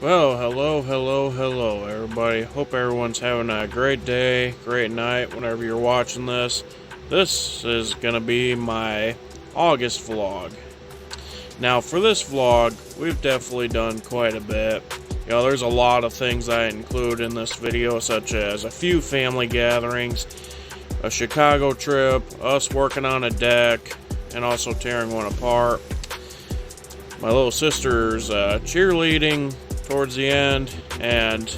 Well, hello, everybody. Hope everyone's having a great day, great night, whenever you're watching this. This is gonna be my August vlog. Now, for this vlog, we've definitely done quite a bit. You know, there's a lot of things I include in this video, such as a few family gatherings, a Chicago trip, us working on a deck, and also tearing one apart. My little sister's cheerleading towards the end, and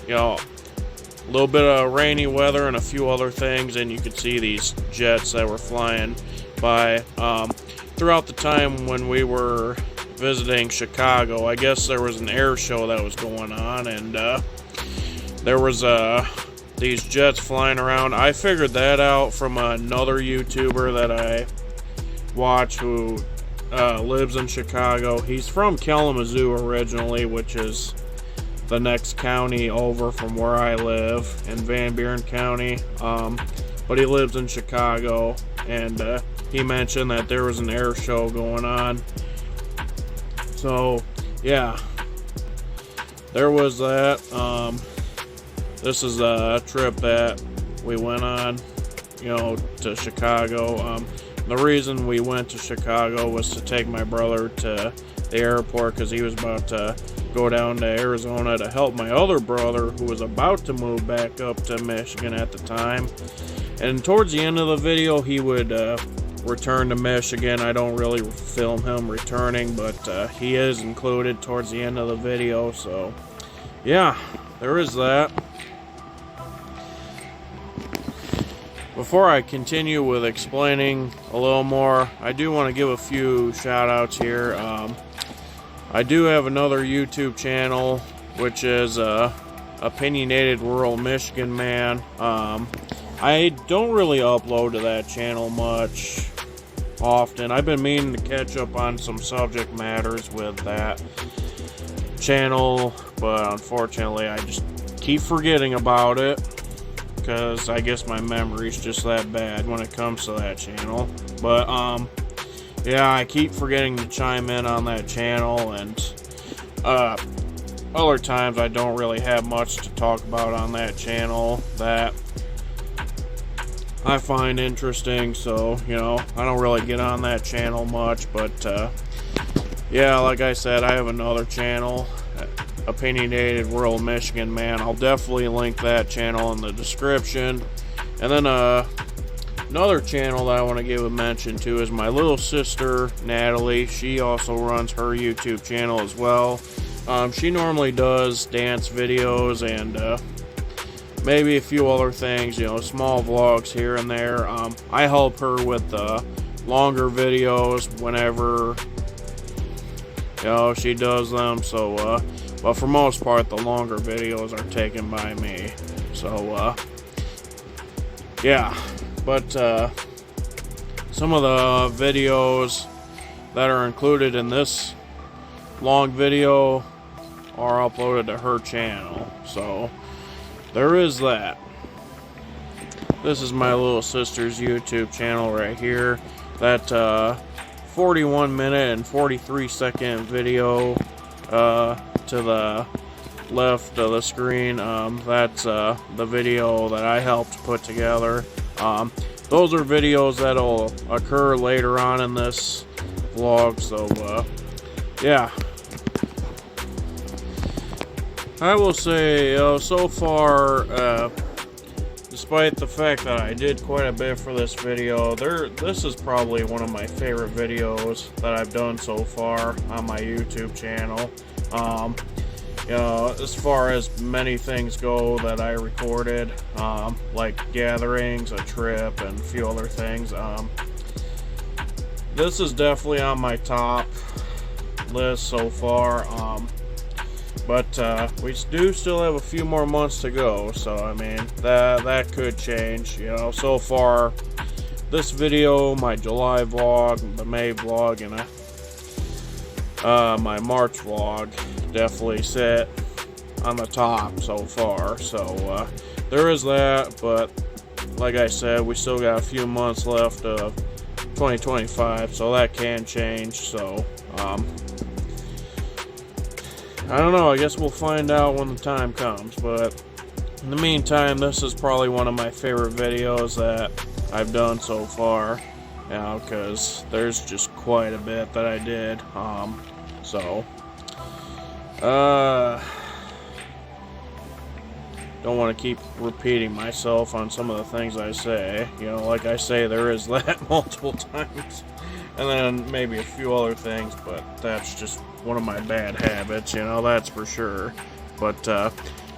you know, a little bit of rainy weather and a few other things, and you could see these jets that were flying by throughout the time when we were visiting Chicago. I guess there was an air show that was going on, and there was these jets flying around. I figured that out from another YouTuber that I watch who lives in Chicago. He's from Kalamazoo originally, which is the next county over from where I live in Van Buren County, but he lives in Chicago, and he mentioned that there was an air show going on. So yeah, there was that. This is a trip that we went on, you know, to Chicago. The reason we went to Chicago was to take my brother to the airport because he was about to go down to Arizona to help my other brother, who was about to move back up to Michigan at the time. And towards the end of the video, he would return to Michigan. I don't really film him returning, but he is included towards the end of the video. So yeah, there is that. Before I continue with explaining a little more, I do want to give a few shout outs here. I do have another YouTube channel, which is Opinionated Rural Michigan Man. I don't really upload to that channel much often. I've been meaning to catch up on some subject matters with that channel, but unfortunately I just keep forgetting about it, because I guess my memory's just that bad when it comes to that channel. But yeah, I keep forgetting to chime in on that channel, and other times I don't really have much to talk about on that channel that I find interesting, so you know, I don't really get on that channel much. But yeah, like I said, I have another channel, Opinionated Rural Michigan Man. I'll definitely link that channel in the description. And then another channel that I want to give a mention to is my little sister Natalie. She also runs her YouTube channel as well. She normally does dance videos and maybe a few other things, you know, small vlogs here and there. I help her with the longer videos whenever, you know, she does them. So but for most part, the longer videos are taken by me. So, yeah. But, some of the videos that are included in this long video are uploaded to her channel. So, there is that. This is my little sister's YouTube channel right here. That, 41-minute and 43-second video, to the left of the screen, that's the video that I helped put together. Those are videos that'll occur later on in this vlog. So yeah, I will say, so far, despite the fact that I did quite a bit for this video, this is probably one of my favorite videos that I've done so far on my YouTube channel. You know, as far as many things go that I recorded, like gatherings, a trip, and a few other things, this is definitely on my top list so far. But we do still have a few more months to go, so I mean, that could change. You know, so far this video, my July vlog, the May vlog, and my March vlog definitely sit on the top so far. So there is that. But like I said, we still got a few months left of 2025, so that can change. So I don't know, I guess we'll find out when the time comes, but in the meantime, this is probably one of my favorite videos that I've done so far, you know, because there's just quite a bit that I did, don't want to keep repeating myself on some of the things I say, you know, like I say, there is that multiple times, and then maybe a few other things, but that's just one of my bad habits, you know, that's for sure. But,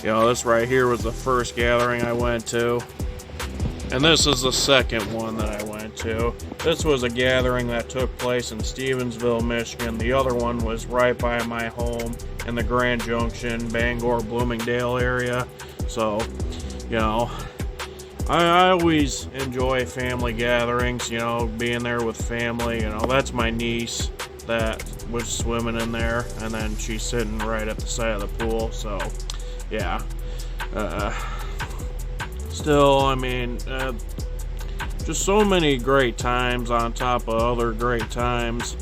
you know, this right here was the first gathering I went to, and this is the second one that I went to. This was a gathering that took place in Stevensville, Michigan. The other one was right by my home in the Grand Junction, Bangor, Bloomingdale area. So, you know, I always enjoy family gatherings, you know, being there with family. You know, that's my niece that was swimming in there, and then she's sitting right at the side of the pool. So, yeah. Still, I mean, just so many great times on top of other great times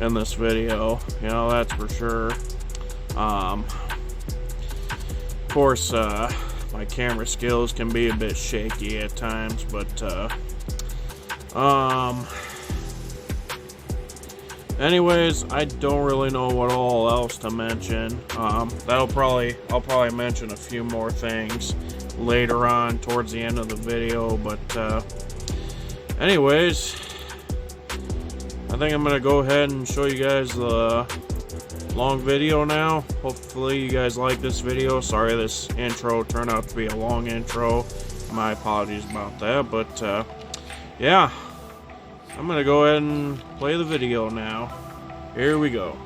in this video, you know, that's for sure. Of course, my camera skills can be a bit shaky at times, but, anyways, I don't really know what all else to mention. I'll probably mention a few more things later on towards the end of the video, but, anyways, I think I'm gonna go ahead and show you guys the long video now. Hopefully you guys like this video. Sorry this intro turned out to be a long intro. My apologies about that, but yeah, I'm gonna go ahead and play the video now. Here we go.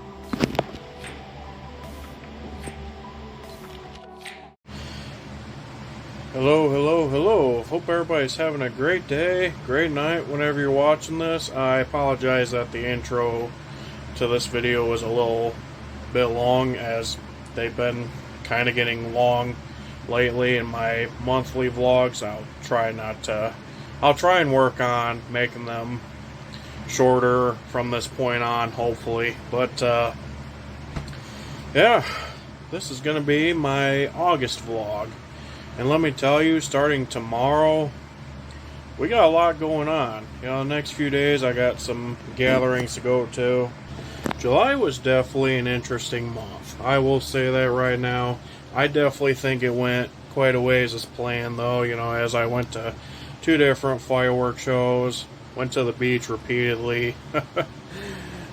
Hello. Hope everybody's having a great day, great night whenever you're watching this. I apologize that the intro to this video was a little bit long, as they've been kind of getting long lately in my monthly vlogs. I'll try and work on making them shorter from this point on, hopefully. But yeah, this is gonna be my August vlog, and let me tell you, starting tomorrow we got a lot going on. You know, the next few days I got some gatherings to go to. July was definitely an interesting month, I will say that right now. I definitely think it went quite a ways as planned, though, you know, as I went to 2 different fireworks shows, went to the beach repeatedly,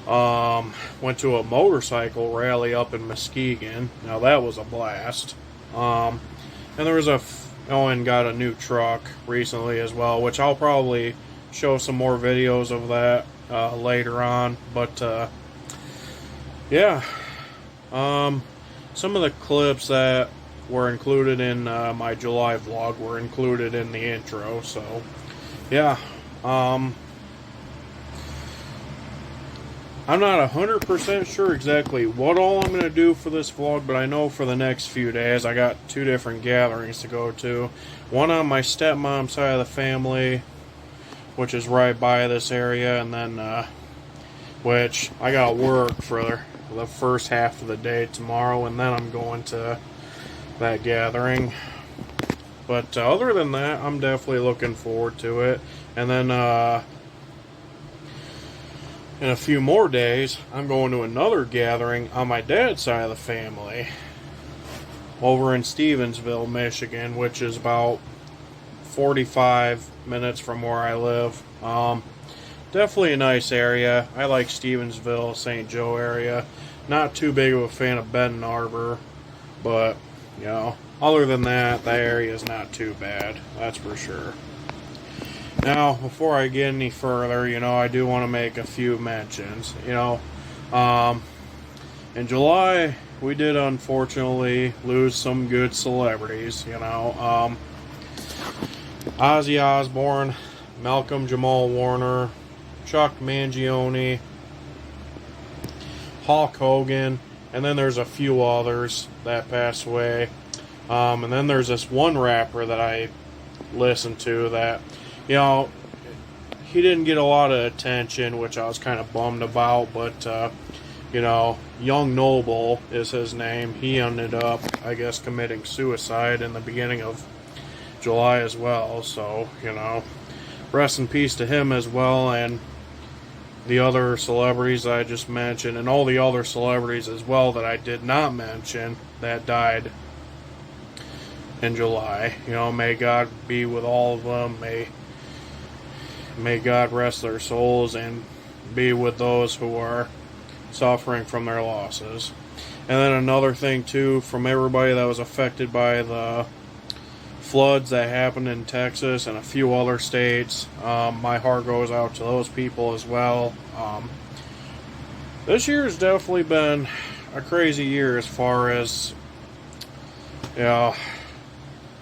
went to a motorcycle rally up in Muskegon. Now that was a blast. And there was and got a new truck recently as well, which I'll probably show some more videos of that later on. But yeah, some of the clips that were included in my July vlog were included in the intro. So yeah, I'm not 100% sure exactly what all I'm going to do for this vlog, but I know for the next few days I got 2 different gatherings to go to. One on my stepmom's side of the family, which is right by this area, and then which I got work for the first half of the day tomorrow, and then I'm going to that gathering. But other than that, I'm definitely looking forward to it. And then in a few more days, I'm going to another gathering on my dad's side of the family over in Stevensville, Michigan, which is about 45 minutes from where I live. Definitely a nice area. I like Stevensville, St. Joe area. Not too big of a fan of Benton Harbor, but, you know, other than that, that area is not too bad. That's for sure. Now, before I get any further, you know, I do want to make a few mentions. You know, in July, we did unfortunately lose some good celebrities. You know, Ozzy Osbourne, Malcolm Jamal Warner, Chuck Mangione, Hulk Hogan, and then there's a few others that passed away. And then there's this one rapper that I listened to that, you know, he didn't get a lot of attention, which I was kind of bummed about, but, you Young Noble is his name. He ended up, I guess, committing suicide in the beginning of July as well. So, rest in peace to him as well, and the other celebrities I just mentioned, and all the other celebrities as well that I did not mention that died in July. May God be with all of them. May God rest their souls and be with those who are suffering from their losses. And then another thing too, from everybody that was affected by the floods that happened in Texas and a few other states, my heart goes out to those people as well. This year has definitely been a crazy year as far as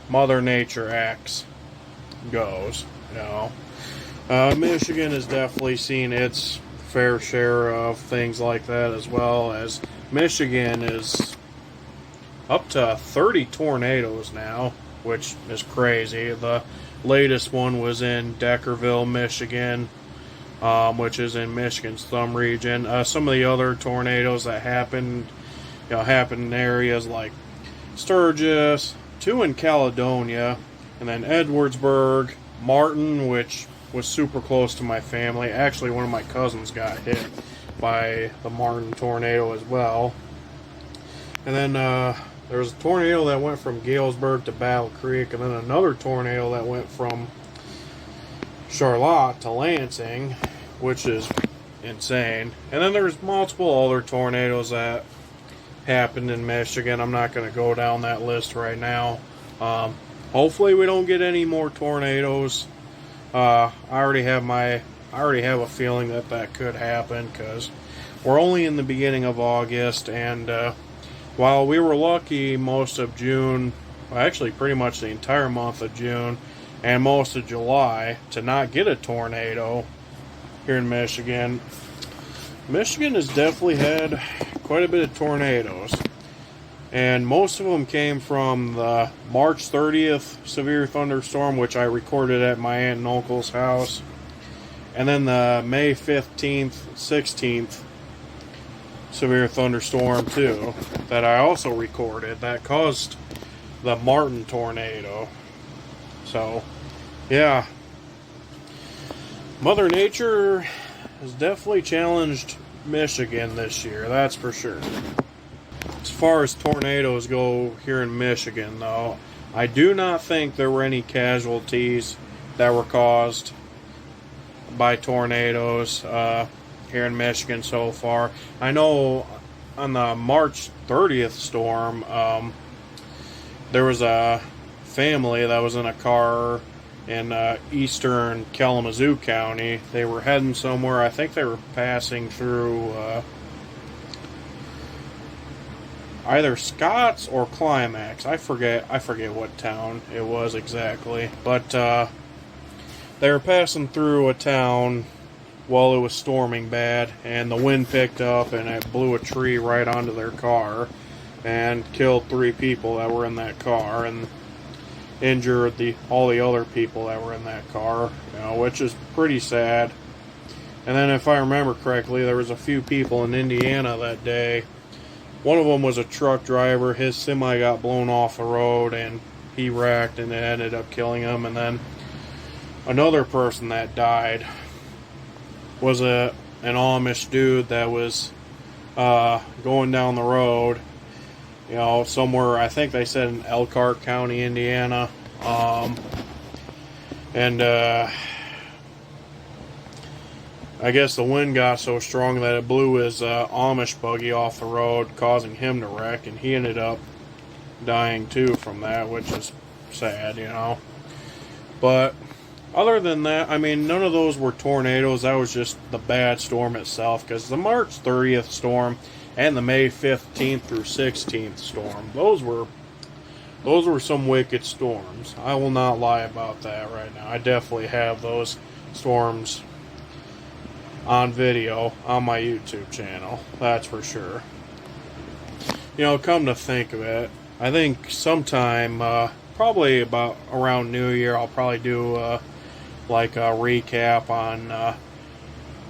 Mother Nature acts goes. Michigan has definitely seen its fair share of things like that, as well as Michigan is up to 30 tornadoes now, which is crazy. The latest one was in Deckerville, Michigan, which is in Michigan's thumb region. Some of the other tornadoes that happened in areas like Sturgis, 2 in Caledonia, and then Edwardsburg, Martin, which was super close to my family. Actually, one of my cousins got hit by the Martin tornado as well. And then there was a tornado that went from Galesburg to Battle Creek, and then another tornado that went from Charlotte to Lansing, which is insane. And then there's multiple other tornadoes that happened in Michigan. I'm not going to go down that list right now. Hopefully we don't get any more tornadoes. I already have a feeling that could happen, because we're only in the beginning of August, and while we were lucky most of June, well, actually pretty much the entire month of June and most of July, to not get a tornado here in Michigan, Michigan has definitely had quite a bit of tornadoes. And most of them came from the March 30th severe thunderstorm, which I recorded at my aunt and uncle's house. And then the May 15th, 16th severe thunderstorm, too, that I also recorded, that caused the Martin tornado. So, yeah. Mother Nature has definitely challenged Michigan this year, that's for sure. As far as tornadoes go here in Michigan, though, I do not think there were any casualties that were caused by tornadoes here in Michigan so far. I know on the March 30th storm, there was a family that was in a car in eastern Kalamazoo County. They were heading somewhere. I think they were passing through either Scotts or Climax. I forget what town it was exactly. But they were passing through a town while it was storming bad, and the wind picked up and it blew a tree right onto their car and killed 3 people that were in that car, and injured all the other people that were in that car, which is pretty sad. And then, if I remember correctly, there was a few people in Indiana that day. One of them was a truck driver. His semi got blown off the road and he wrecked, and it ended up killing him. And then another person that died was an Amish dude that was going down the road, somewhere, I think they said in Elkhart County, Indiana. I guess the wind got so strong that it blew his Amish buggy off the road, causing him to wreck, and he ended up dying too from that, which is sad, But other than that, I mean, none of those were tornadoes. That was just the bad storm itself, because the March 30th storm and the May 15th through 16th storm, those were some wicked storms. I will not lie about that right now. I definitely have those storms on video on my YouTube channel, that's for sure. Come to think of it, I think sometime, probably about around New Year, I'll probably do like a recap on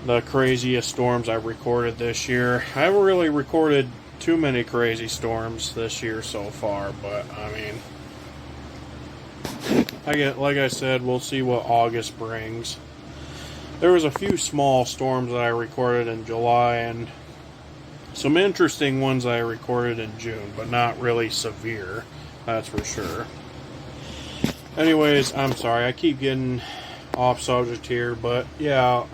the craziest storms I've recorded this year. I haven't really recorded too many crazy storms this year so far, but I mean, like I said, we'll see what August brings. There was a few small storms that I recorded in July and some interesting ones I recorded in June, but not really severe, that's for sure. Anyways, I'm sorry, I keep getting off subject here, but yeah,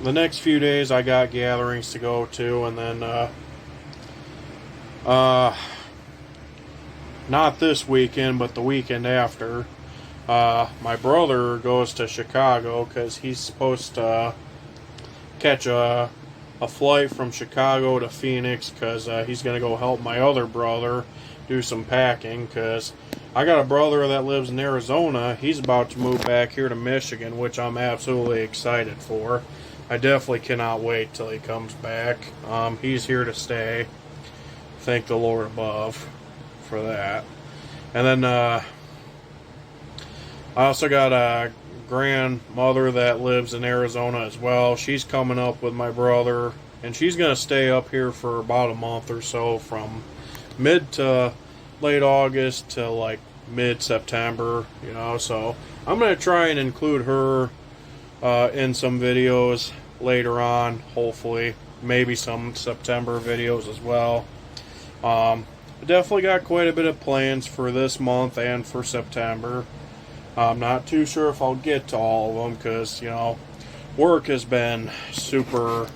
the next few days I got gatherings to go to, and then not this weekend, but the weekend after, my brother goes to Chicago because he's supposed to catch a flight from Chicago to Phoenix because he's going to go help my other brother do some packing, because I got a brother that lives in Arizona. He's about to move back here to Michigan, which I'm absolutely excited for. I definitely cannot wait till he comes back. He's here to stay. Thank the Lord above for that. And then I also got a grandmother that lives in Arizona as well. She's coming up with my brother, and she's going to stay up here for about a month or so, from mid to late August to like mid-September, you know. So I'm going to try and include her in some videos later on, hopefully. Maybe some September videos as well. I definitely got quite a bit of plans for this month and for September. I'm not too sure if I'll get to all of them because, you know, work has been super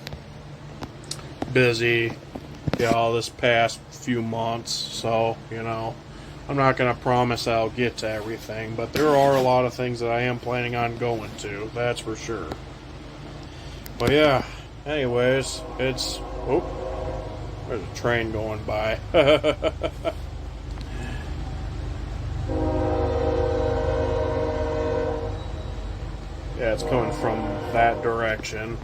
busy, you know, this past few months. So, you know, I'm not going to promise I'll get to everything, but there are a lot of things that I am planning on going to, that's for sure. But yeah, anyways, it's... Oh, there's a train going by. Yeah, it's coming from that direction.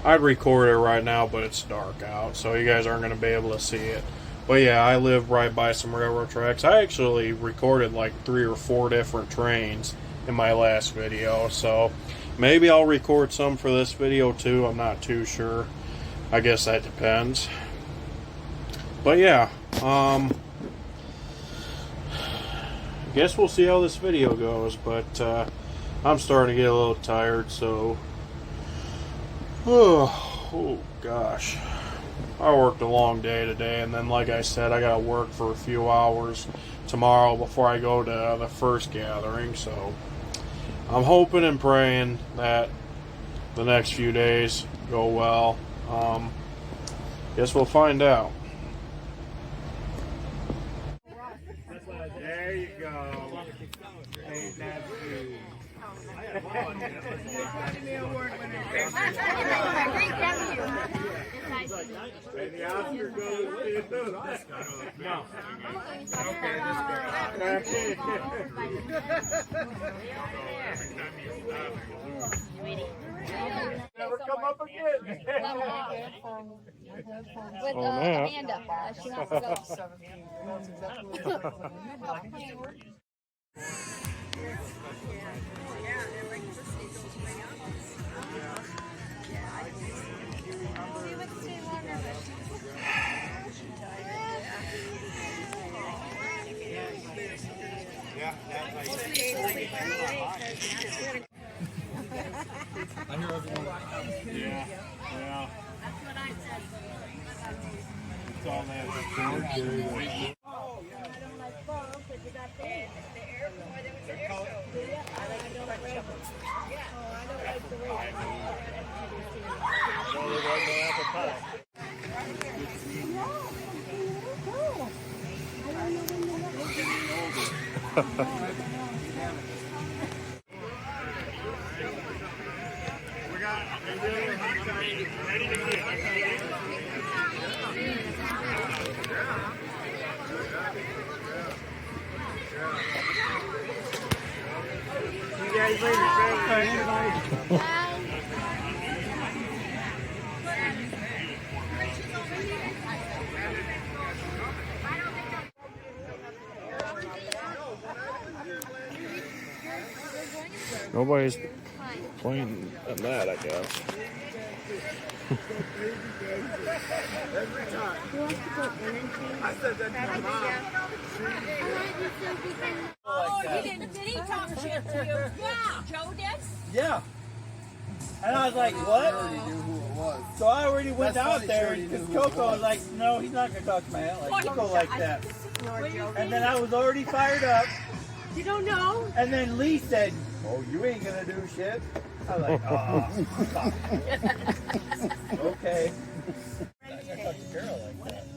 I'd record it right now, but it's dark out, so you guys aren't going to be able to see it. But yeah, I live right by some railroad tracks. I actually recorded like 3 or 4 different trains in my last video, so maybe I'll record some for this video too. I'm not too sure. I guess that depends. But yeah, I guess we'll see how this video goes, but I'm starting to get a little tired, so oh gosh, I worked a long day today, and then like I said, I gotta work for a few hours tomorrow before I go to the first gathering, so I'm hoping and praying that the next few days go well. Guess we'll find out. There you go. Ain't that sweet? And the Oscar goes to... No. Okay, this guy. Never come up again. With Amanda. She has to go. I hear everyone. Yeah. That's what I said. It's all that. Oh, yeah. I don't like fall because you got the air more than the air show. Yeah, I don't like rain. Yeah. Oh, I don't like the rain. Nobody's playing at that, I guess. Oh, did he talk shit to you? Yeah. Joe did? Yeah. And I was like, what? So I already went out there because Coco was like, no, he's not going to talk to my aunt like Coco like that. And then I was already fired up. You don't know? And then Lee said, oh, you ain't going to do shit. I was like, oh, okay.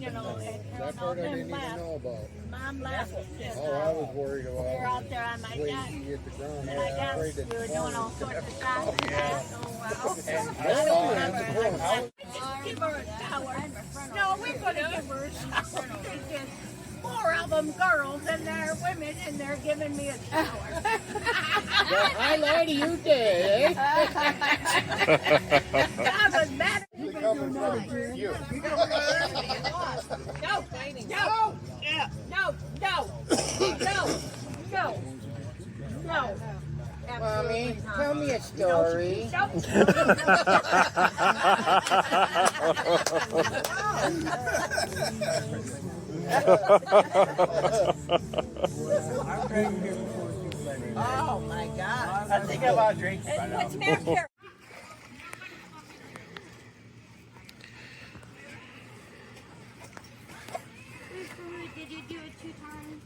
You know, That part I didn't even know about. Mom left. Oh, I was worried about We're out there on my waiting deck. to get the ground. And I guess we were doing all sorts of stuff. Give her a shower. No, we're going to give her a shower. There's 4 of them girls and they're women and they're giving me a shower. I lied to you, Dad. That was better. You coming from you. No, yeah, no. Mommy, tell me a story. Oh my God. I think about drinking. What's the matter? Did you do it 2 times?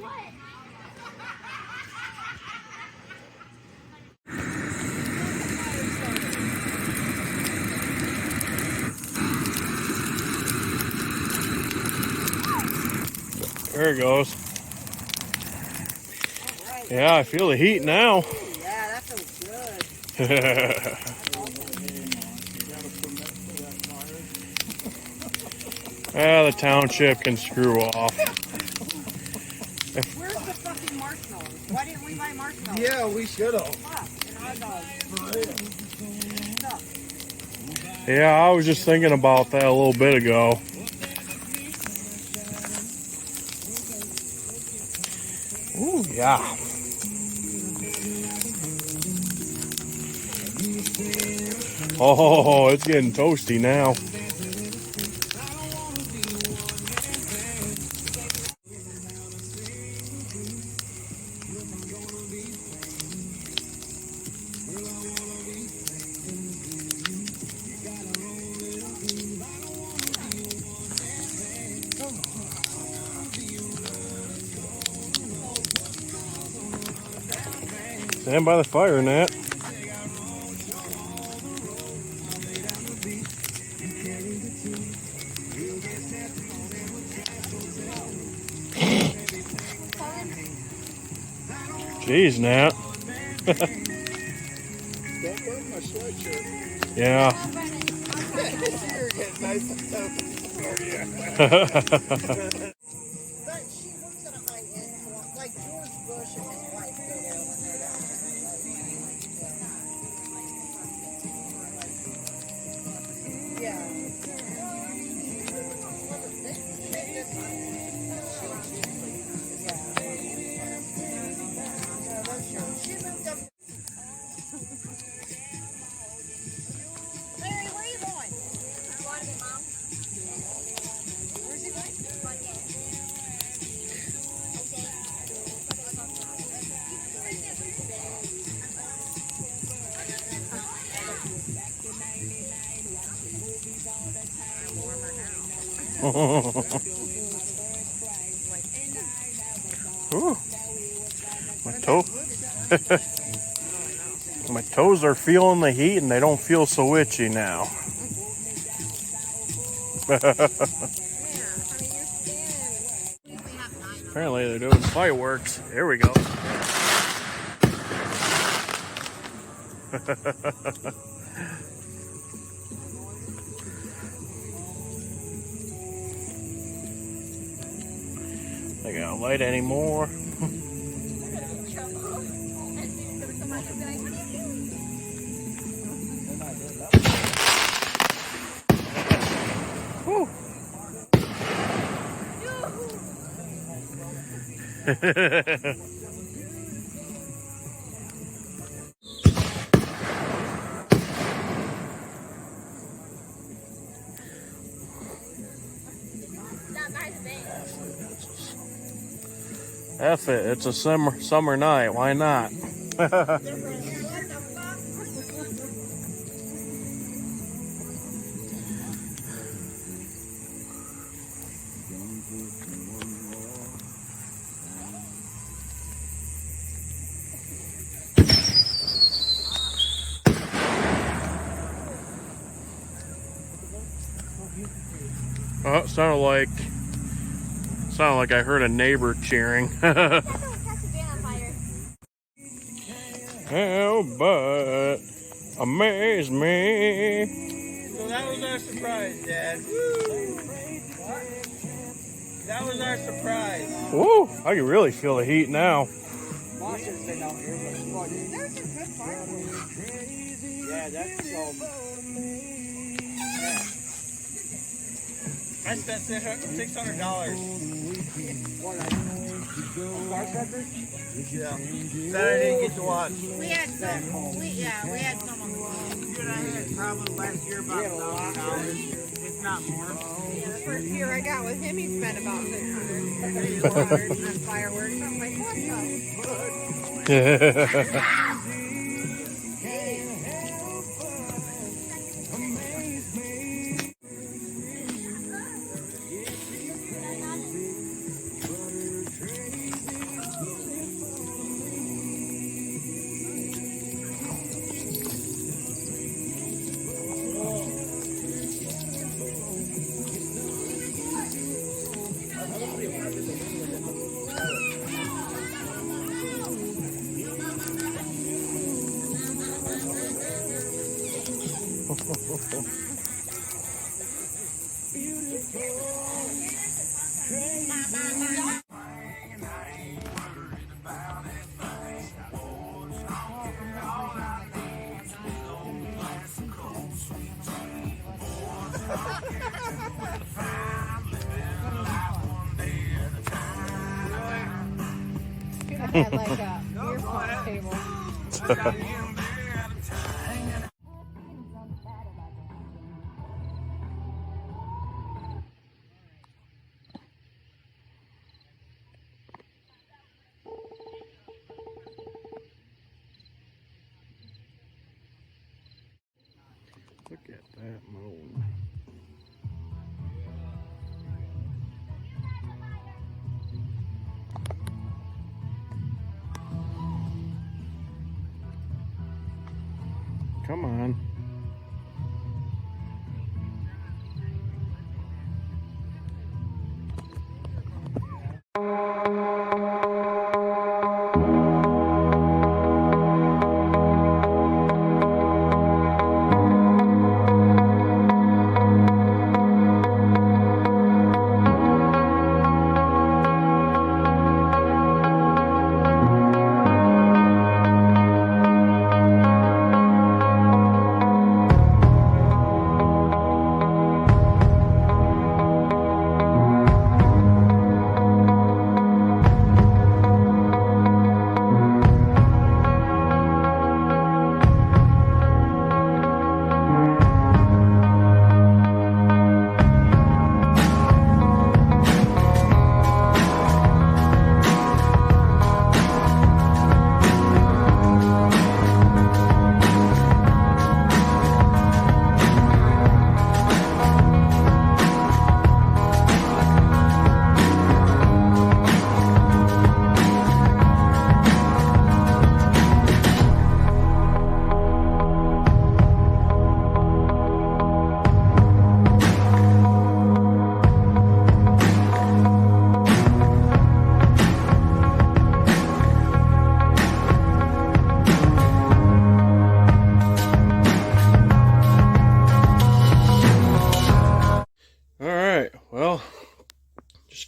What? There it goes. Yeah, I feel the heat now. Yeah, that feels good. The township can screw off. Where's the fucking marshmallows? Why didn't we buy marshmallows? Yeah, we should have. Yeah, I was just thinking about that a little bit ago. Ooh, yeah. Oh, it's getting toasty now. Stand by the fire, Nat. Jeez, Nat. Don't burn my sweatshirt. Yeah. You're getting nice and tough. But she works at a high-end salon, like George Bush and his wife go there when they're down there. Yeah. Larry, where are you going? Mom. Where's he going? Ooh. My toes are feeling the heat and they don't feel so itchy now. Apparently they're doing fireworks. Here we go. They got light anymore. Woo. F it, it's a summer night, why not? Oh, it sounded like I heard a neighbor cheering. How but amaze me. So that was our surprise, Dad. Woo! That was our surprise. Woo! I can really feel the heat now. Yeah, that's so. I spent $600. Yeah. That I didn't get to watch. We had some. We had some. I had probably last year about $1,000, if not more. Yeah, the first year I got with him, he spent about 600 on fireworks. I'm like, what the? Had like a earphone table. Look at that moon. Come on.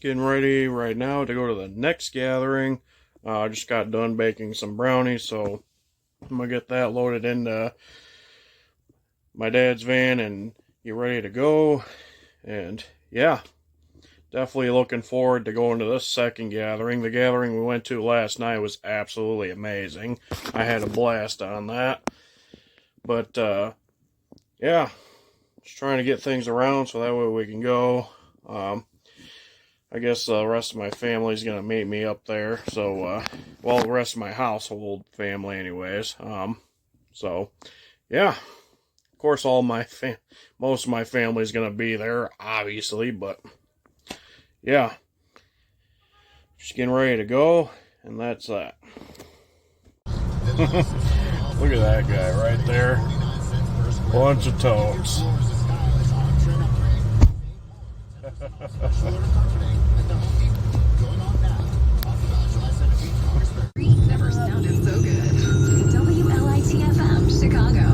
Getting ready right now to go to the next gathering. I just got done baking some brownies, so I'm gonna get that loaded into my dad's van and get ready to go. And yeah, definitely looking forward to going to this second gathering. The gathering we went to last night was absolutely amazing. I had a blast on that. But yeah, just trying to get things around so that way we can go. I guess the rest of my family's gonna meet me up there. So, well, the rest of my household family, anyways. So, yeah. Of course, most of my family's gonna be there, obviously. But yeah, just getting ready to go, and that's that. Look at that guy right there. Bunch of toads. Never sounded so good. WLITFM, Chicago.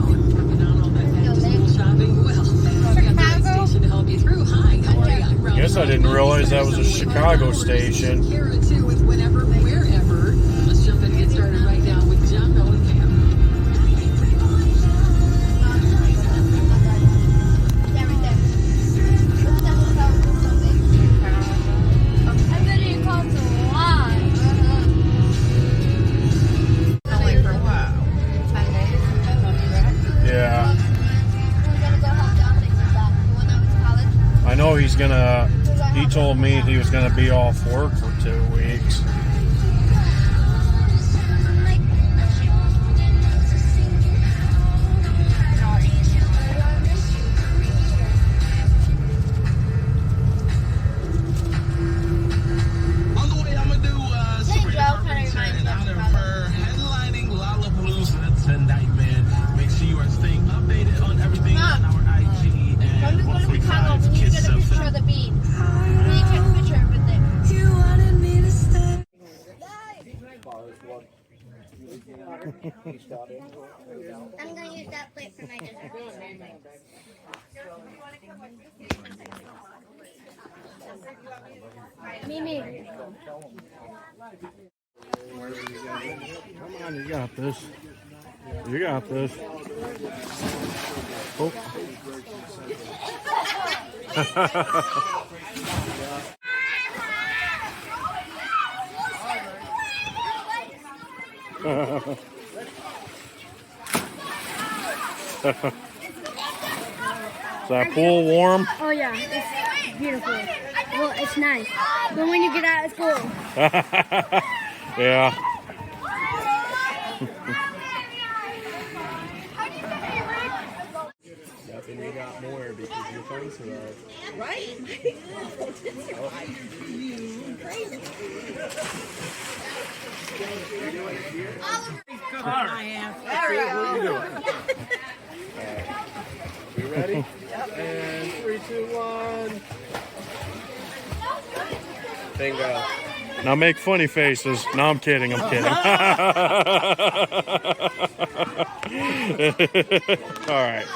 Shopping well. I've got the right station to help you through. Hi, how are you? Guess I didn't realize that was a Chicago station. Kara too with whenever, wherever. Let's jump in and get started right now with John Bell and Pam. Yeah. I know he told me he was gonna be off work for 2 weeks. On the way, I'm gonna do Super headlining Lollapalooza tonight, man. Make sure you are staying updated on everything on our IG and 145 Kiss Get a picture of the bead. You take a picture with it. You wanted me to stay. I'm gonna use that plate for my dessert. Mimi. Come on, you got this. You got this. Oh. Is that pool warm? Oh yeah, it's beautiful. Well, it's nice. But when you get out, it's cold. Yeah. Nothing you got more because your friends survived. Right? I am. You ready? Yep. And 3, 2, 1. Bingo. Now make funny faces. No, I'm kidding. I'm kidding. All right.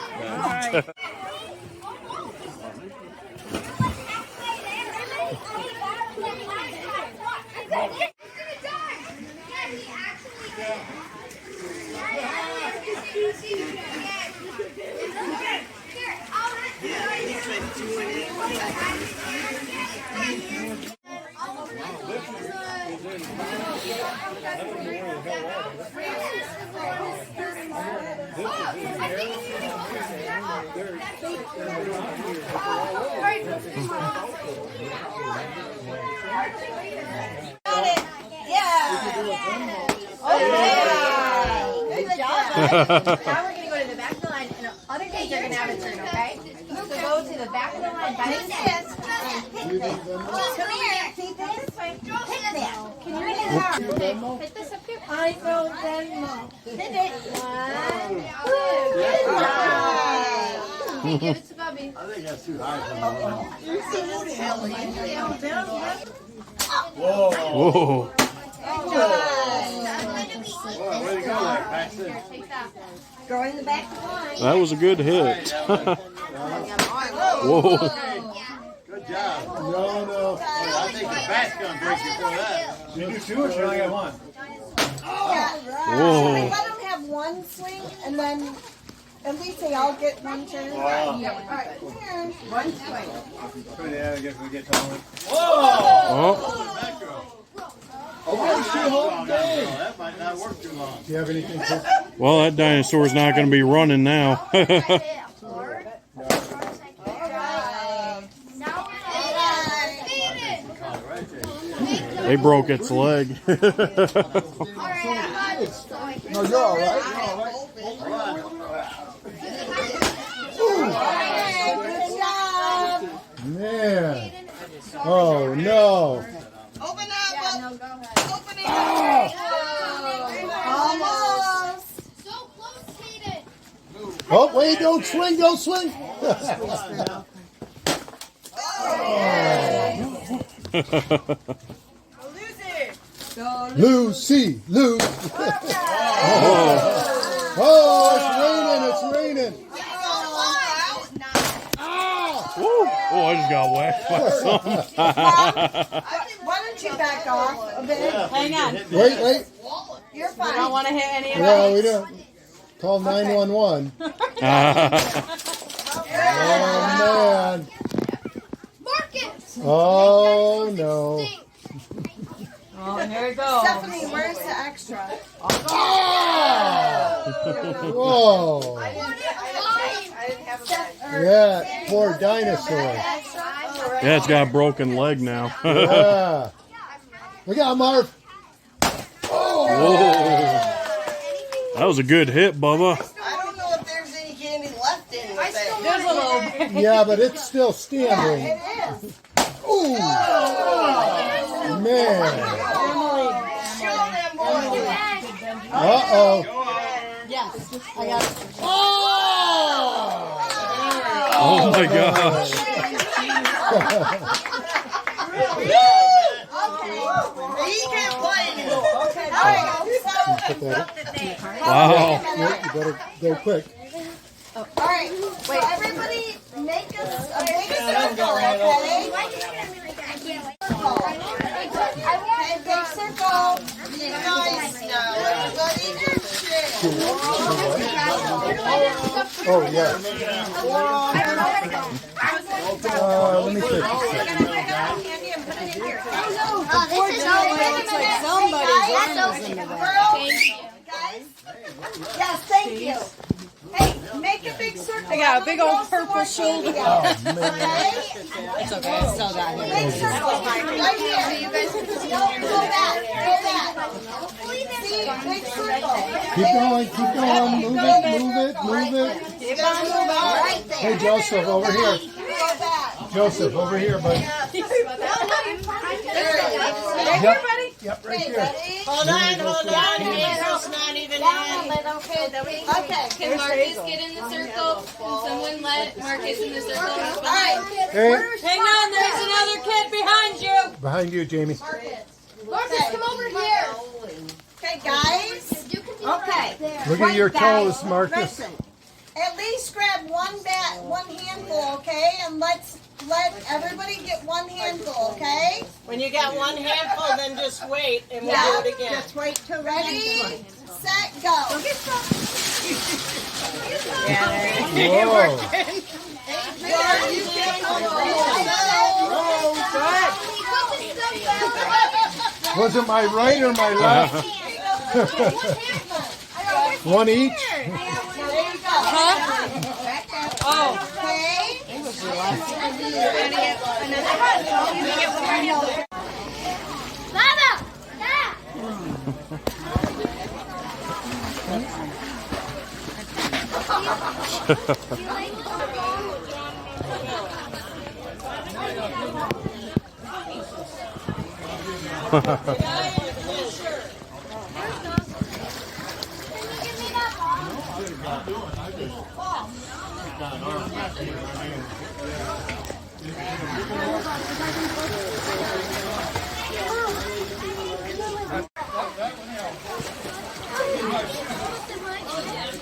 Good job. Now we're going to go to the back of the line, and other kids are going to have a turn, okay? So go to the back of the line by the stands. Come here. See this way. Hit that. Can you hit it hard? Okay. Hit this up here. I go Venmo. Hit it. 1, 2. Good job. Okay, give it to Bubby. I think that's too high for me. You see this? Whoa. Whoa, way to go there, Paxton. Go in the back of the line. That was a good hit. Whoa. Good job. No. I think the bat's going to break before that. You do 2 or should I get 1? Whoa. Let them have one swing, and then at least they all get one turn. Wow. All right, come here. One swing. Yeah, I guess we get to 1. Oh. That might not work too long. Do you have anything? Well, that dinosaur's not going to be running now. They broke its leg. No, you're all right. Good job. Man. Oh, no. Open up. No, go ahead. Open it up. Almost. So close, Hayden. Oh, wait, don't swing, don't swing. Lucy, Lucy. Oh, it's raining, it's raining. Woo. Oh, I just got whacked by something. Why don't you back off a bit? Hang on. Wait. You're I don't fine. want to hit any of Yeah, those. we don't. Call 911. Oh, man. Marcus! Oh, no. Oh, here we go. Stephanie, where's the extra? Whoa. Yeah, poor dinosaur. Yeah, it's got a broken leg now. Yeah. Look out, Marv. Whoa. That was a good hit, Bubba. I don't know if there's any candy left in it. There's a little bit. Yeah, but it's still standing. It is. Ooh. Man. Show them, boys. Uh-oh. Yes, I got it. Oh my gosh. He can't play anymore. Okay, all right. Put that Wow. up. You better go quick. All right. Wait, everybody make us a big circle, okay? Okay, big circle. You guys know. Everybody just share. Oh, yeah. Let me see. Yes, thank you. Hey, make a big circle. I got a big old purple shoulder. Okay? It's okay, I still got it. Big circle. Right here. You guys go back. Go back. See, big circle. Keep going, keep going. Move it, move it, move it. Keep on moving. Right there. Hey, Joseph, over here. Go back. Joseph, over here, bud. Yep, yep, right there. Hold on. It's not even in. Okay. Can Marcus get in the circle? Can someone let Marcus in the circle? All right. Hey, Hang on, there's another kid behind you. behind you, Jamie. Marcus, come over here. Okay, guys. Okay. Look at your toes, Marcus. Listen. At least grab one handful, okay? And let everybody get one handful, okay? When you got one handful, then just wait and we'll do it again. Just wait till ready, set, go. Whoa. You can Was it my right or my left? One each? There you go. Oh. Okay.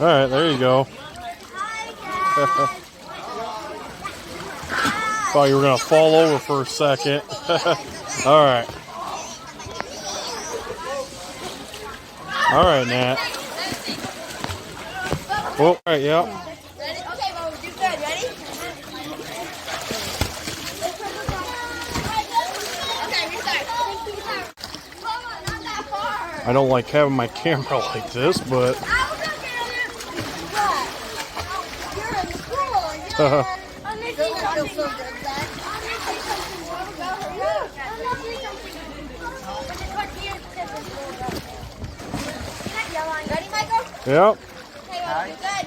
All right, there you go. Thought you were gonna fall over for a second. All right. All right, Nat. Oh, all right, yeah. Ready? Okay, well, do good. Ready? Okay, restart. Not that far. I don't like having my camera like this, but You're in school. You're feel so good, Zach. Yep. Hey, well, you're good.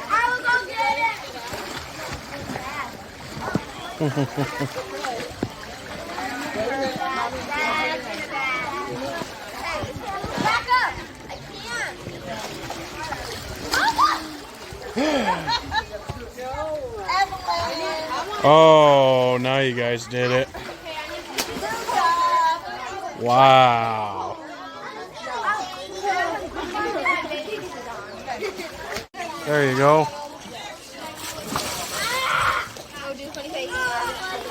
I will go get back up. I can't. Oh, now you guys did it. Wow. There you go.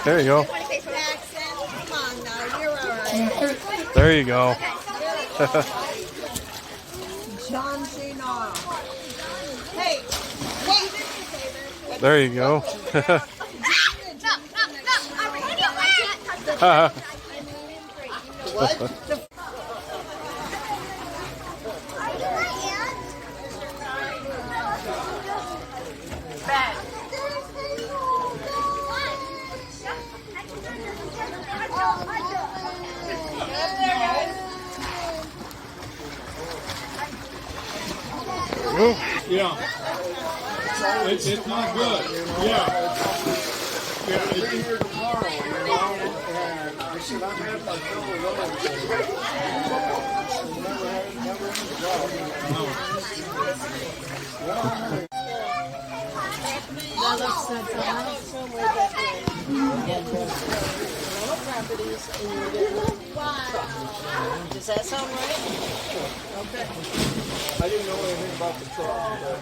There you go. Come on now, you're all right. There you go. John Cena. Hey, wait. There you go. What? Yeah. It's not good. Yeah. Yeah, it's here tomorrow, you know, and I said, I've had my fill of those. Never had a job. Does that sound right? Okay. I didn't know anything about the truck, but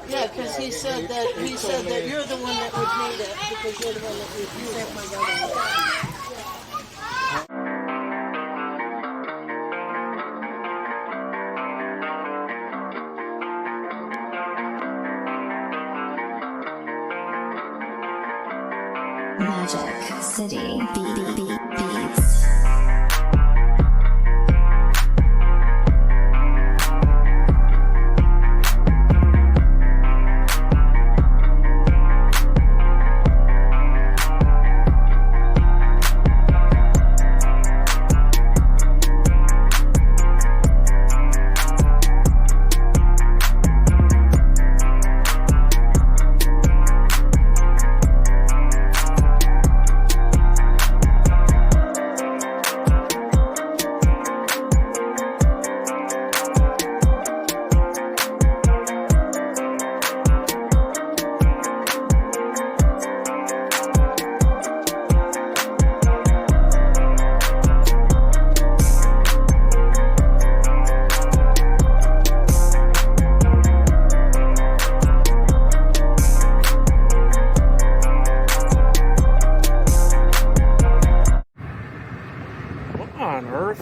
Yeah, because he said that you're the one that would need it because you're the one that would sent my government. Magic City Beats.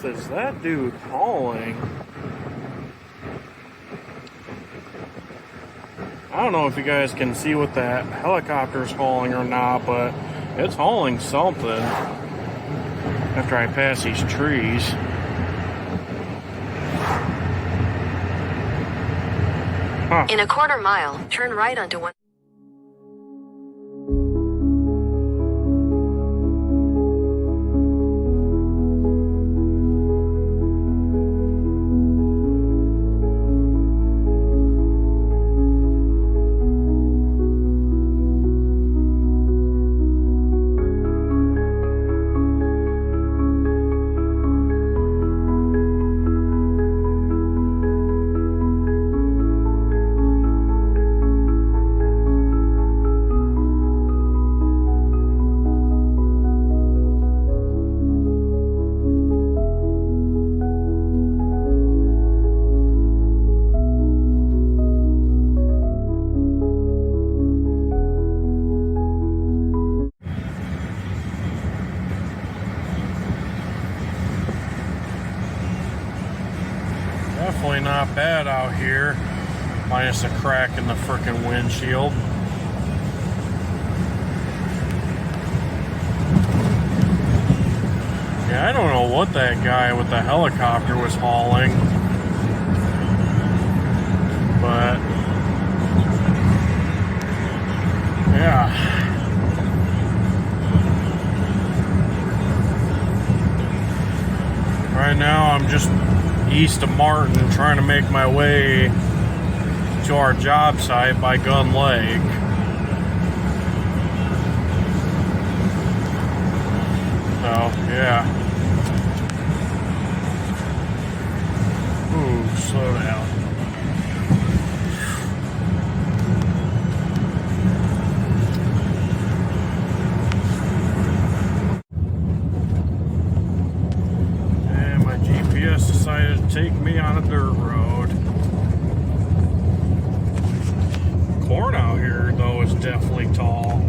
Is that dude hauling? I don't know if you guys can see what that helicopter's hauling or not, but it's hauling something after I pass these trees. Huh. In a quarter mile, turn right onto one. Definitely not bad out here, minus a crack in the frickin' windshield. Yeah, I don't know what that guy with the helicopter was hauling, but yeah. Right now I'm just east of Martin, trying to make my way to our job site by Gun Lake. So, yeah. Ooh, slow down. And my GPS decided to take me on a dirt road. Corn out here, though, is definitely tall.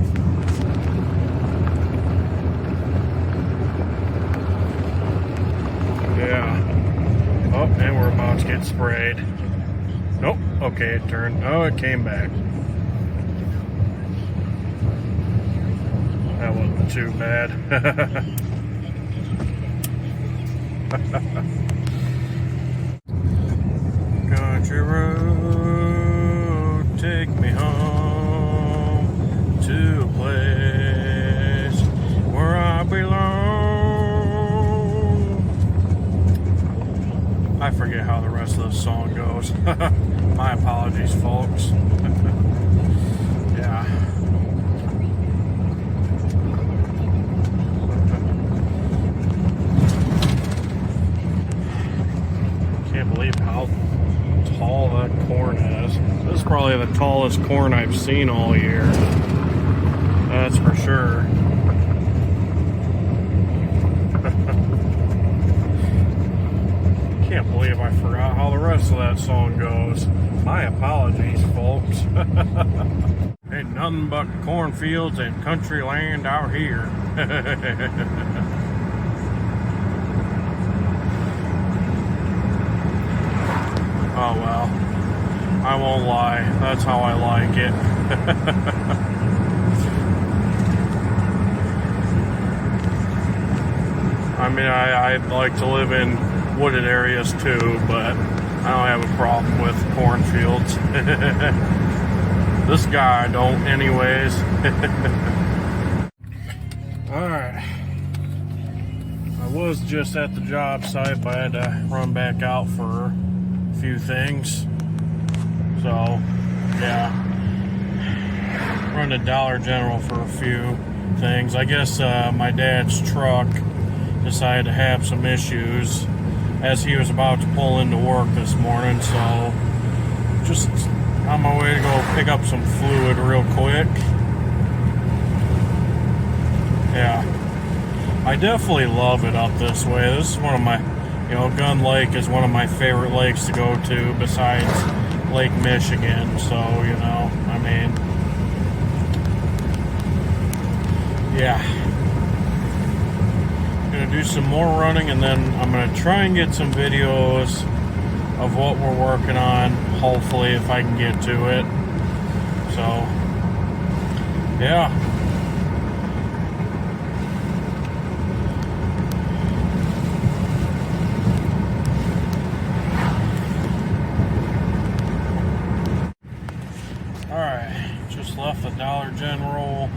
Yeah. Oh, and we're about to get sprayed. Nope. Okay, it turned. Oh, it came back. That wasn't too bad. Country road, take me home to a place where I belong. I forget how the rest of the song goes. My apologies, folks. Yeah. Can't believe how tall that corn is. This is probably the tallest corn I've seen all year. That's for sure. Can't believe I forgot how the rest of that song goes. My apologies, folks. Ain't nothing but cornfields and country land out here. Oh well, I won't lie. That's how I like it. I mean, I'd like to live in wooded areas too, but I don't have a problem with cornfields. This guy don't anyways. Alright. I was just at the job site, but I had to run back out for a few things. So, yeah. Run to Dollar General for a few things. I guess my dad's truck decided to have some issues as he was about to pull into work this morning, so just on my way to go pick up some fluid real quick. Yeah, I definitely love it up this way. This is one of my, Gun Lake is one of my favorite lakes to go to besides Lake Michigan, so, I mean, yeah. Gonna do some more running, and then I'm gonna try and get some videos of what we're working on, hopefully, if I can get to it. So, yeah. Alright, just left the Dollar General.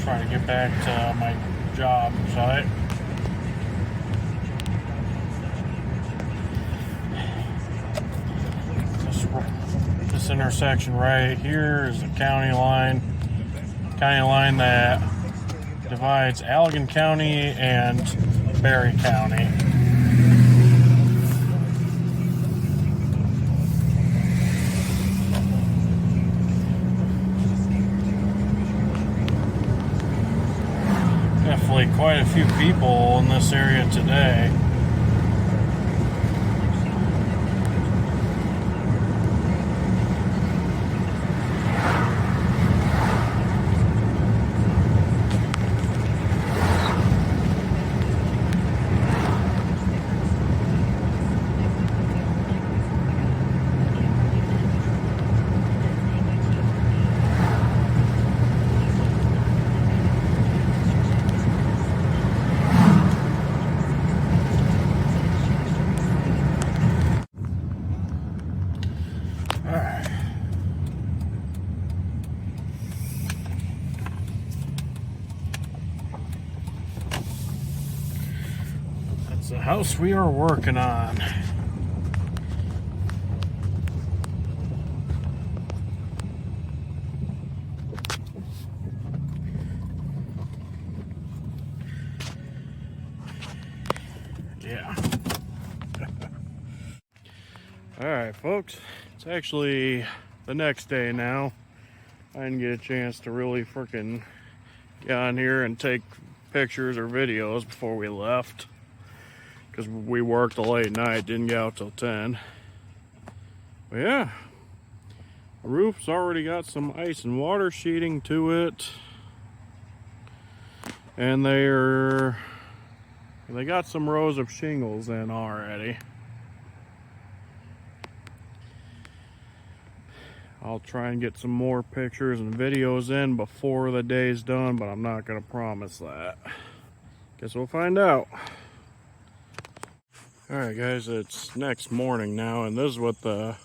Try to get back to my job site. This intersection right here is the county line that divides Allegan County and Berry County. Definitely quite a few people in this area today. It's the house we are working on. Yeah. Alright, folks. It's actually the next day now. I didn't get a chance to really freaking get on here and take pictures or videos before we left. Because we worked a late night, didn't get out till 10. But yeah. The roof's already got some ice and water sheeting to it. And they got some rows of shingles in already. I'll try and get some more pictures and videos in before the day's done, but I'm not going to promise that. Guess we'll find out. Alright guys, it's next morning now, and this is what the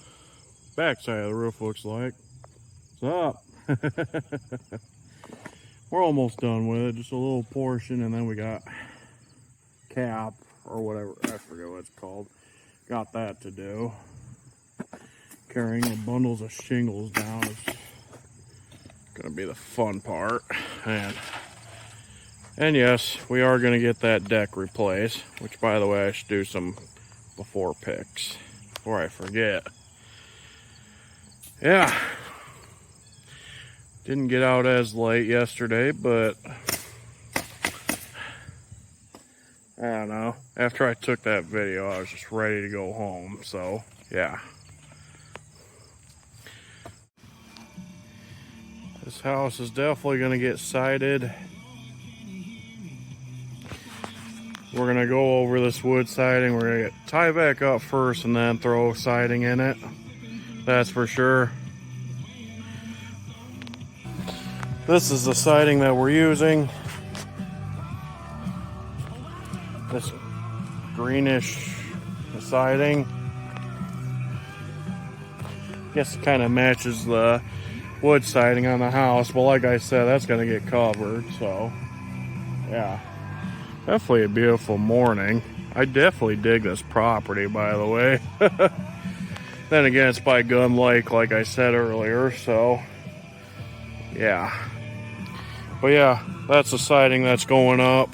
backside of the roof looks like. What's up? We're almost done with it, just a little portion, and then we got cap, or whatever, I forget what it's called. Got that to do. Carrying the bundles of shingles down is gonna be the fun part. And yes, we are gonna get that deck replaced, which by the way, I should do some before pics before I forget. Yeah, didn't get out as late yesterday, but I don't know, after I took that video I was just ready to go home, so yeah. This house is definitely going to get sided. We're going to go over this wood siding. We're going to tie back up first and then throw siding in it. That's for sure. This is the siding that we're using. This greenish siding. I guess it kind of matches the wood siding on the house, but like I said, that's gonna get covered, so yeah, definitely a beautiful morning. I definitely dig this property, by the way. Then again, it's by Gun Lake, like I said earlier, so yeah. But yeah, that's the siding that's going up.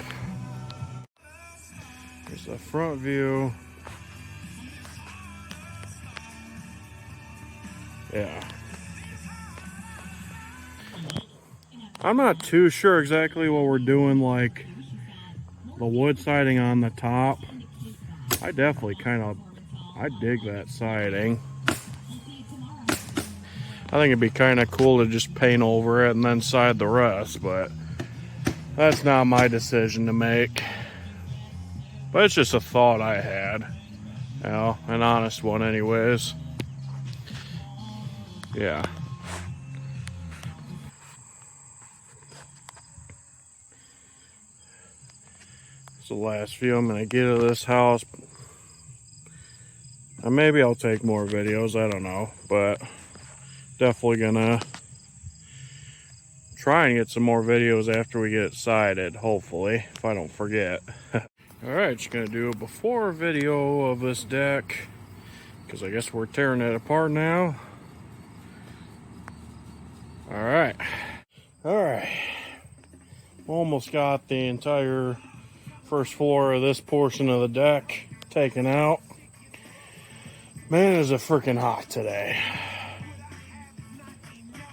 Here's the front view. Yeah. I'm not too sure exactly what we're doing, like the wood siding on the top. I definitely I dig that siding. I think it'd be kind of cool to just paint over it and then side the rest, but that's not my decision to make. But it's just a thought I had, you know, an honest one anyways. Yeah. The last view I'm gonna get of this house. And maybe I'll take more videos, I don't know, but definitely gonna try and get some more videos after we get it sided, hopefully, if I don't forget. Alright, just gonna do a before video of this deck, because I guess we're tearing it apart now. Alright, almost got the entire first floor of this portion of the deck taken out. Man, is it freaking hot today.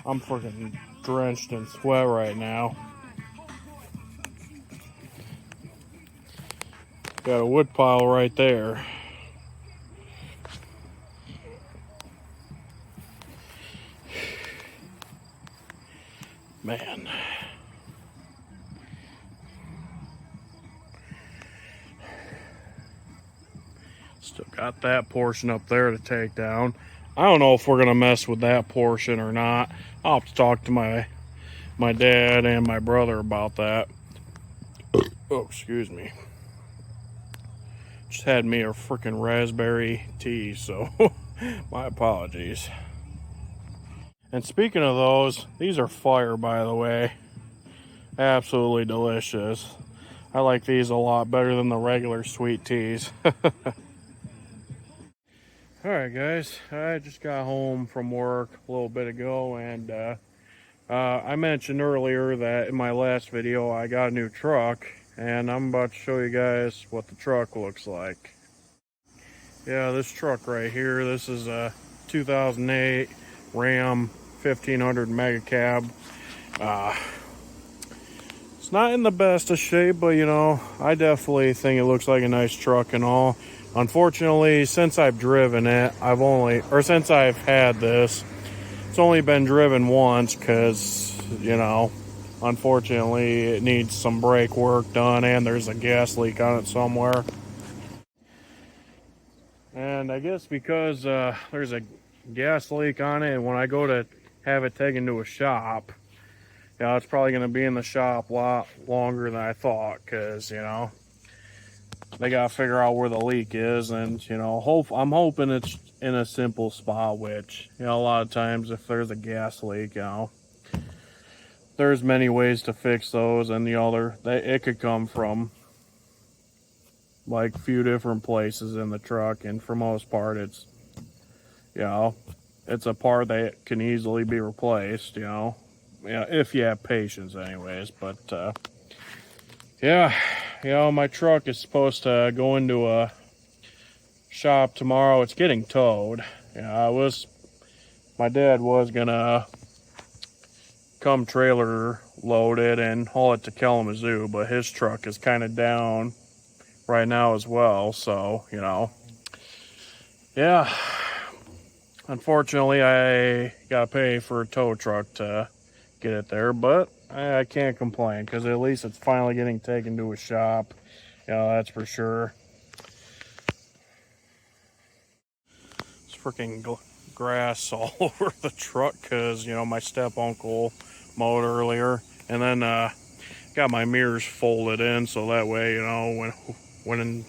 I'm freaking drenched in sweat right now. Got a wood pile right there. Man. Still got that portion up there to take down. I don't know if we're gonna mess with that portion or not. I'll have to talk to my dad and my brother about that. Oh, excuse me. Just had me a freaking raspberry tea, so my apologies. And speaking of those, these are fire, by the way. Absolutely delicious. I like these a lot better than the regular sweet teas. Alright guys, I just got home from work a little bit ago, and I mentioned earlier that in my last video I got a new truck, and I'm about to show you guys what the truck looks like. Yeah, this truck right here, this is a 2008 Ram 1500 Mega Cab. It's not in the best of shape, but you know, I definitely think it looks like a nice truck and all. Unfortunately, since I've driven it, since I've had this, it's only been driven once because, you know, unfortunately it needs some brake work done and there's a gas leak on it somewhere. And I guess because there's a gas leak on it, and when I go to have it taken to a shop, you know, it's probably going to be in the shop a lot longer than I thought, because, you know, they got to figure out where the leak is, and, you know, I'm hoping it's in a simple spot, which, you know, a lot of times if there's a gas leak, you know, there's many ways to fix those, and, you know, it could come from, like, a few different places in the truck, and for most part, it's, you know, it's a part that can easily be replaced, you know, if you have patience anyways. But, yeah, you know, my truck is supposed to go into a shop tomorrow. It's getting towed. Yeah, my dad was gonna come trailer load it and haul it to Kalamazoo, but his truck is kind of down right now as well, so, you know, yeah, unfortunately I gotta pay for a tow truck to get it there, but I can't complain, because at least it's finally getting taken to a shop, you know, that's for sure. It's freaking grass all over the truck because, you know, my step uncle mowed earlier, and then got my mirrors folded in so that way, you know, when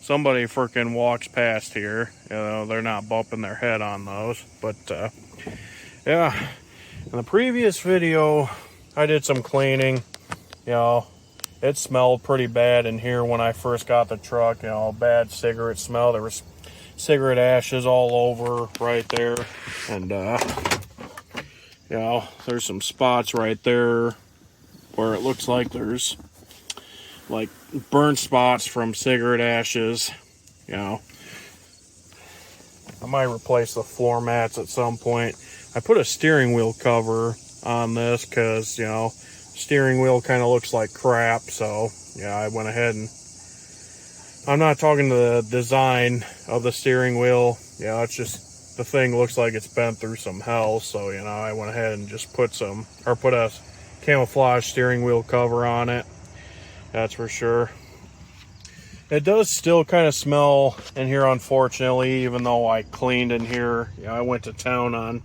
somebody freaking walks past here, you know, they're not bumping their head on those. But yeah, in the previous video I did some cleaning. You know, it smelled pretty bad in here when I first got the truck, you know, bad cigarette smell. There was cigarette ashes all over right there, and you know, there's some spots right there where it looks like there's like burnt spots from cigarette ashes. You know, I might replace the floor mats at some point. I put a steering wheel cover on this because, you know, steering wheel kind of looks like crap, so yeah, I went ahead and, I'm not talking to the design of the steering wheel, you know, it's just the thing looks like it's been through some hell, so, you know, I went ahead and just put a camouflage steering wheel cover on it. That's for sure. It does still kind of smell in here, unfortunately, even though I cleaned in here. You know, I went to town on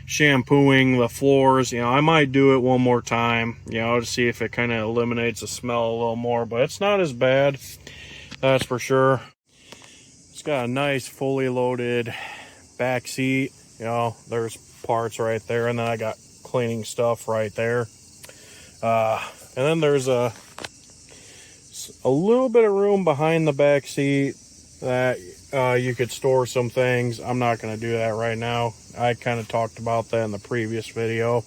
shampooing the floors. You know, I might do it one more time, you know, to see if it kind of eliminates the smell a little more, but it's not as bad, that's for sure. It's got a nice fully loaded back seat. You know, there's parts right there, and then I got cleaning stuff right there. And then there's a little bit of room behind the back seat that you could store some things. I'm not going to do that right now. I kind of talked about that in the previous video.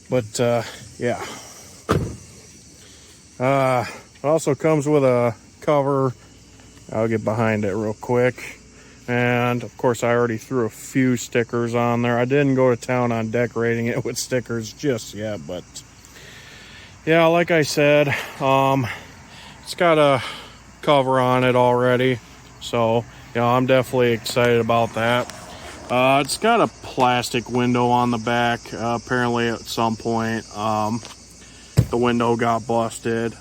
But yeah. It also comes with a cover. I'll get behind it real quick. And of course I already threw a few stickers on there. I didn't go to town on decorating it with stickers just yet, but yeah, like I said, it's got a cover on it already, so you know, I'm definitely excited about that. It's got a plastic window on the back. Apparently at some point the window got busted.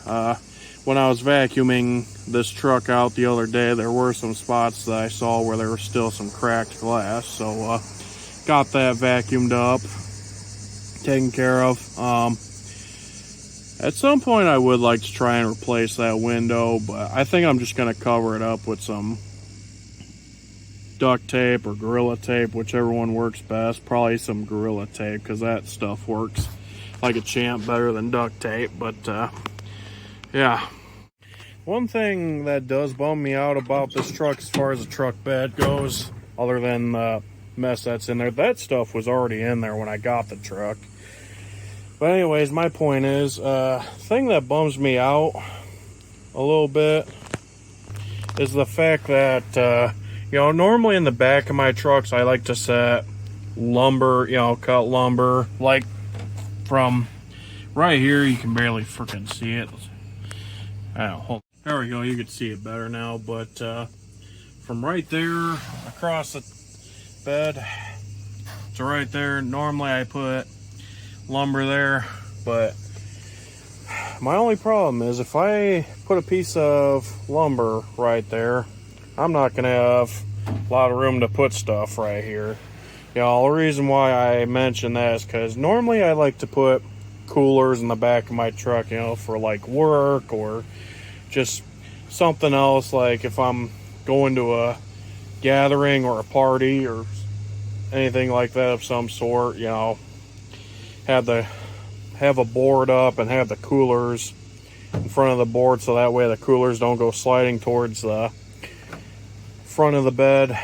When I was vacuuming this truck out the other day, there were some spots that I saw where there was still some cracked glass, so got that vacuumed up, taken care of. At some point I would like to try and replace that window, but I think I'm just going to cover it up with some duct tape or Gorilla Tape, whichever one works best. Probably some Gorilla Tape, because that stuff works like a champ, better than duct tape. But Yeah. One thing that does bum me out about this truck as far as the truck bed goes, other than the mess that's in there, that stuff was already in there when I got the truck. But anyways, my point is, thing that bums me out a little bit is the fact that, you know, normally in the back of my trucks, I like to set lumber, you know, cut lumber, like from right here. You can barely freaking see it. I don't know. There we go. You can see it better now. But from right there across the bed to right there, normally I put lumber there. But my only problem is if I put a piece of lumber right there, I'm not going to have a lot of room to put stuff right here. You know, the reason why I mention that is because normally I like to put coolers in the back of my truck, you know, for like work or just something else, like if I'm going to a gathering or a party or anything like that of some sort, you know, have a board up and have the coolers in front of the board so that way the coolers don't go sliding towards the front of the bed.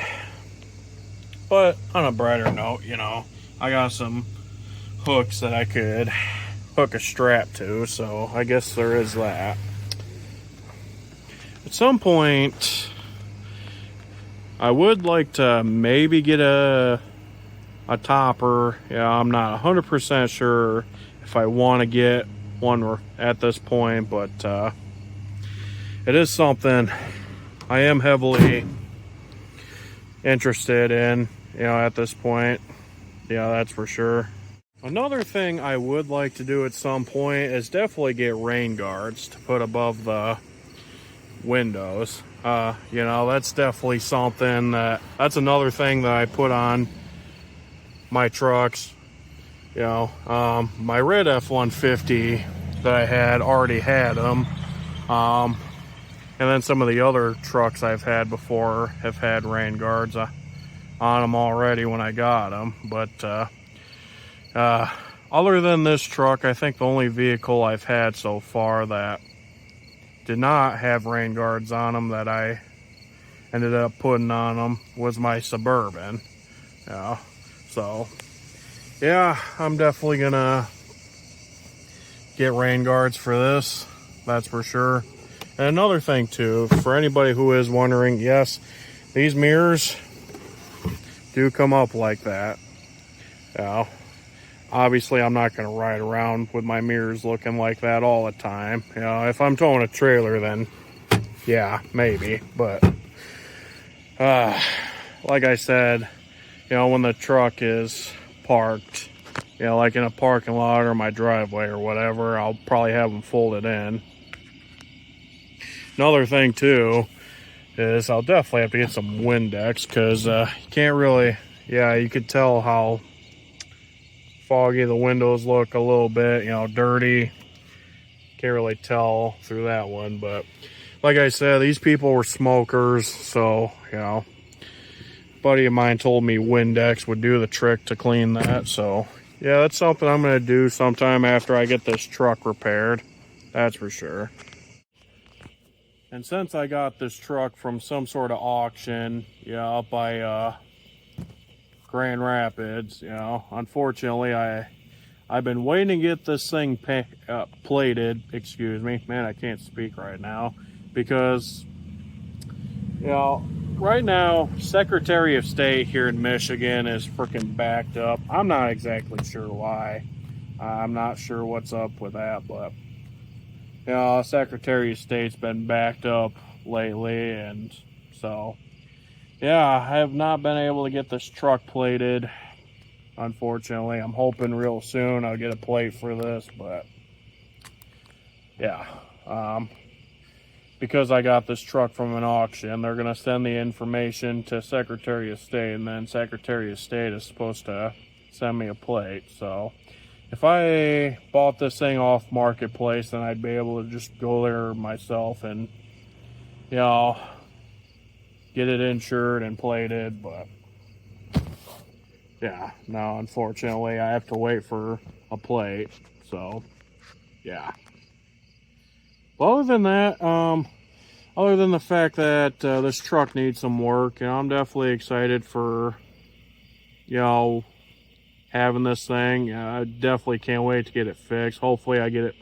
But on a brighter note, you know, I got some hooks that I could hook a strap to, so I guess there is that. At some point, I would like to maybe get a topper. Yeah, I'm not 100% sure if I want to get one at this point, but it is something I am heavily interested in, you know, at this point. Yeah, that's for sure. Another thing I would like to do at some point is definitely get rain guards to put above the windows. You know, that's definitely something that's another thing that I put on my trucks. You know, my red F-150 that I had already had them. And then some of the other trucks I've had before have had rain guards on them already when I got them. But other than this truck, I think the only vehicle I've had so far that did not have rain guards on them that I ended up putting on them was my Suburban. Yeah, so yeah, I'm definitely gonna get rain guards for this, that's for sure. And another thing too, for anybody who is wondering, yes, these mirrors do come up like that. Yeah. Obviously, I'm not going to ride around with my mirrors looking like that all the time. You know, if I'm towing a trailer, then yeah, maybe. But like I said, you know, when the truck is parked, you know, like in a parking lot or my driveway or whatever, I'll probably have them folded in. Another thing too is I'll definitely have to get some Windex because you can't really, yeah, you could tell how foggy the windows look a little bit, you know, dirty. Can't really tell through that one, but like I said, these people were smokers, so, you know, a buddy of mine told me Windex would do the trick to clean that. So yeah, that's something I'm going to do sometime after I get this truck repaired, that's for sure. And since I got this truck from some sort of auction, yeah, up by Grand Rapids, you know, unfortunately I've been waiting to get this thing plated, excuse me, man, I can't speak right now, because, you know, right now Secretary of State here in Michigan is freaking backed up. I'm not exactly sure why. I'm not sure what's up with that, but you know, Secretary of State's been backed up lately, and so yeah, I have not been able to get this truck plated, unfortunately. I'm hoping real soon I'll get a plate for this, but yeah, because I got this truck from an auction, they're going to send the information to Secretary of State, and then Secretary of State is supposed to send me a plate. So if I bought this thing off Marketplace, then I'd be able to just go there myself and, you know, get it insured and plated. But yeah, no, unfortunately I have to wait for a plate, so yeah. Well, other than that, other than the fact that this truck needs some work, you know, I'm definitely excited for, you know, having this thing. I definitely can't wait to get it fixed. Hopefully I get it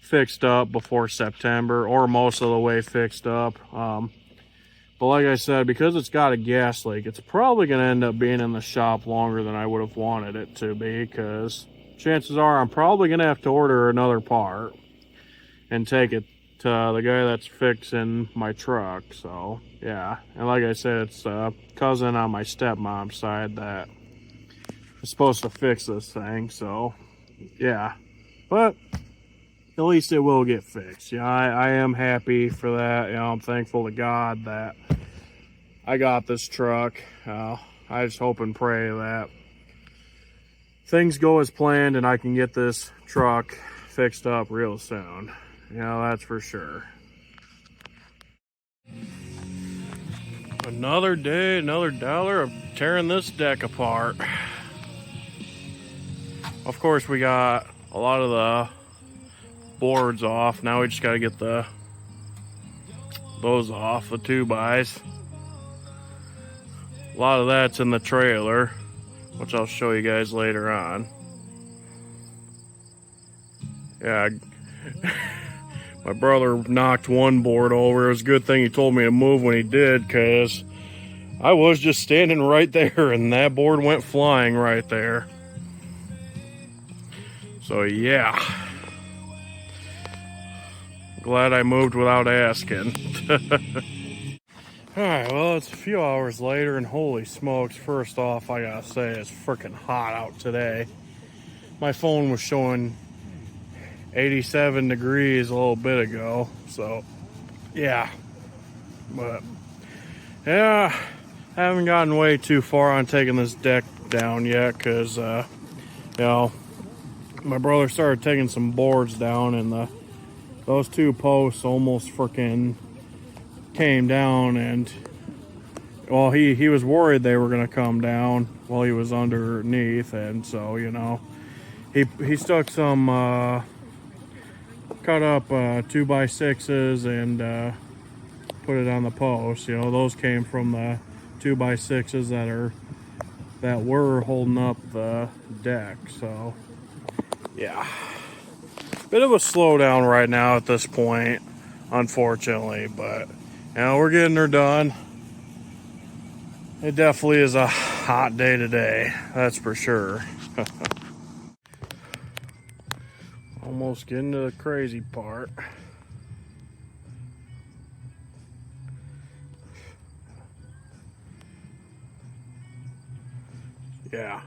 fixed up before September, or most of the way fixed up. But like I said, because it's got a gas leak, it's probably going to end up being in the shop longer than I would have wanted it to be, because chances are I'm probably going to have to order another part and take it to the guy that's fixing my truck. So yeah, and like I said, it's a cousin on my stepmom's side that is supposed to fix this thing. So yeah, but at least it will get fixed. Yeah, I am happy for that. You know, I'm thankful to God that I got this truck. I just hope and pray that things go as planned and I can get this truck fixed up real soon. You know, that's for sure. Another day, another dollar of tearing this deck apart. Of course, we got a lot of the boards off. Now we just got to get those off, the 2x. A lot of that's in the trailer, which I'll show you guys later on. Yeah, my brother knocked one board over. It was a good thing he told me to move when he did, because I was just standing right there and that board went flying right there. So yeah, glad I moved without asking. Alright, well, it's a few hours later, and holy smokes, first off, I gotta say, it's freaking hot out today. My phone was showing 87 degrees a little bit ago, so yeah. But yeah, I haven't gotten way too far on taking this deck down yet, because you know, my brother started taking some boards down, and those 2 posts almost freaking came down, and well, he was worried they were going to come down while he was underneath, and so, you know, he stuck some cut up 2x6s and put it on the post. You know, those came from the 2x6s that were holding up the deck. So yeah, bit of a slowdown right now at this point, unfortunately, but you know, we're getting her done. It definitely is a hot day today, that's for sure. Almost getting to the crazy part. Yeah.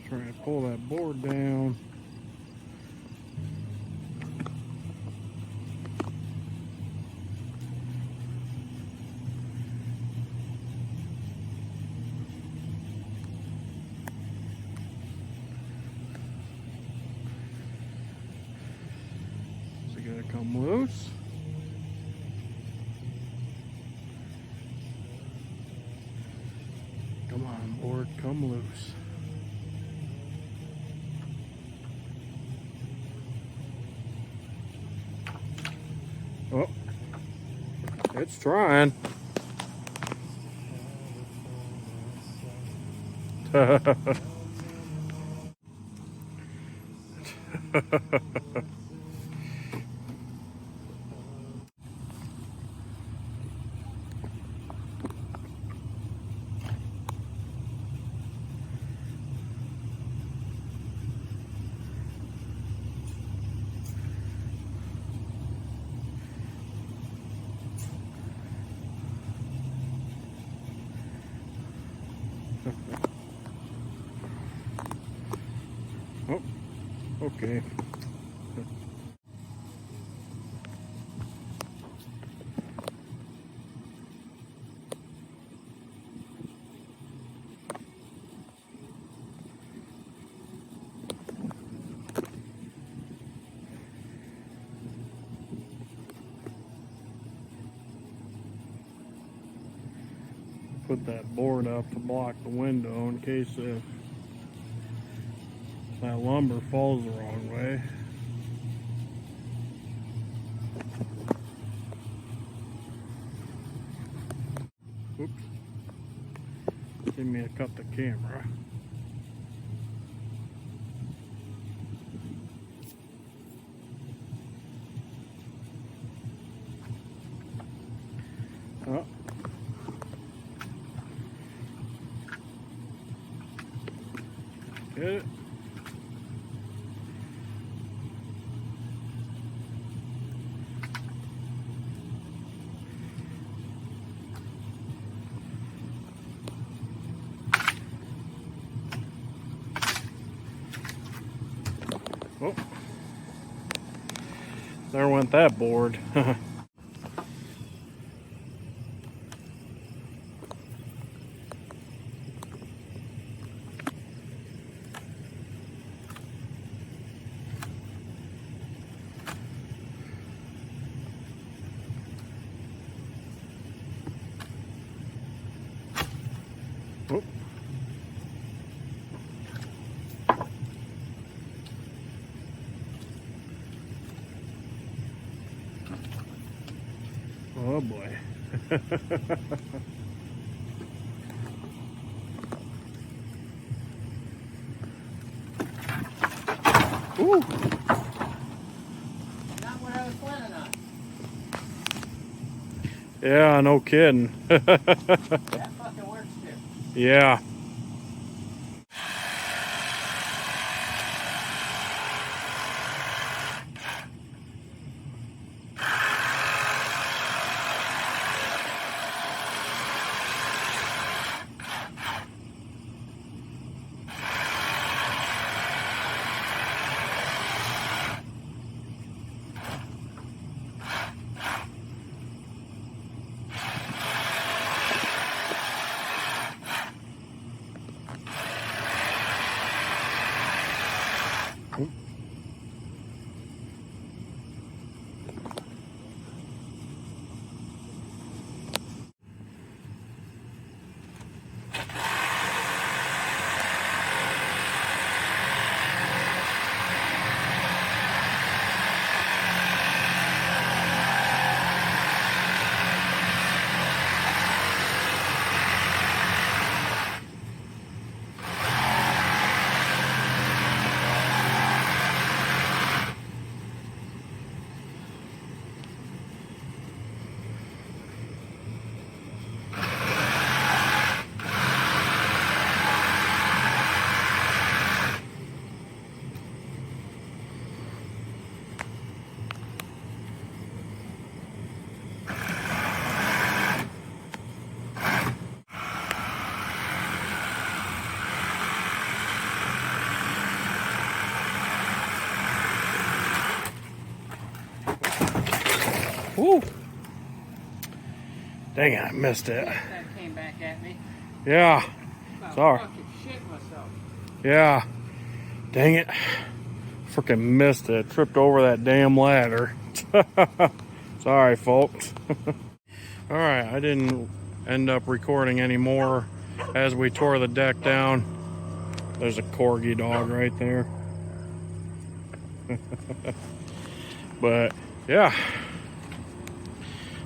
Trying to pull that board down. Is it gonna come loose? Come on, board, come loose. Oh, it's trying. Oh, okay. put that board up to block the window in case if that lumber falls the wrong way. Oops. Didn't mean to cut the camera. Oh. Get it? Oh, there went that board. Oh. Oh boy. Ooh. Not what I was planning on. Yeah, no kidding. That fucking works too. Yeah. Woo! Dang it, I missed it. That came back at me. Yeah. Sorry. Fucking shit myself. Yeah. Dang it. Freaking missed it. Tripped over that damn ladder. Sorry, folks. Alright, I didn't end up recording anymore as we tore the deck down. There's a corgi dog right there. But, yeah.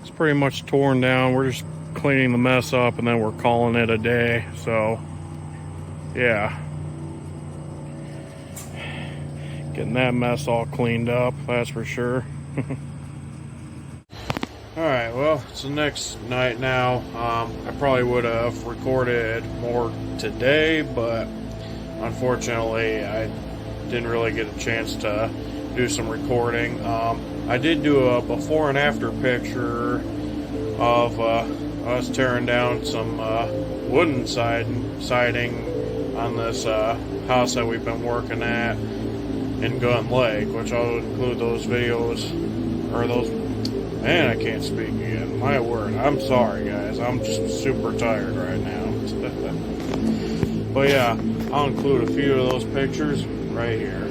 It's pretty much torn down. We're just cleaning the mess up and then we're calling it a day. So, yeah. Getting that mess all cleaned up, that's for sure. Alright, well, it's the next night now. I probably would have recorded more today, but unfortunately I didn't really get a chance to do some recording. I did do a before and after picture of us tearing down some wooden siding on this house that we've been working at in Gun Lake, which I'll include those videos, or those, man, I can't speak again, my word, I'm sorry guys, I'm just super tired right now. But yeah, I'll include a few of those pictures right here.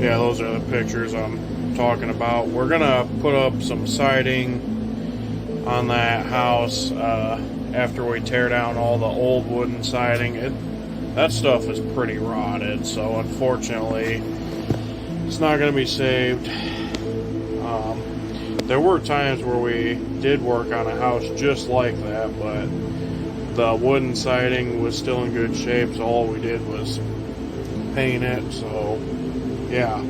Yeah, those are the pictures I'm talking about. We're gonna put up some siding on that house after we tear down all the old wooden siding. That stuff is pretty rotted, so unfortunately it's not going to be saved. There were times where we did work on a house just like that, but the wooden siding was still in good shape, so all we did was paint it. So yeah,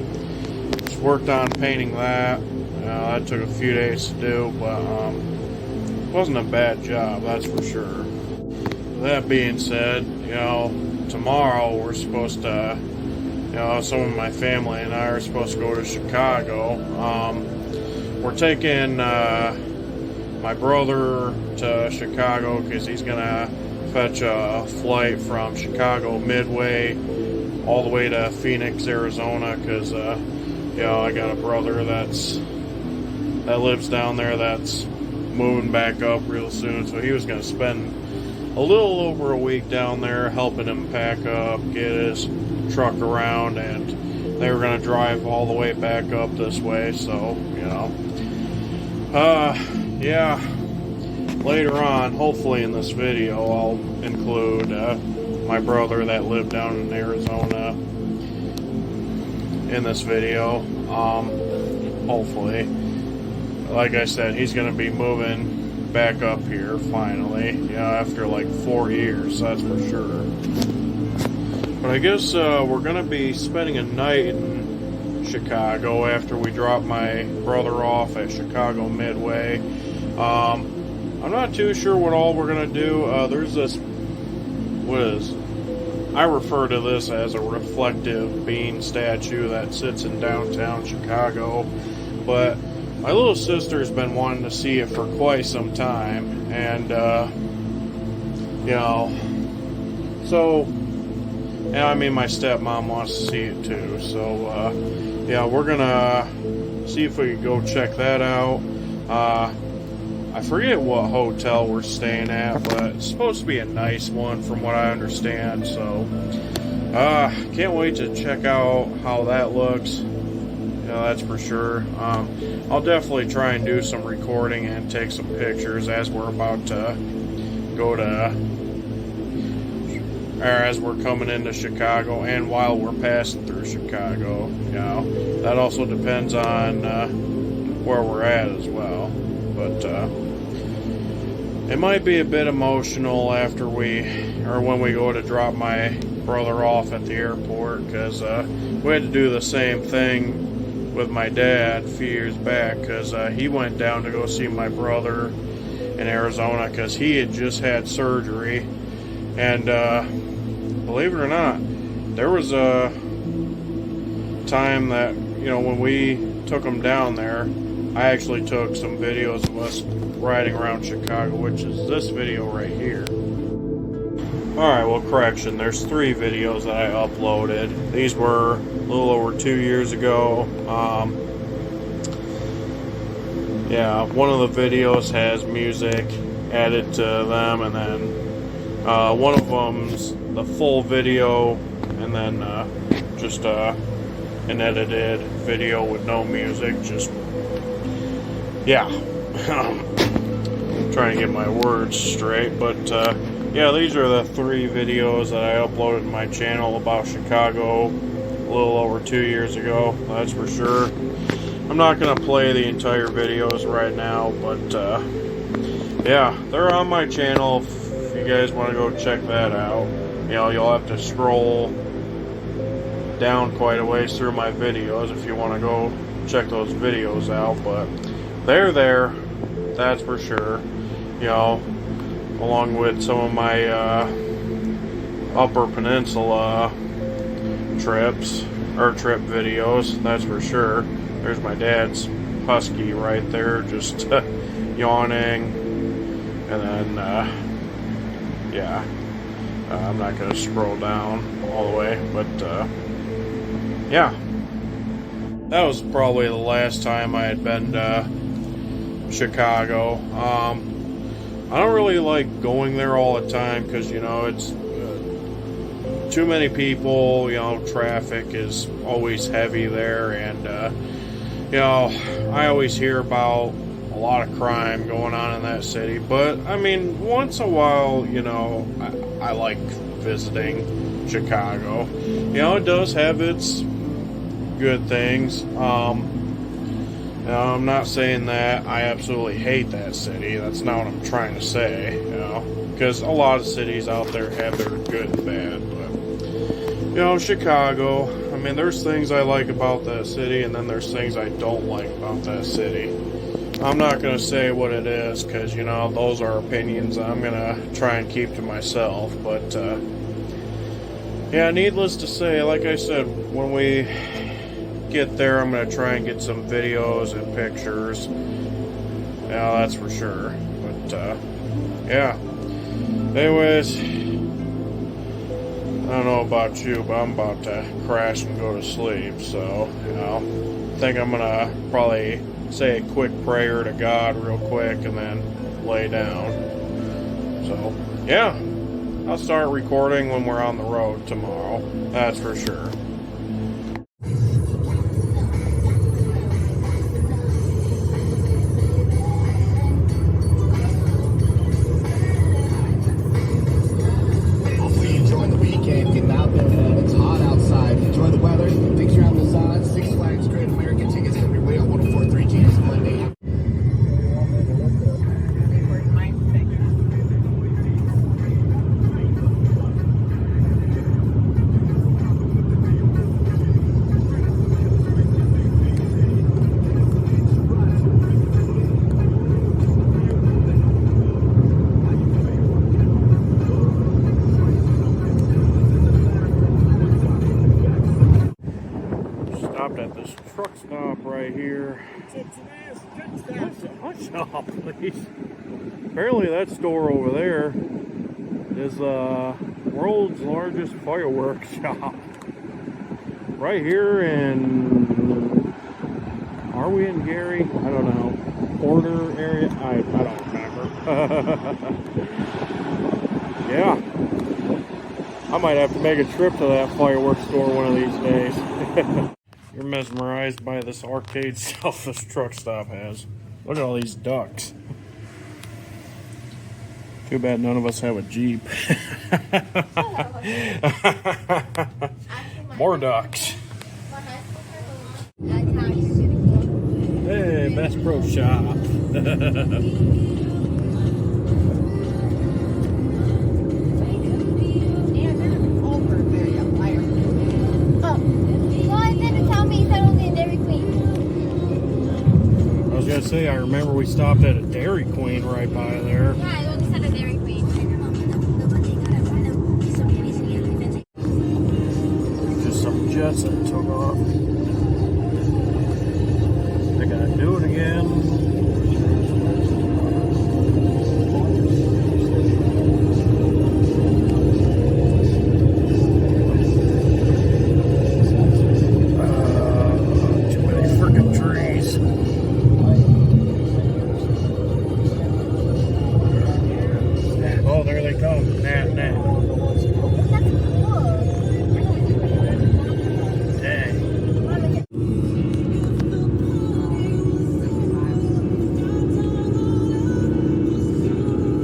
just worked on painting that. That took a few days to do, but it wasn't a bad job, that's for sure. That being said, you know, tomorrow we're supposed to, you know, some of my family and I are supposed to go to Chicago. We're taking my brother to Chicago because he's gonna fetch a flight from Chicago Midway all the way to Phoenix, Arizona, because you know, I got a brother that lives down there that's moving back up real soon, so he was going to spend a little over a week down there helping him pack up, get his truck around, and they were going to drive all the way back up this way. So, you know, yeah, later on, hopefully in this video, I'll include my brother that lived down in Arizona in this video. Hopefully, like I said, he's going to be moving back up here finally, after like 4 years, that's for sure. But I guess we're going to be spending a night in Chicago after we drop my brother off at Chicago Midway. I'm not too sure what all we're going to do. There's this, I refer to this as a reflective bean statue that sits in downtown Chicago, but my little sister's been wanting to see it for quite some time, and you know, so, and I mean, my stepmom wants to see it too, so yeah, we're gonna see if we can go check that out. I forget what hotel we're staying at, but it's supposed to be a nice one from what I understand, so can't wait to check out how that looks. Yeah, that's for sure. I'll definitely try and do some recording and take some pictures as we're about to go to, or as we're coming into Chicago and while we're passing through Chicago. You know, that also depends on where we're at as well. But it might be a bit emotional after when we go to drop my brother off at the airport, because we had to do the same thing with my dad a few years back, because he went down to go see my brother in Arizona because he had just had surgery, and believe it or not, there was a time that, you know, when we took him down there, I actually took some videos of us riding around Chicago, which is this video right here. Alright, well, correction, there's 3 videos that I uploaded. These were a little over 2 years ago. Yeah, one of the videos has music added to them, and then one of them's the full video, and then just an edited video with no music. Just, yeah. Trying to get my words straight, but yeah, these are the 3 videos that I uploaded to my channel about Chicago a little over 2 years ago, that's for sure. I'm not going to play the entire videos right now, but yeah, they're on my channel if you guys want to go check that out. You know, you'll have to scroll down quite a ways through my videos if you want to go check those videos out, but they're there, that's for sure. You know, along with some of my Upper Peninsula trips, or trip videos, that's for sure. There's my dad's husky right there, just yawning, and then, yeah, I'm not going to scroll down all the way, but, yeah, that was probably the last time I had been to Chicago. I don't really like going there all the time because, you know, it's too many people, you know, traffic is always heavy there, and You know, I always hear about a lot of crime going on in that city, but I mean, once in a while, you know, I like visiting Chicago. You know, it does have its good things. I'm not saying that I absolutely hate that city. That's not what I'm trying to say, you know, because a lot of cities out there have their good and bad. But, you know, Chicago, I mean, there's things I like about that city, and then there's things I don't like about that city. I'm not going to say what it is, because, you know, those are opinions I'm going to try and keep to myself. But, yeah, needless to say, like I said, when we get there, I'm going to try and get some videos and pictures. Yeah, that's for sure. But, yeah. Anyways, I don't know about you, but I'm about to crash and go to sleep. So, you know, I think I'm going to probably say a quick prayer to God real quick and then lay down. So, yeah. I'll start recording when we're on the road tomorrow. That's for sure. At this truck stop right here. Hush up, please. Apparently that store over there is the world's largest fireworks shop. Right here in, are we in Gary? I don't know. Porter area? I don't remember. Yeah. I might have to make a trip to that fireworks store one of these days. You're mesmerized by this arcade stuff this truck stop has. Look at all these ducks. Too bad none of us have a Jeep. More ducks. Hey, Bass Pro Shop. I remember we stopped at a Dairy Queen right by there. Yeah, I only said a Dairy Queen. Just some jets that took off. They're gonna do it again. Too many freaking trees. Oh, there they come. Nah. Dang.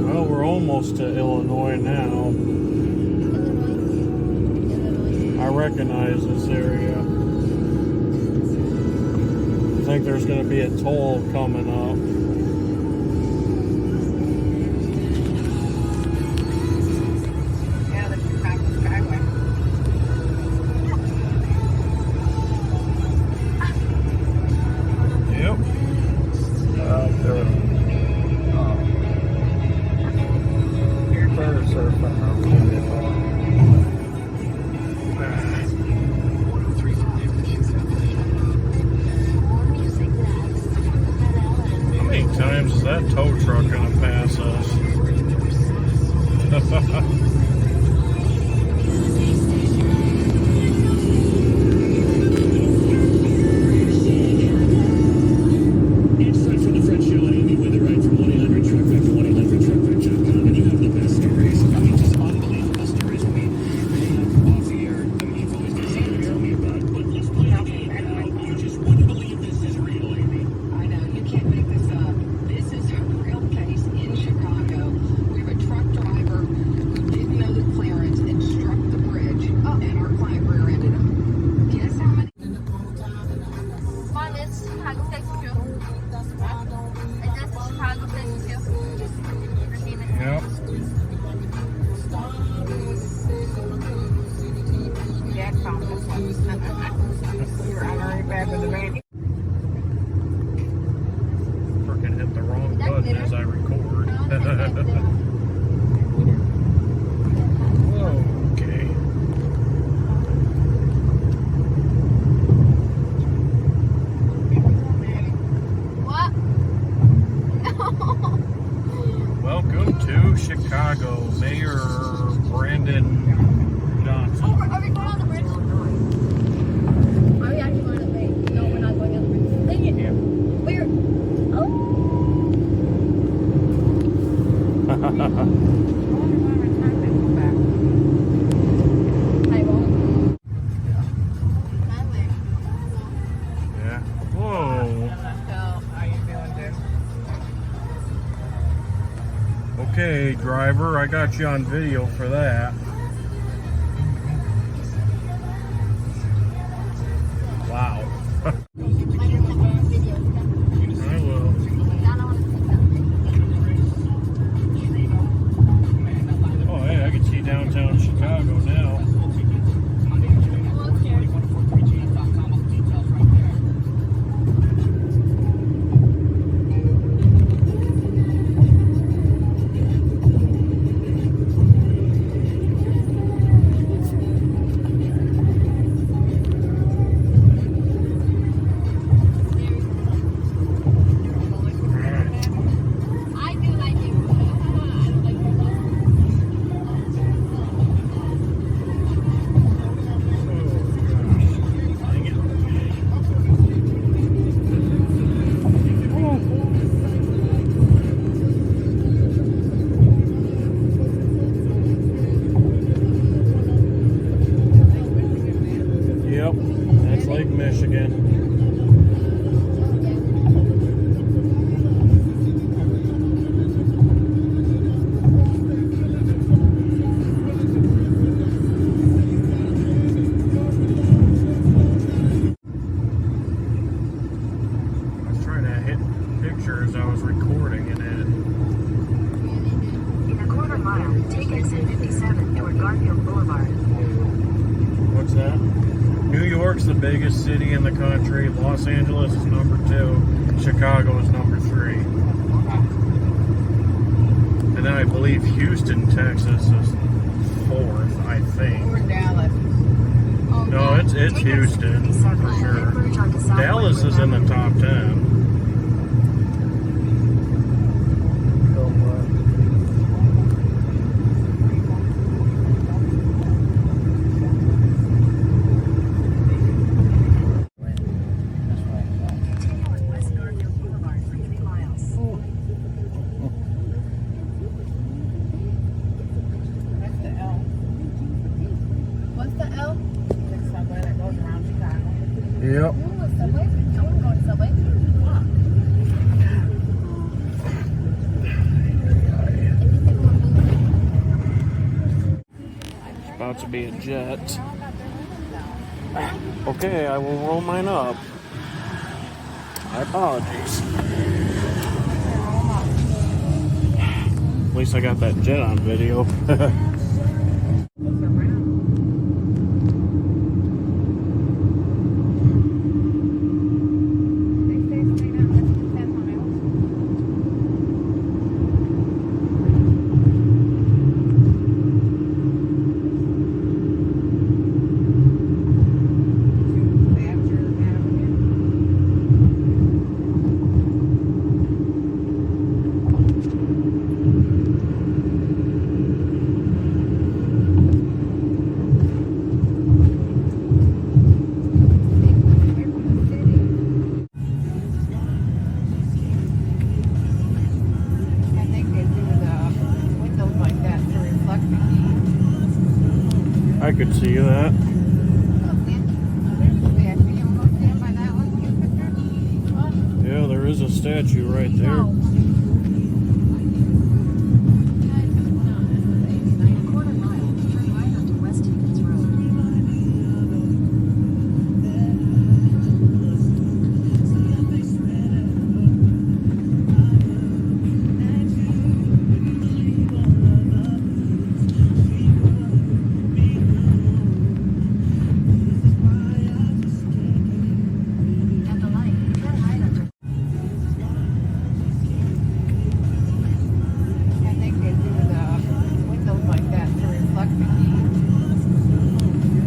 Well, we're almost to Illinois now. I recognize this area. I think there's going to be a toll coming up. Times is that tow truck gonna pass us? It's time for the Fred Show on Amy with a ride from 1-800-TRUCK-BACK to 1-800-TRUCK-BACK.com, and you have the best stories. I mean, just unbelievable stories. I mean, off the air. I mean, you've always got something to tell me about, but let's play out now. You just wouldn't believe this is real. driver. I got you on video for that. Wow. I will. Oh, hey, I can see downtown Chicago now. The biggest city in the country. Los Angeles is number 2. Chicago is number 3. And then I believe Houston, Texas is 4th, I think. Or Dallas. No, it's Houston for sure. Dallas is in the top 10. Yep. It's about to be a jet. Okay, I will roll mine up. My apologies. At least I got that jet on video. I could see that. Yeah, there is a statue right there.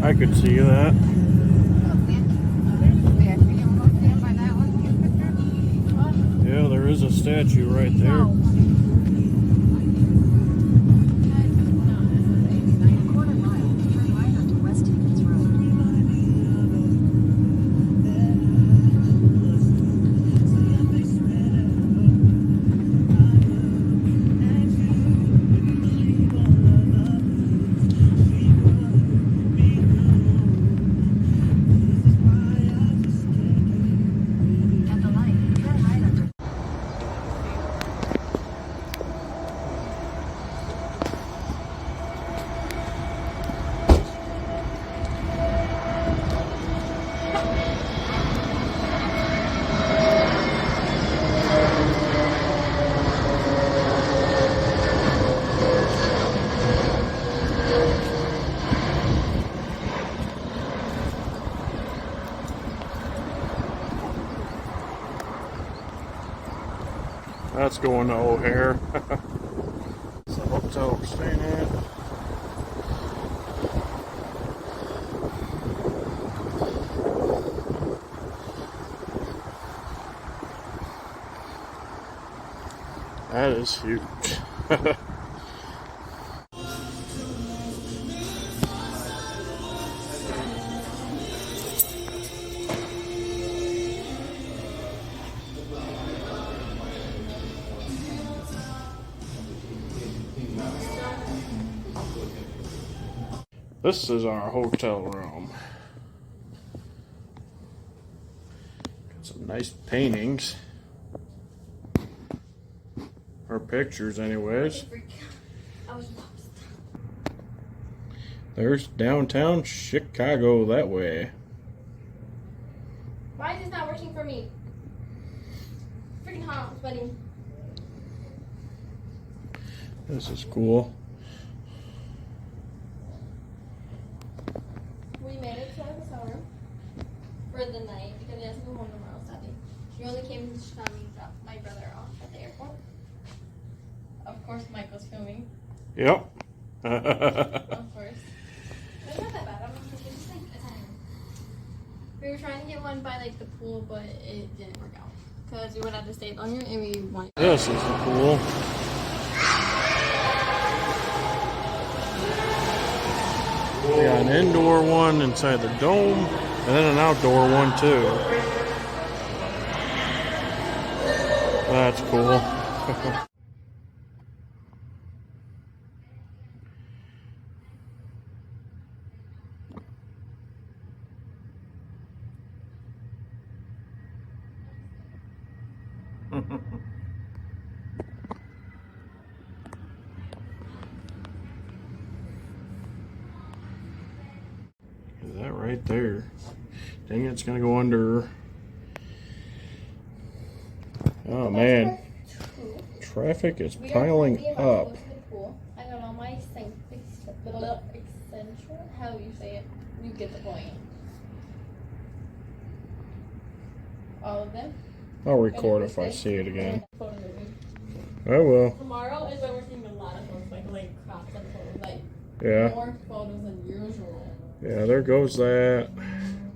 I could see that. Yeah, there is a statue right there. That's going to O'Hare. It's the hotel we're staying at. That is huge. This is our hotel room. Got some nice paintings. Or pictures anyways. There's downtown Chicago that way. Why is this not working for me? Freaking hot, buddy. This is cool. We made it to our hotel room for the night because we have to go home tomorrow, sadly. We only came to Chicago and dropped my brother off at the airport. Of course, Mike was filming. Yep. Of course. It's not that bad. I don't think it's just like a time. We were trying to get one by like the pool, but it didn't work out because we would have to stay longer and we wanted. This is the pool. We got an indoor one inside the dome, and then an outdoor one too. That's cool. Is that right there? Dang it, it's gonna go under. Oh man, traffic is piling up. I got all my little essential. How you say it? You get the point. All of them. I'll record if I see it again. I will. Tomorrow is when we're seeing a lot of photos, like crops and photos, like Yeah. more photos than usual. Yeah, there goes that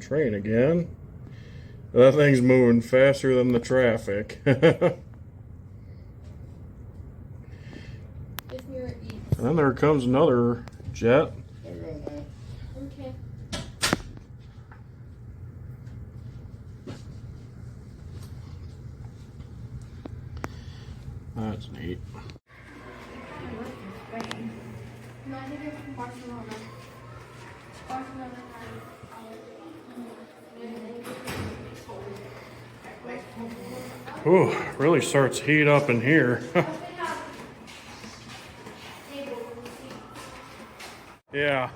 train again. That thing's moving faster than the traffic. This mirror eats. And then there comes another jet. Okay. That's neat. No, I think it's from Barcelona. Barcelona has Ooh, really starts to heat up in here. Yeah.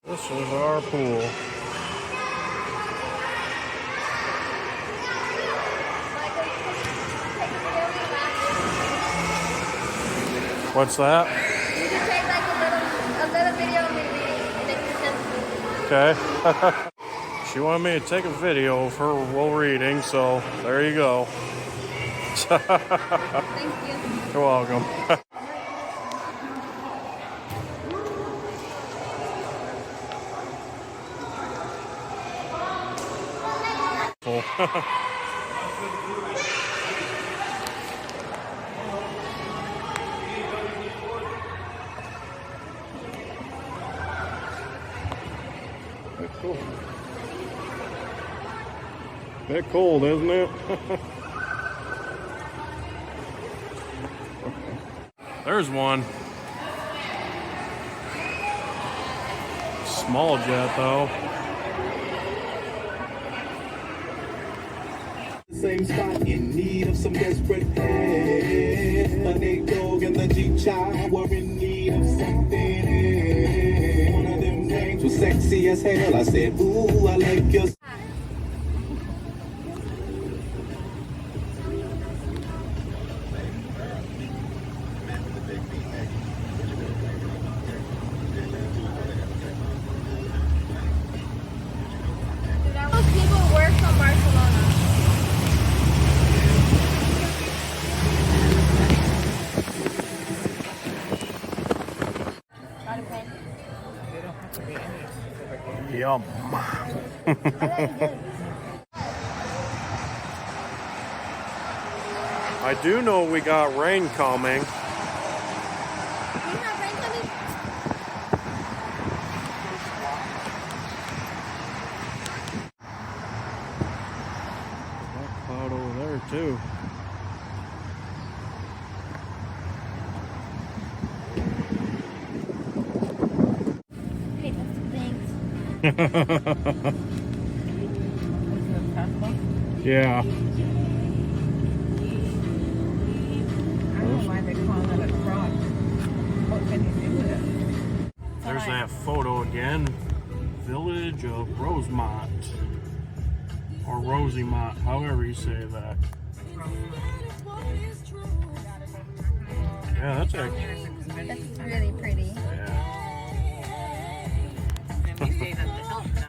This is our pool. What's that? You can take like a little video of me reading and then you can Okay. She wanted me to take a video of her while reading, so there you go. Thank you. You're welcome. Cool. Cool. Bit cold, isn't it? There's one. Small jet, though. Same spot in need of some desperate help. The Nate Dogg and the G-Child were in need of something. One of them names was sexy as hell. I said, ooh, I like your... Yum. I do know we got rain coming. That cloud over there too. Hey, that's some things. Yeah. I don't know why they call it a crock. What can you do with it? There's that photo again. Village of Rosemont. Or Rosemont, however you say that. Yeah, that's actually. That's really pretty. Yeah. And we stayed at the Hilton.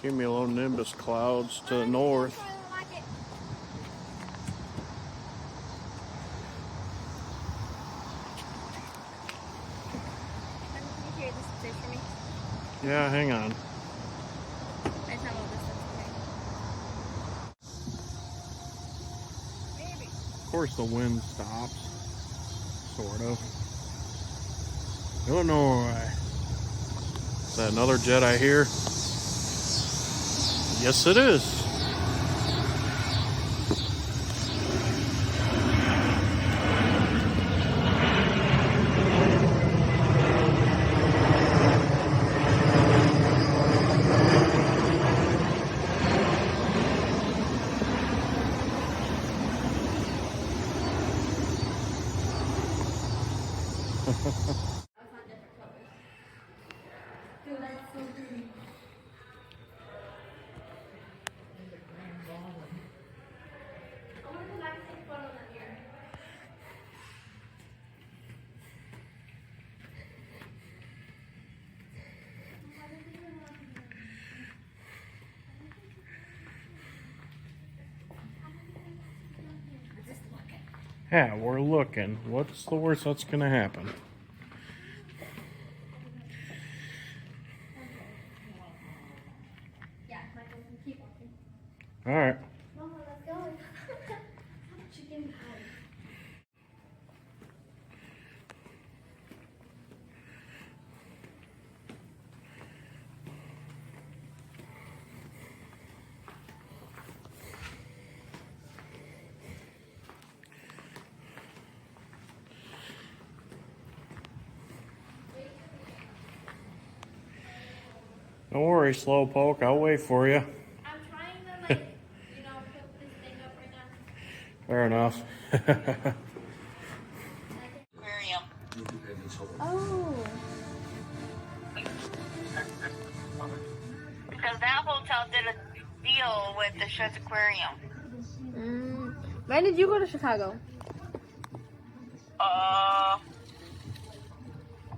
Cumulonimbus clouds to the north. Yeah, hang on. Of course the wind stops. Sort of. Illinois. Is that another jet I hear? Yes, it is. Yeah, we're looking. What's the worst that's gonna happen? Yeah, Michael, keep walking. All right. Mama, let's go. Chicken pie. Don't worry, Slowpoke. I'll wait for you. I'm trying to, like, put this thing up right now. Fair enough. Aquarium. Oh. Because that hotel did a deal with the Shred's Aquarium. When did you go to Chicago? I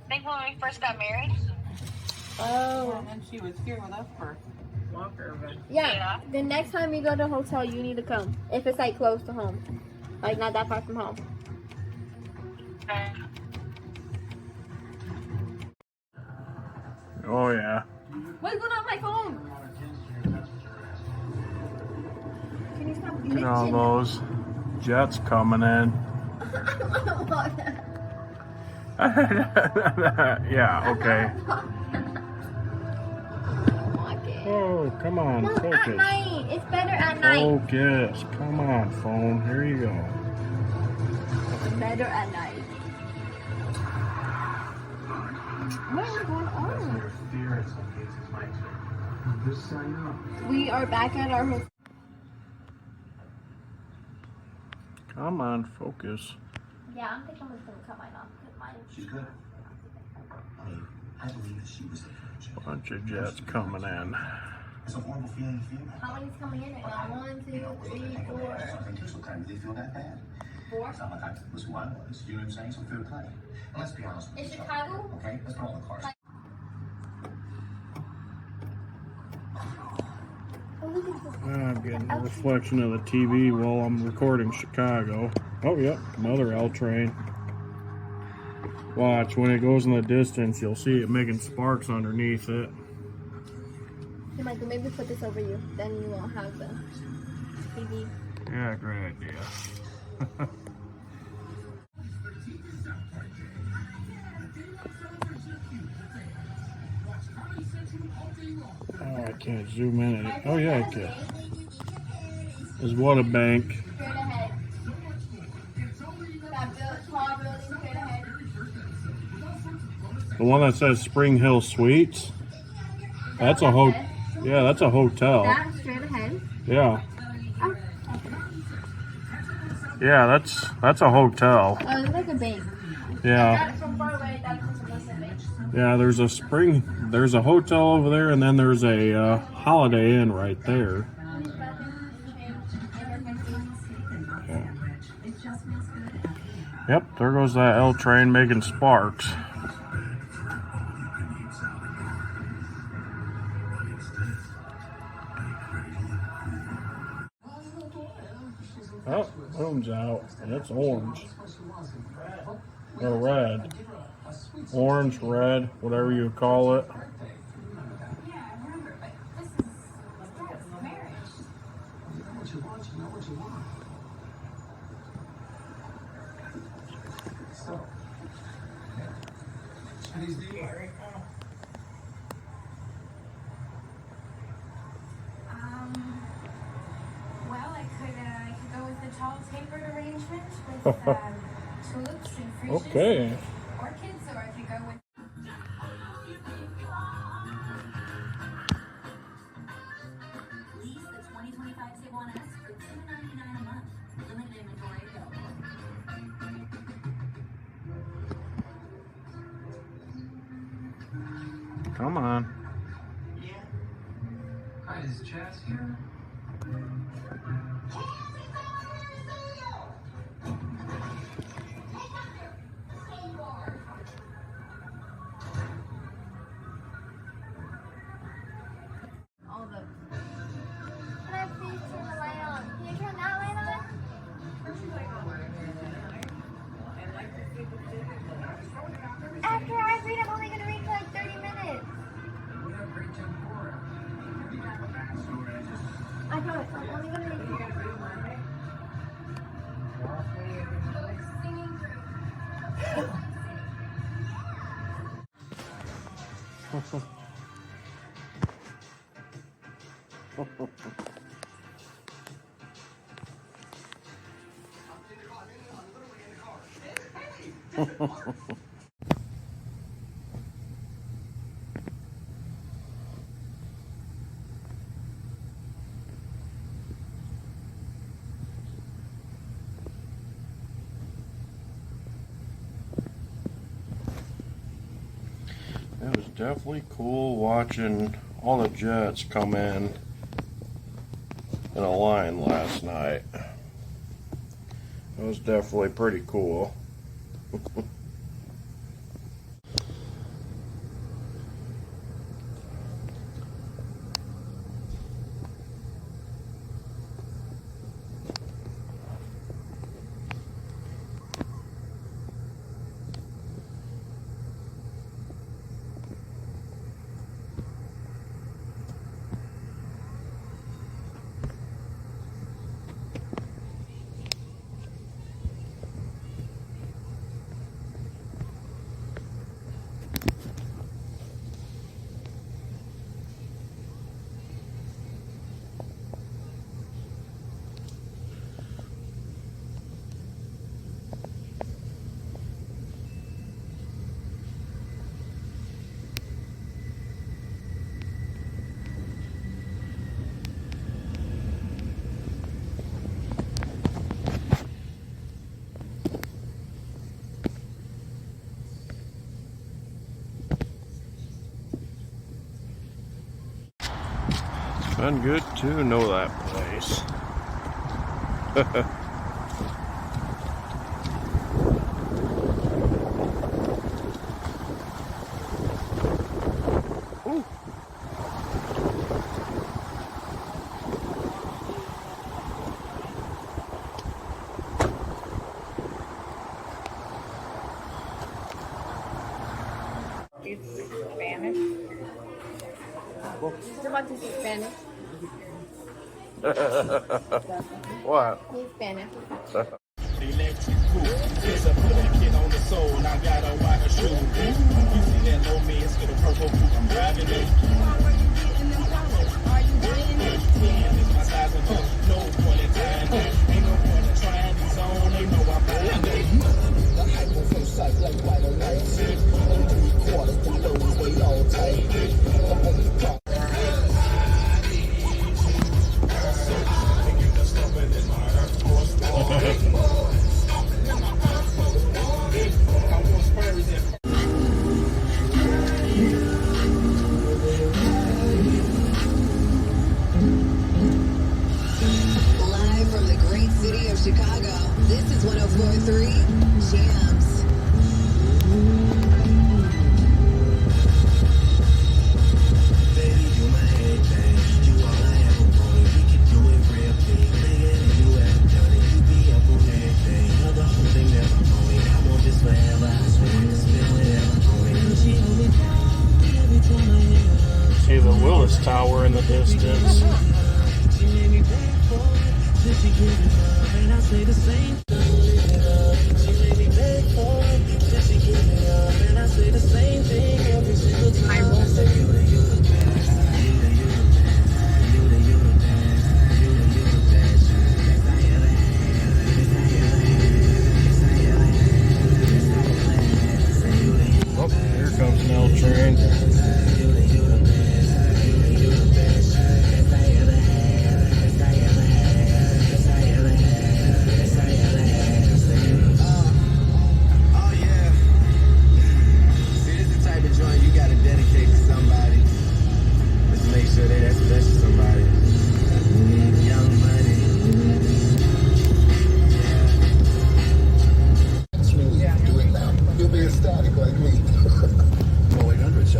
think when we first got married. Oh. And then she was here with us for longer. Yeah. The next time you go to a hotel, you need to come. If it's like close to home. Like not that far from home. Oh, yeah. What's going on my phone? Can you stop Look at all those jets coming in. I don't want that. Yeah, okay. Oh, come on, No, focus. at night. It's better at night. Focus. Come on, phone. Here you go. It's better at night. What is going on? We are back at our hotel. Come on, focus. Yeah, I'm thinking I was going to cut mine off. Cut mine. She's good. I believe that she was the virgin. Bunch of jets coming in. It's a horrible feeling to feel. How many's coming in right now? 1, 2, 3, 4. Sometimes they feel that bad. 4? It's not like I was who I was. You know what I'm saying? So fair play. And let's be honest with In each other. Chicago? Okay? Let's put all the cars. I'm getting a reflection of the TV while I'm recording Chicago. Oh, yep, another L train. Watch, when it goes in the distance, you'll see it making sparks underneath it. Hey, Michael, maybe put this over you. Then you won't have the TV. Yeah, great idea. Oh, I can't zoom in it. Oh, yeah, I can. Is what a bank. Straight ahead. That tall building straight ahead. The one that says Spring Hill Suites. That's a hotel. Yeah, that's a hotel. That straight ahead. Yeah. Yeah, that's a hotel. Oh, it's like a bank. Yeah. That's from far away. That's just a bank. Yeah, there's a hotel over there, and then there's a Holiday Inn right there. Yeah. Yep, there goes that L train making sparks. Oh, boom's out, and it's orange. Or red. Orange, red, whatever you call it. Well, I could go with the tall tapered arrangement with tulips and freesias. Okay. Orchids, or I could go with. Lease the 2025 Tiguan S for $299 a month. Limited inventory available. Come on. Hi, is Chaz here? All those. Can I please turn the light on? Can you turn that light on? After I read, I'm only going to read for like 30 minutes. I promise, I'm only going to read for 30 minutes. Singing It was definitely cool watching all the jets come in a line last night. It was definitely pretty cool. Been good to know that place. Ooh. Spanish. You're about to speak Spanish. What? Speak Spanish. Electric cool. There's a black kid on the soul. I got a white shoe. You see that low man with a purple coupe. I'm driving it. Are you buying it? It's my size and hook. No point in time. Ain't no point in trying these on. They know I'm buying it. The hyper from sight like white or light. 3/4 the lows way all tight. Live from the great city of Chicago, this is 104.3 Jams. See the Willis Tower in the distance. Oh, here comes an L train. You'll be ecstatic like me.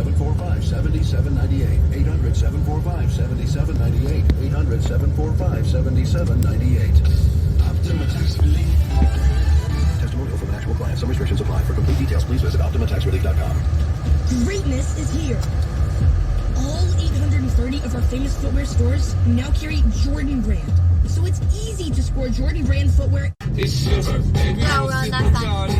800-745-7798. 800-745-7798. 800-745-7798. Testimonial from an actual client. Some restrictions apply. For complete details, please visit OptimaTaxRelief.com. Greatness is here. All 830 of our famous footwear stores now carry Jordan brand. So it's easy to score Jordan brand footwear. It's your birthday. No, we're on that side.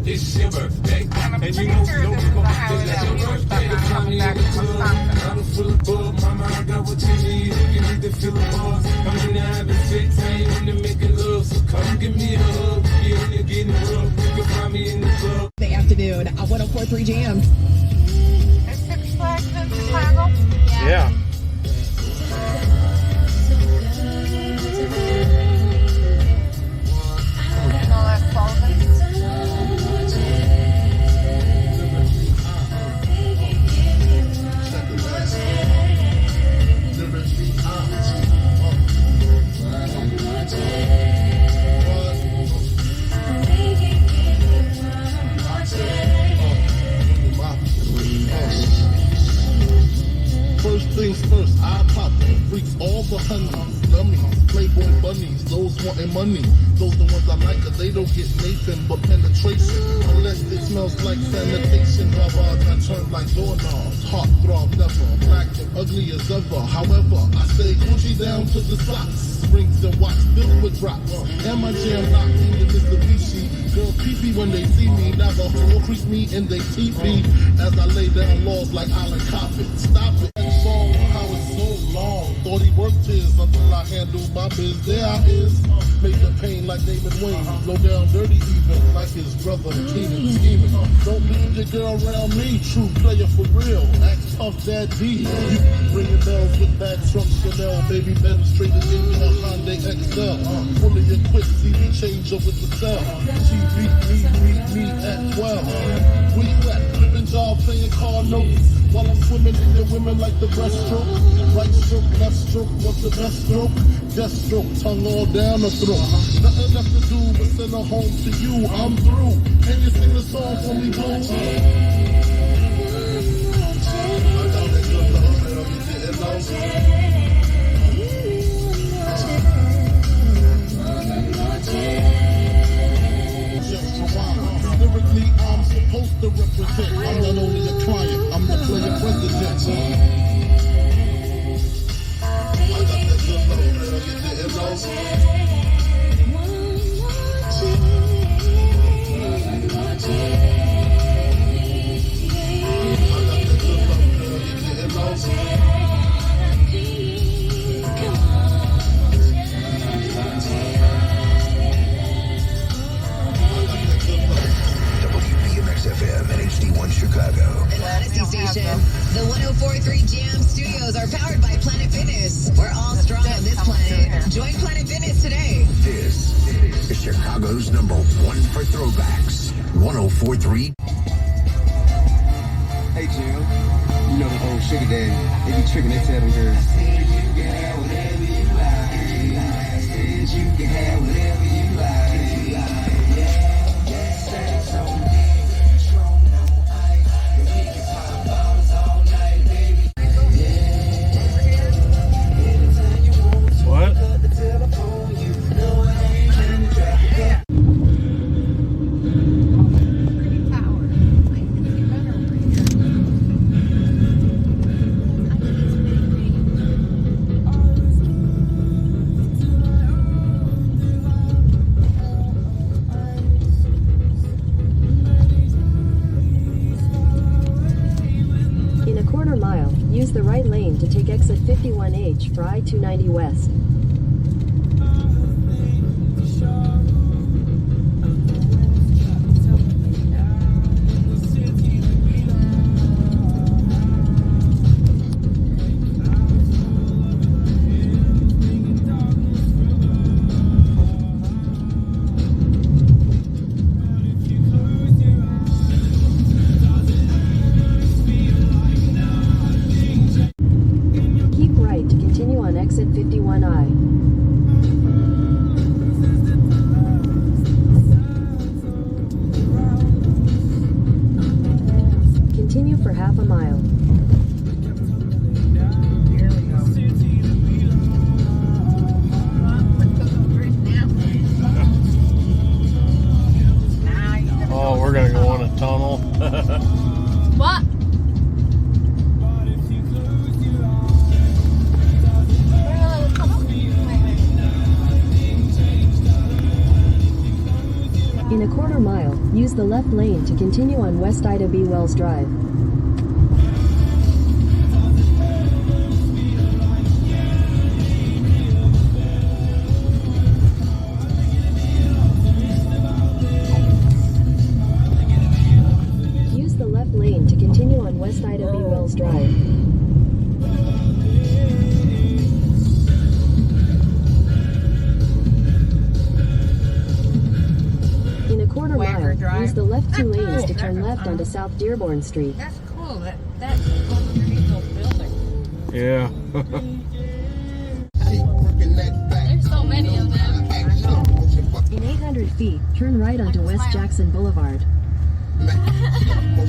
It's your birthday. And you know, this is the highway that we were stuck on coming back from Wisconsin. I'm full of bug, mama, I got what you need. You need to feel the buzz. I'm in the having sex, I ain't in the making love. So come give me a hug. You're in the getting rough. You can find me in the club. The afternoon at 104.3 Jams. Is Six Flags in Chicago? Yeah. No, that's Sullivan. First things first, I pop them. Freaks all the honeys, dummies, playboy bunnies, those wanting money. Those the ones I like, cause they don't get Nathan but penetration. Unless it smells like sanitation. Robots I turn like doorknobs. Heart throb never, black and ugly as ever. However, I stay Gucci down to the socks. Rings and watch filled with drops. And my jam locked in the Mitsubishi. Girls pee-pee when they see me. Now the whole creep me and they teepee. As I lay down laws like Island Coppet. Stop it. Song how it's so long. Thought he worked his until I handled my biz. There I is. Make the pain like David Wayne. Low down dirty even like his brother Keenan scheming. Don't leave your girl around me. True player for real. Act tough, that D. You ringing bells with bags from Chanel. Baby demonstrated in your Hyundai XL. Fully equipped, see the changer with the cell. She beat me at 12. Where you at? Flipping job playing car notes. While I'm swimming in the women like the breaststroke. Right stroke, left stroke, what's the best stroke? Just stroke, tongue all down the throat. Nothing left to do but send her home to you. I'm through. Can you sing the song for me, boo? Lyrically, I'm supposed to represent. I'm not only a client, I'm the player president. I got that good love, man. I get the love. WBMX-FM and HD1 Chicago. The Odyssey Station. The 104.3 Jam Studios are powered by Planet Fitness. We're all strong on this planet. Join Planet Fitness today. This is Chicago's #1 for throwbacks. 104.3. Hey, Jim. You know the old sugar daddy. They be tricking, they tell them girls. I said you can have whatever you like. I said you can have whatever you like. Yeah, sex on me, control no ice. And we can pop bottles all night, baby. Yeah. Anytime you want to What? pick up the telephone, you know I ain't trying to track it down. Use the right lane to take exit 51H for I-290 West. Exit 51I. Continue for half a mile. Oh, we're gonna go on a tunnel. What? In a quarter mile, use the left lane to continue on West Ida B. Wells Drive. Use the left lane to continue on West Ida B. Wells Drive. Use the left two lanes to turn left onto South Dearborn Street. That's cool. That's underneath those buildings. Yeah. There's so many of them. In 800 feet, turn right onto West Jackson Boulevard. I'm a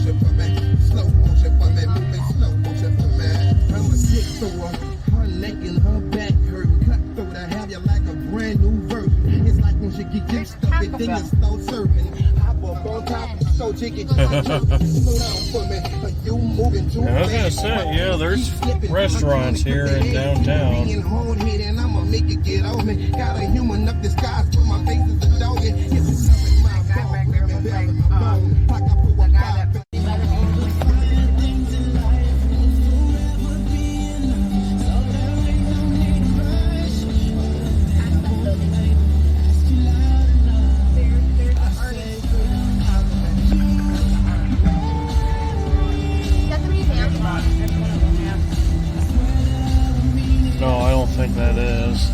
sick thrower. Her neck and her back hurt. Cut throat. I have you like a brand new version. It's like when she get used to it, then you start serving. Hop up on top, so chicken. Slow down for me. You moving too I was gonna say, yeah, there's restaurants here in downtown. Being hard headed, I'ma make it get on me. Got a human up disguise, but my face is a dog. It's something my fault. Like I put a fire. No, I don't think that is.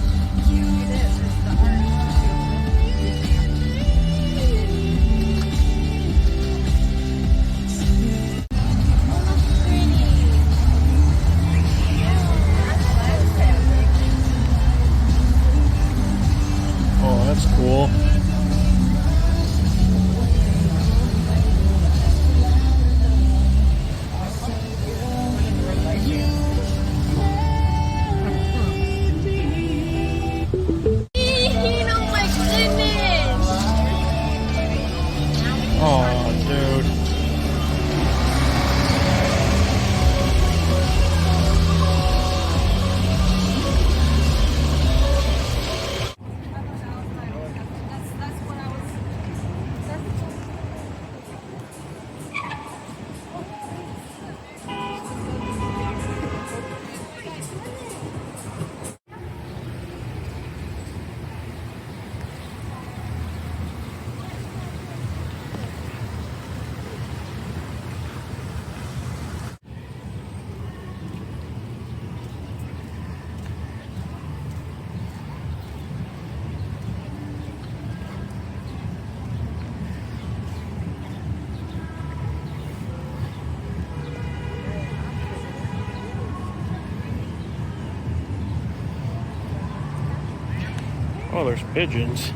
Oh, there's pigeons.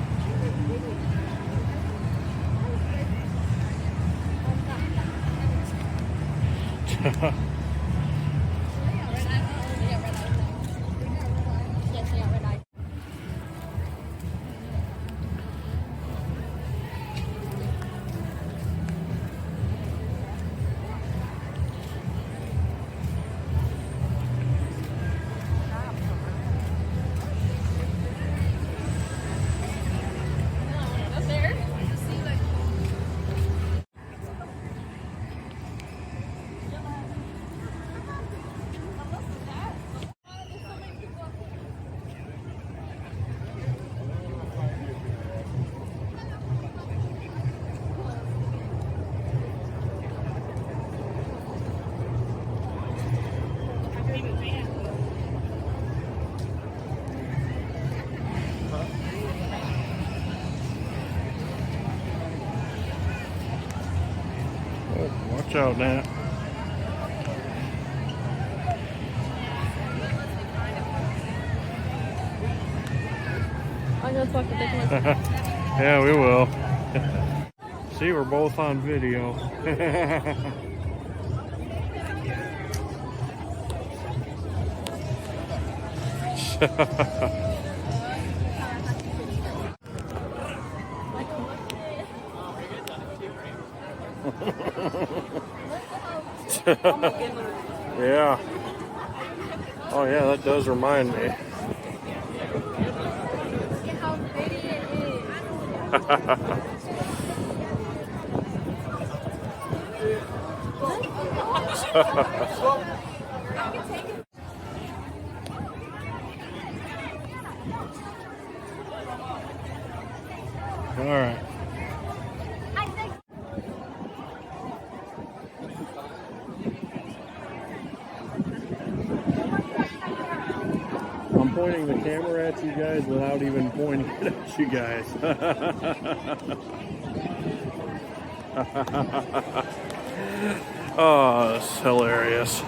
Watch out, Nat. I'm gonna talk to Dick. Yeah, we will. See, we're both on video. Yeah. Oh yeah, that does remind me. How pretty it All right. I'm pointing the camera at you guys without even pointing it at you guys. Oh, that's hilarious.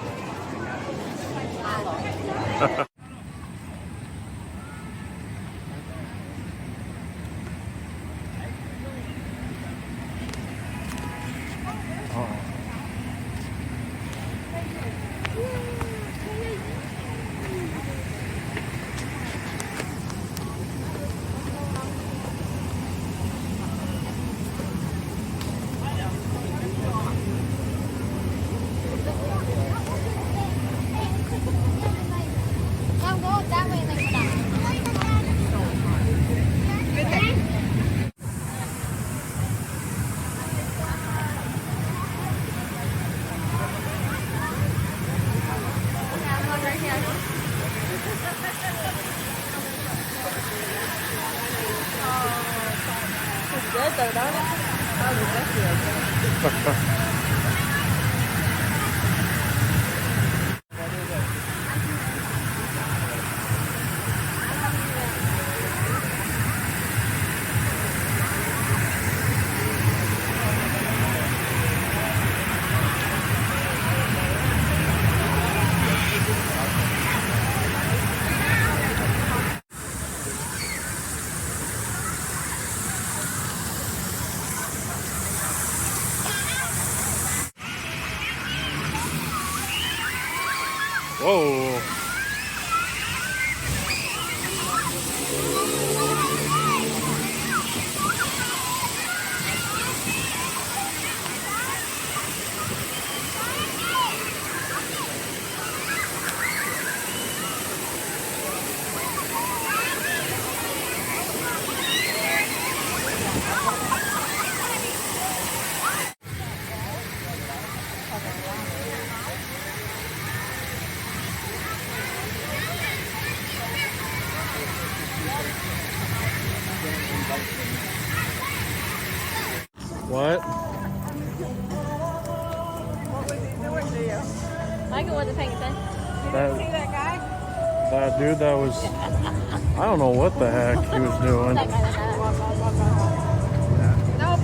Whoa. What? What was he doing to you? Michael wasn't paying attention. You didn't see that guy? That dude that was, I don't know what the heck he was doing. Nope.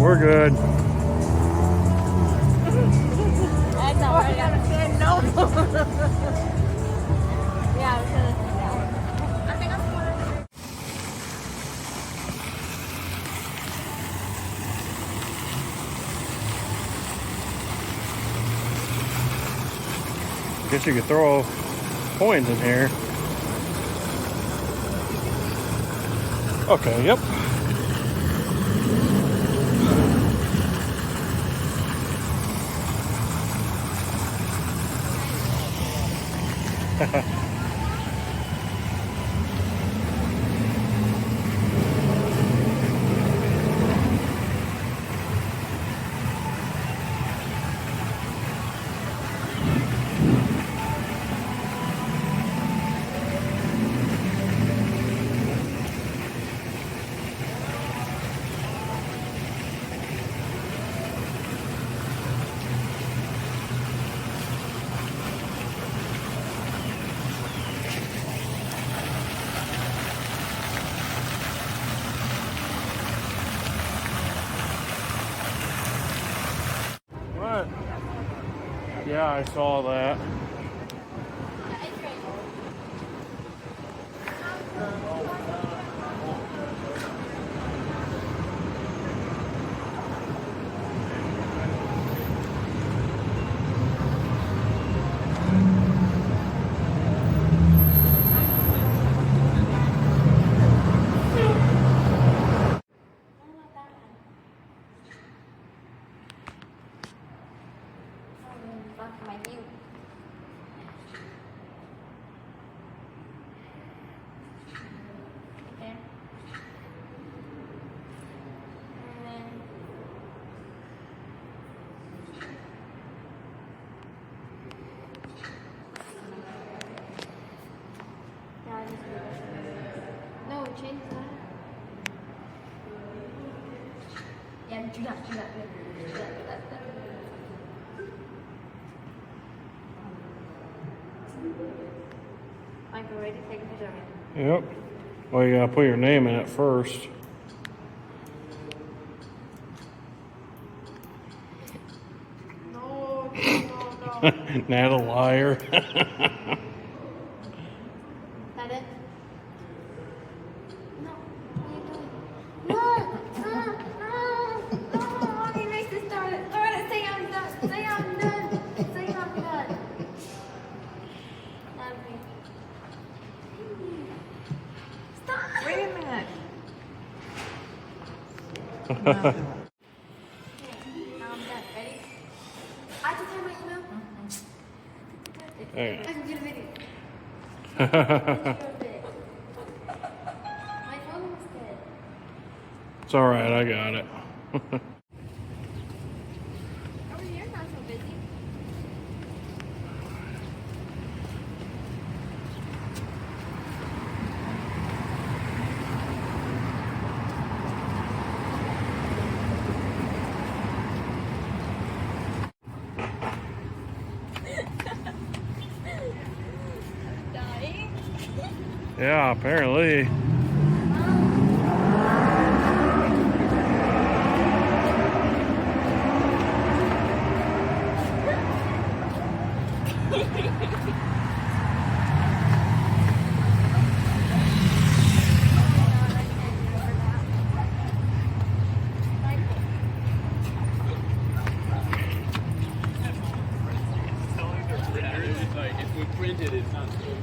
We're good. Heck no, we're gonna say no. Yeah, I was gonna say no. I think I'm fine. Guess you could throw coins in here. Okay, yep. What? Yeah, I saw that. My view. Okay. And then yeah, I just do that. No, change that. Yeah, do that. Do that. Michael, ready? Take a picture of it. Yep. Well, you gotta put your name in it first. No. Not a liar. That it? No. What are you doing? No. He makes it start it. Say I'm done. Say I'm done. Say I'm done. Not me. Stop. Wait a minute. Now I'm done. Ready? I just have my email. Hey. I can do the video. My phone was dead. It's alright, I got it. Over here, not so busy. Dying? Yeah, apparently. If we printed it, it's not good.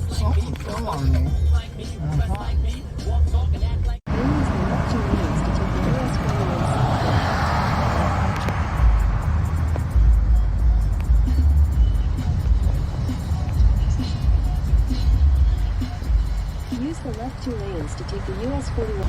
Something fell on me. Use the left 2 lanes to take the US 41.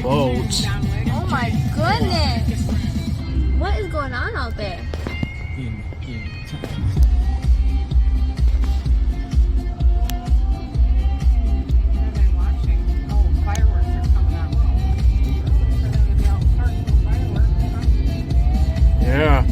Boats. Oh my goodness! What is going on out there? Yeah.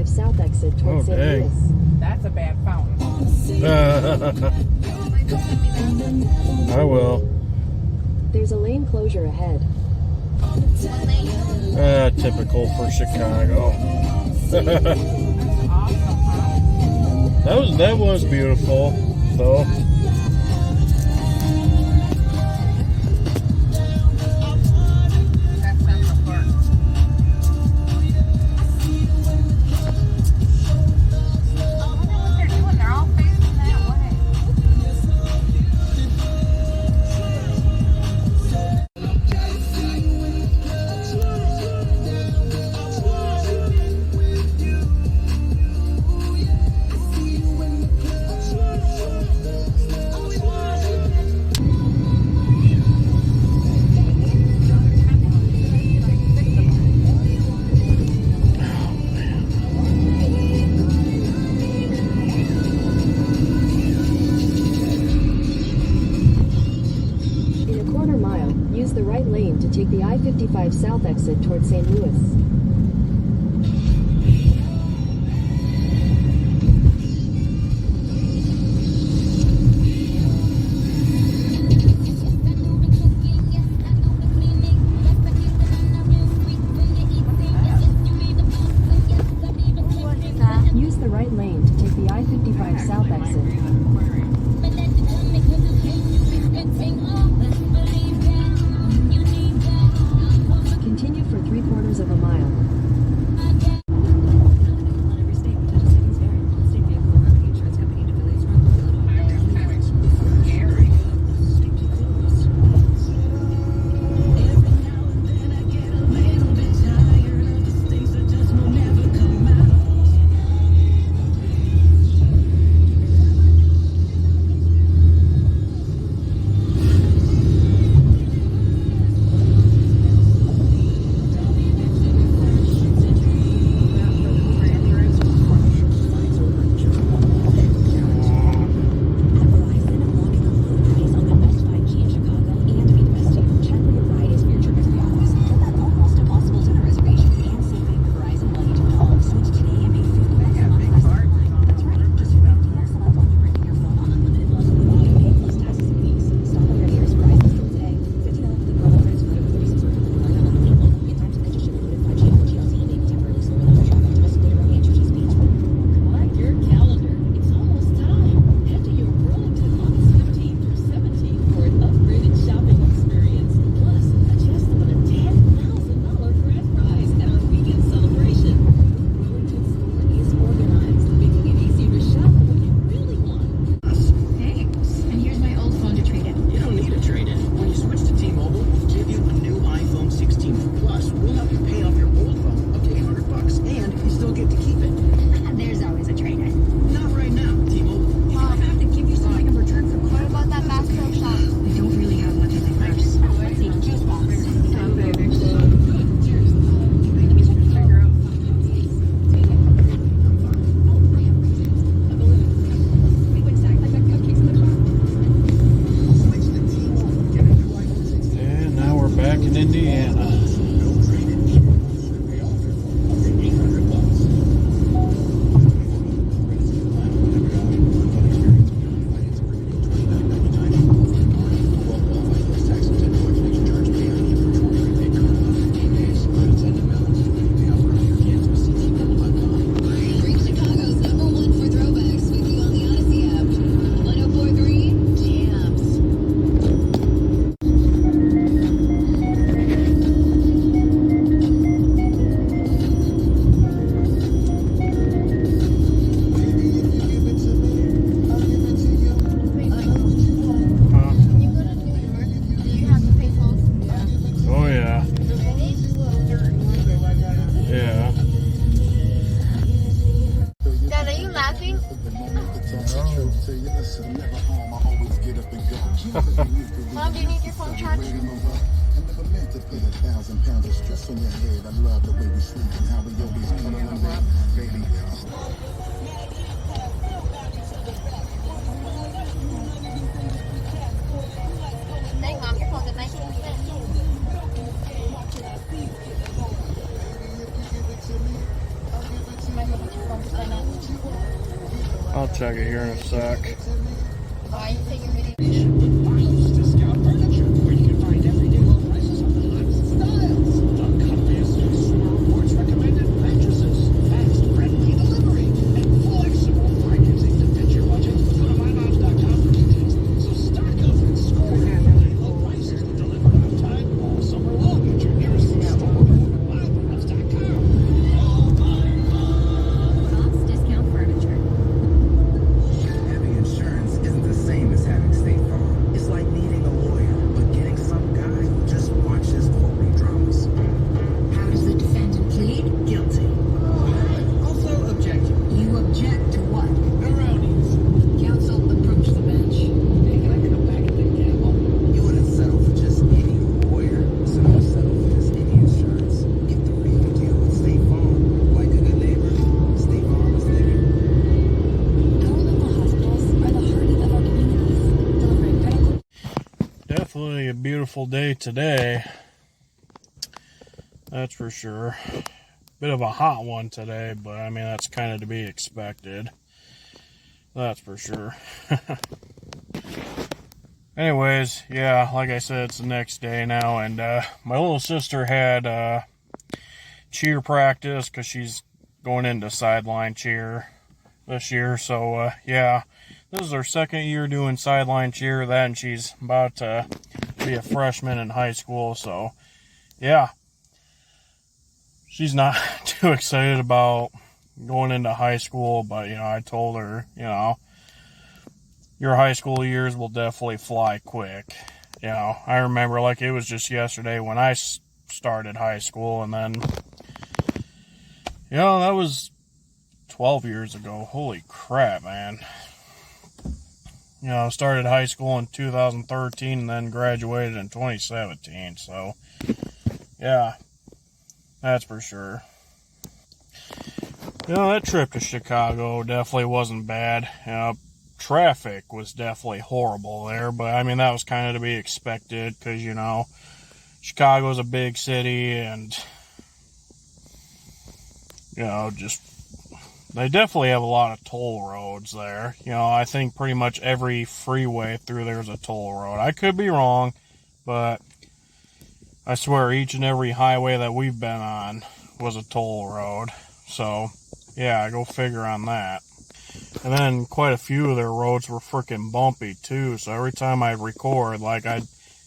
south exit towards St. Louis. That's a bad fountain. I will. There's a lane closure ahead. Typical for Chicago. That was beautiful, though. take the I-55 South exit toward St. Louis. Use the right lane to take the I-55 South exit. Continue for 3/4 of a mile. Mom, do you need your phone charged? Dang, Mom, your phone's at 19%. I'll check it here in a sec. Why you take your video? Definitely a beautiful day today. That's for sure. Bit of a hot one today, but I mean, that's kind of to be expected. That's for sure. Anyways, yeah, like I said, it's the next day now, and my little sister had cheer practice because she's going into sideline cheer this year. So, yeah, this is her second year doing sideline cheer, and she's about to be a freshman in high school. So, yeah, she's not too excited about going into high school, but, you know, I told her, you know, your high school years will definitely fly quick. You know, I remember like it was just yesterday when I started high school, and then, you know, that was 12 years ago. Holy crap, man. You know, started high school in 2013 and then graduated in 2017. So, yeah, that's for sure. You know, that trip to Chicago definitely wasn't bad. You know, traffic was definitely horrible there, but I mean, that was kind of to be expected because, you know, Chicago's a big city, and, you know, just, they definitely have a lot of toll roads there. You know, I think pretty much every freeway through there is a toll road. I could be wrong, but I swear each and every highway that we've been on was a toll road. So, yeah, go figure on that. And then quite a few of their roads were freaking bumpy too. So every time I'd record, like, I'd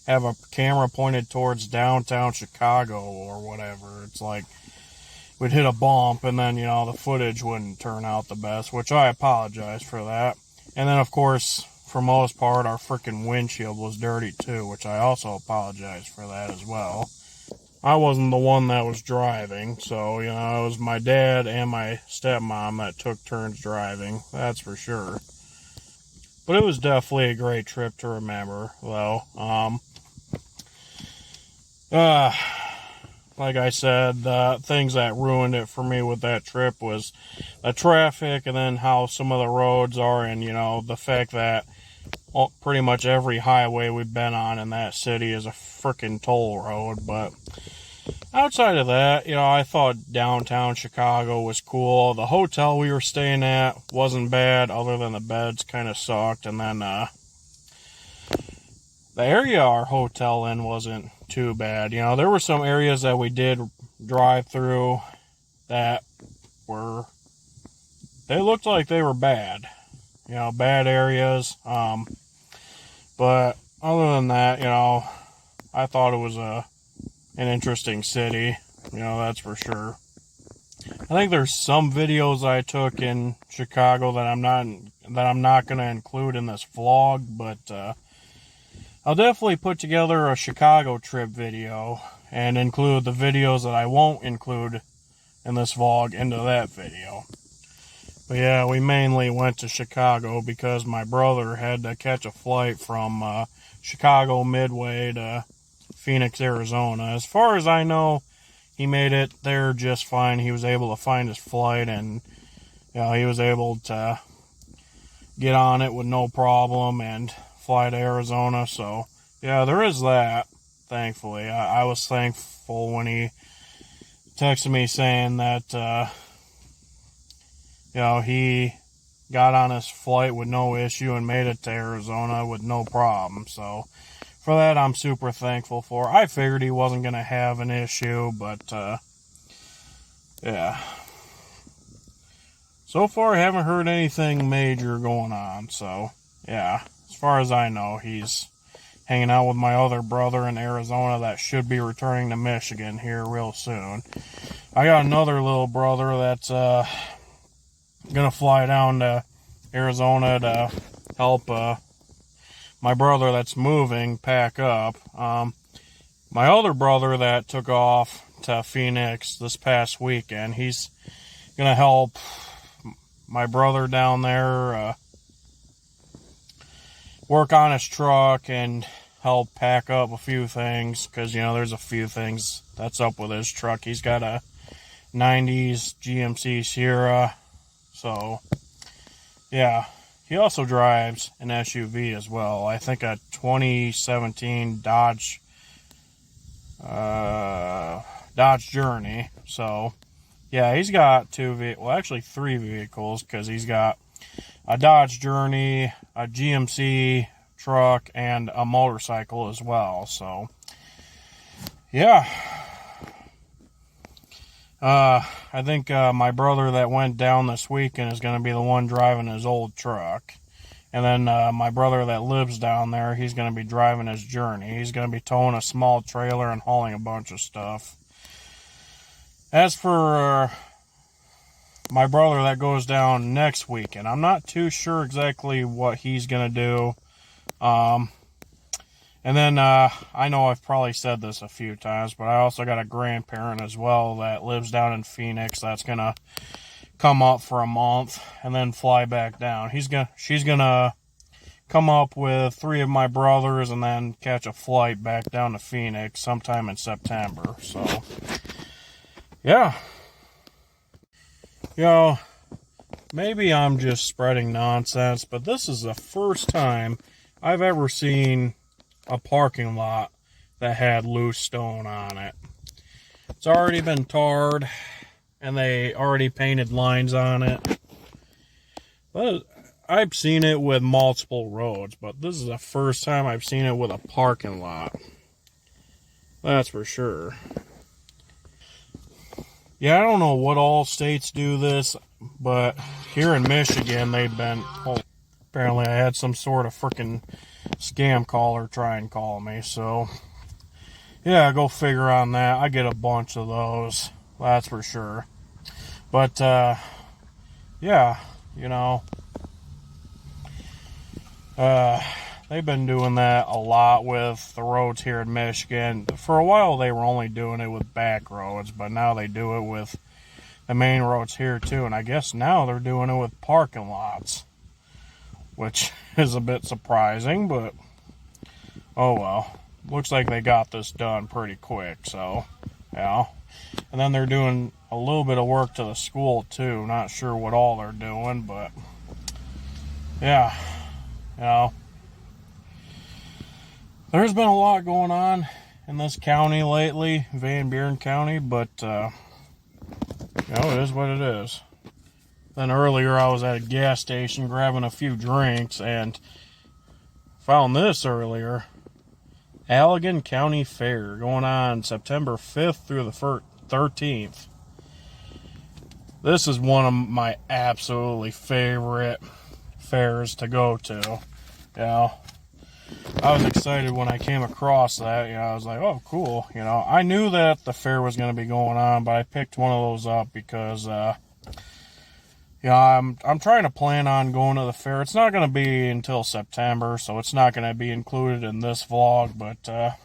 have a camera pointed towards downtown Chicago or whatever. It's like we'd hit a bump, and then, you know, the footage wouldn't turn out the best, which I apologize for that. And then, of course, for most part, our freaking windshield was dirty too, which I also apologize for that as well. I wasn't the one that was driving, so, you know, it was my dad and my stepmom that took turns driving, that's for sure. But it was definitely a great trip to remember, though. Like I said, the things that ruined it for me with that trip was the traffic, and then how some of the roads are, and, you know, the fact that pretty much every highway we've been on in that city is a freaking toll road. But outside of that, you know, I thought downtown Chicago was cool. The hotel we were staying at wasn't bad, other than the beds kind of sucked. And then the area our hotel in wasn't too bad. You know, there were some areas that we did drive through that were, they looked like they were bad. You know, bad areas. But other than that, you know, I thought it was an interesting city. You know, that's for sure. I think there's some videos I took in Chicago that I'm not going to include in this vlog, but I'll definitely put together a Chicago trip video and include the videos that I won't include in this vlog into that video. But yeah, we mainly went to Chicago because my brother had to catch a flight from Chicago Midway to Phoenix, Arizona. As far as I know, he made it there just fine. He was able to find his flight, and, you know, he was able to get on it with no problem and fly to Arizona. So yeah, there is that, thankfully. I was thankful when he texted me saying that you know, he got on his flight with no issue and made it to Arizona with no problem. So for that, I'm super thankful for. I figured he wasn't going to have an issue, but yeah. So far, I haven't heard anything major going on. So yeah, as far as I know, he's hanging out with my other brother in Arizona that should be returning to Michigan here real soon. I got another little brother that's gonna fly down to Arizona to help my brother that's moving pack up. My other brother that took off to Phoenix this past weekend, he's gonna help my brother down there work on his truck and help pack up a few things, because, you know, there's a few things that's up with his truck. He's got a 90s GMC Sierra. So, yeah, he also drives an SUV as well. I think a 2017 Dodge Dodge Journey. So, yeah, he's got actually 3 vehicles, because he's got a Dodge Journey, a GMC truck, and a motorcycle as well. So, yeah. I think my brother that went down this weekend is going to be the one driving his old truck. And then my brother that lives down there, he's going to be driving his Journey. He's going to be towing a small trailer and hauling a bunch of stuff. As for my brother that goes down next weekend, I'm not too sure exactly what he's going to do. And then I know I've probably said this a few times, but I also got a grandparent as well that lives down in Phoenix that's going to come up for a month and then fly back down. She's gonna come up with 3 of my brothers and then catch a flight back down to Phoenix sometime in September. So, yeah. You know, maybe I'm just spreading nonsense, but this is the first time I've ever seen a parking lot that had loose stone on it. It's already been tarred, and they already painted lines on it. But I've seen it with multiple roads, but this is the first time I've seen it with a parking lot. That's for sure. Yeah, I don't know what all states do this, but here in Michigan, they've been... Oh, apparently I had some sort of freaking scam caller try and call me, so... Yeah, go figure on that. I get a bunch of those. That's for sure. But, yeah, you know, they've been doing that a lot with the roads here in Michigan. For a while, they were only doing it with back roads, but now they do it with the main roads here, too. And I guess now they're doing it with parking lots, which is a bit surprising, but, oh well. Looks like they got this done pretty quick, so, yeah. And then they're doing a little bit of work to the school, too. Not sure what all they're doing, but, yeah, you know. There's been a lot going on in this county lately, Van Buren County, but, you know, it is what it is. Then earlier I was at a gas station grabbing a few drinks and found this earlier. Allegan County Fair going on September 5th through the 13th. This is one of my absolutely favorite fairs to go to. You know, I was excited when I came across that. You know, I was like, oh, cool. You know, I knew that the fair was going to be going on, but I picked one of those up because, you know, I'm trying to plan on going to the fair. It's not going to be until September, so it's not going to be included in this vlog, but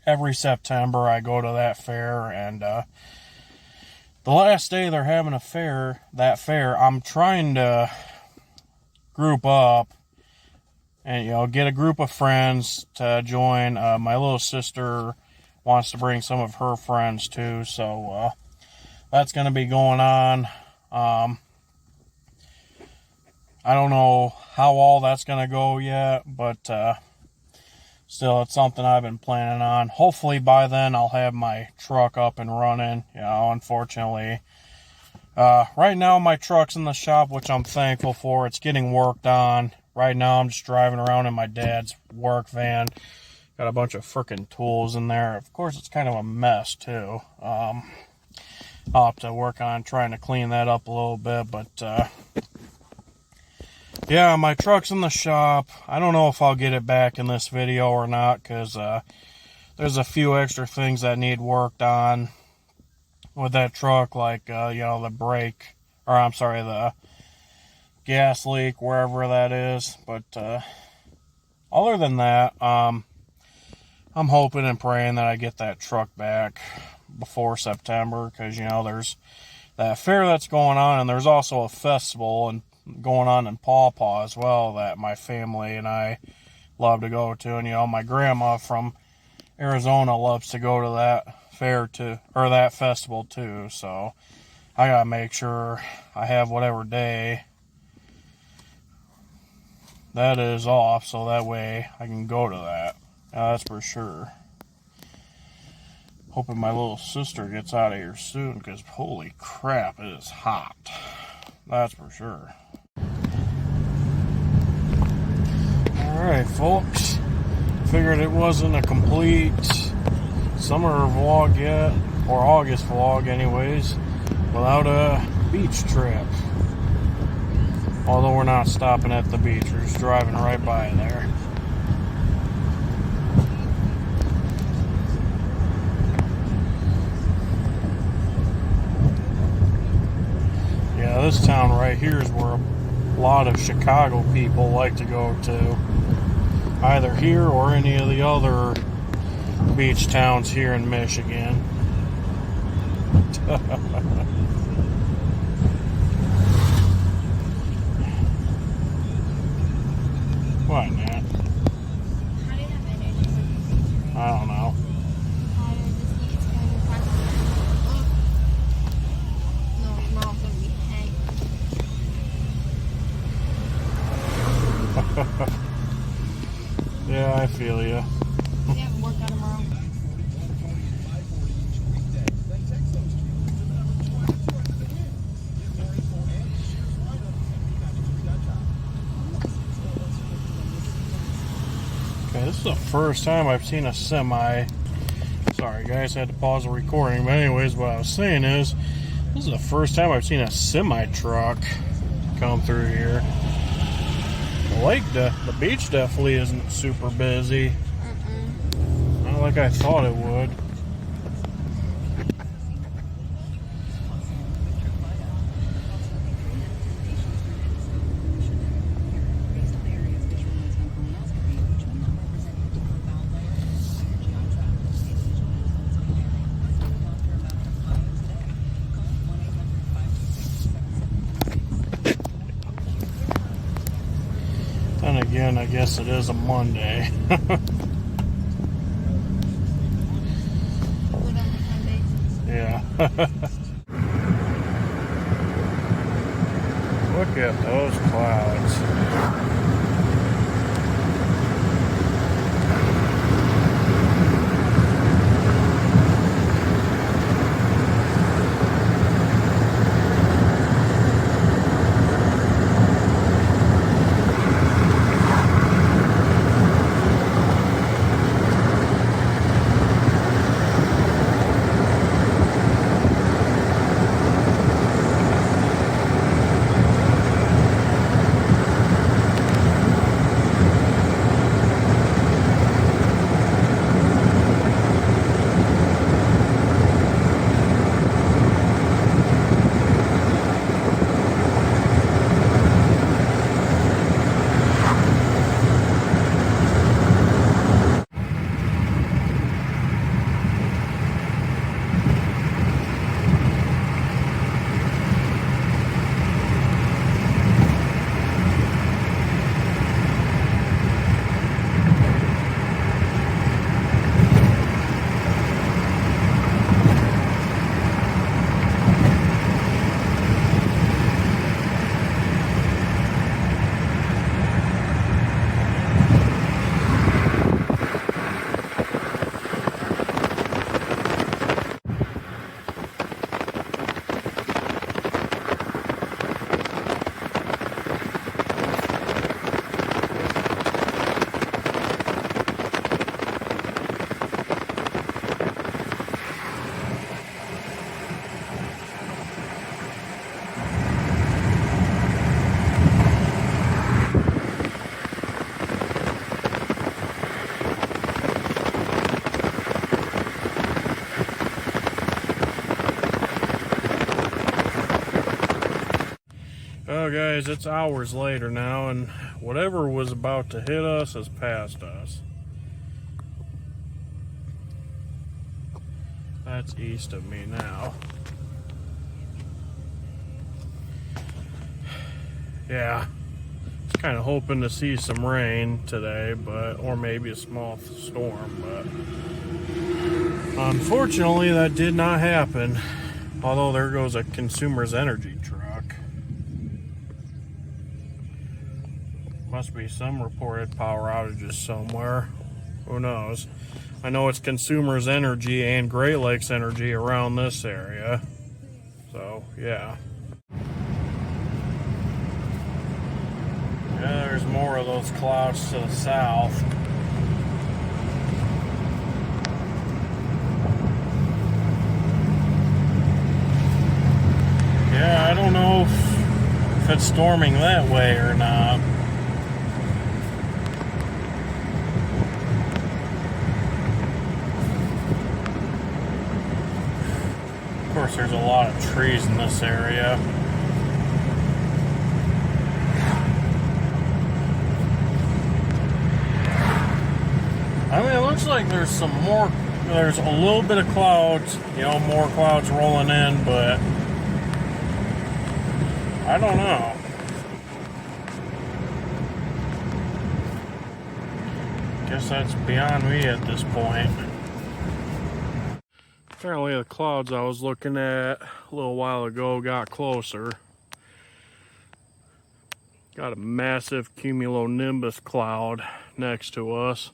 every September I go to that fair, and the last day they're having that fair, I'm trying to group up and, you know, get a group of friends to join. My little sister wants to bring some of her friends too, so that's going to be going on. I don't know how all that's going to go yet, but still, it's something I've been planning on. Hopefully by then I'll have my truck up and running. You know, unfortunately, right now my truck's in the shop, which I'm thankful for. It's getting worked on. Right now I'm just driving around in my dad's work van. Got a bunch of freaking tools in there. Of course, it's kind of a mess too. I'll have to work on trying to clean that up a little bit, but yeah, my truck's in the shop. I don't know if I'll get it back in this video or not, because there's a few extra things that need worked on with that truck, like, you know, the brake, or I'm sorry, the gas leak, wherever that is. But other than that, I'm hoping and praying that I get that truck back before September, because, you know, there's that fair that's going on, and there's also a festival and going on in Paw Paw as well that my family and I love to go to. And, you know, my grandma from Arizona loves to go to that fair too, or that festival too. So I gotta make sure I have whatever day that is off, so that way I can go to that. That's for sure. Hoping my little sister gets out of here soon, because holy crap, it is hot. That's for sure. Alright, folks. Figured it wasn't a complete summer vlog yet, or August vlog anyways, without a beach trip. Although we're not stopping at the beach, we're just driving right by there. Yeah, this town right here is where a lot of Chicago people like to go to. Either here or any of the other beach towns here in Michigan. What, Nat? I don't know. Yeah, I feel you. We have work on tomorrow. Okay, this is the first time I've seen a semi. Sorry guys, I had to pause the recording. But anyways, what I was saying is, this is the first time I've seen a semi truck come through here. The beach definitely isn't super busy. Not like I thought it would. Then again, I guess it is a Monday. Yeah. Look at those clouds. Well guys, it's hours later now, and whatever was about to hit us has passed us. That's east of me now. Yeah, was kind of hoping to see some rain today, or maybe a small storm, but unfortunately that did not happen. Although there goes a Consumer's Energy truck. Must be some reported power outages somewhere. Who knows? I know it's Consumers Energy and Great Lakes Energy around this area. So, yeah. Yeah, there's more of those clouds to the south. Yeah, I don't know if it's storming that way or not. Of course, there's a lot of trees in this area. I mean, it looks like there's there's a little bit of clouds, you know, more clouds rolling in, but I don't know. Guess that's beyond me at this point. Apparently the clouds I was looking at a little while ago got closer. Got a massive cumulonimbus cloud next to us.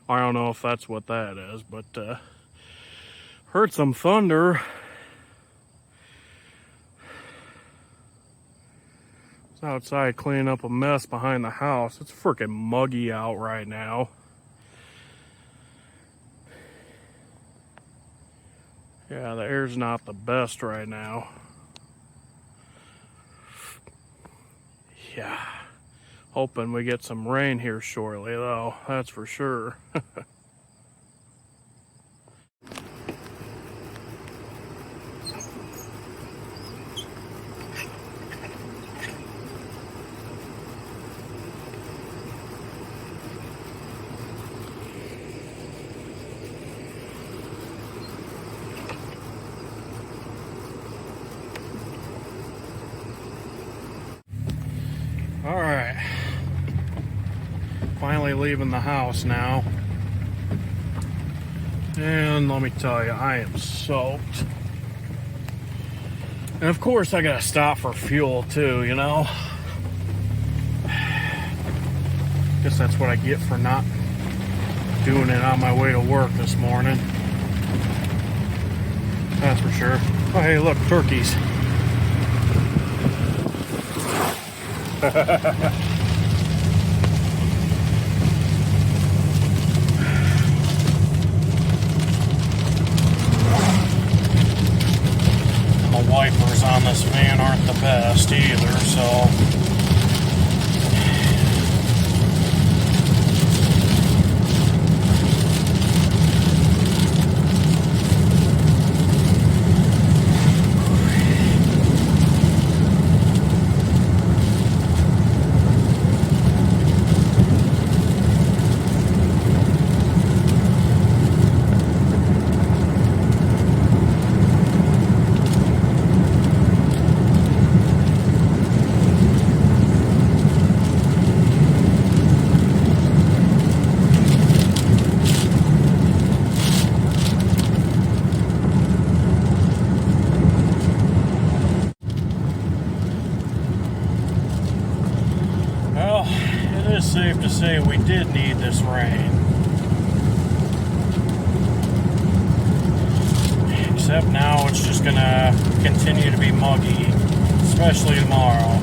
I don't know if that's what that is, but heard some thunder. I was outside cleaning up a mess behind the house. It's freaking muggy out right now. Yeah, the air's not the best right now. Yeah. Hoping we get some rain here shortly, though. That's for sure. All right. Finally leaving the house now. And let me tell you, I am soaked. And of course I gotta stop for fuel too, you know. Guess that's what I get for not doing it on my way to work this morning. That's for sure. Oh hey, look, turkeys. The wipers on this van aren't the best either, so safe to say we did need this rain. Except now it's just gonna continue to be muggy, especially tomorrow.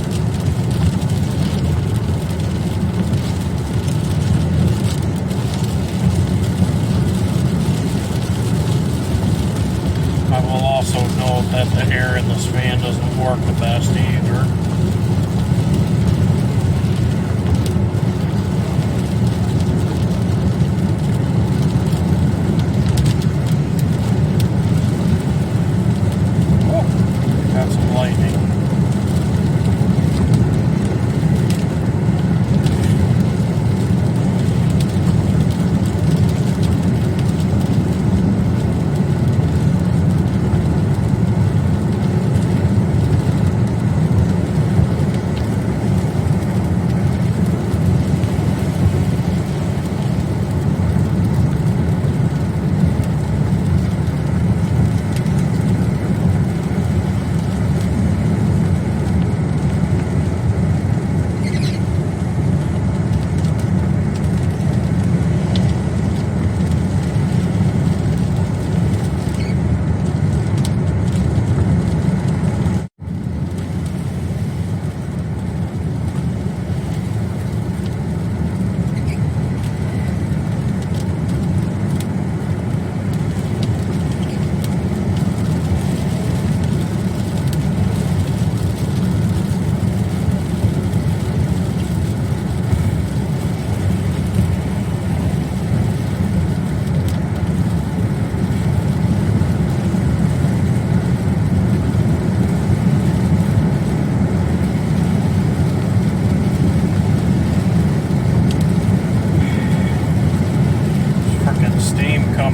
I will also note that the air in this fan doesn't work the best either.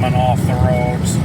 coming off the roads.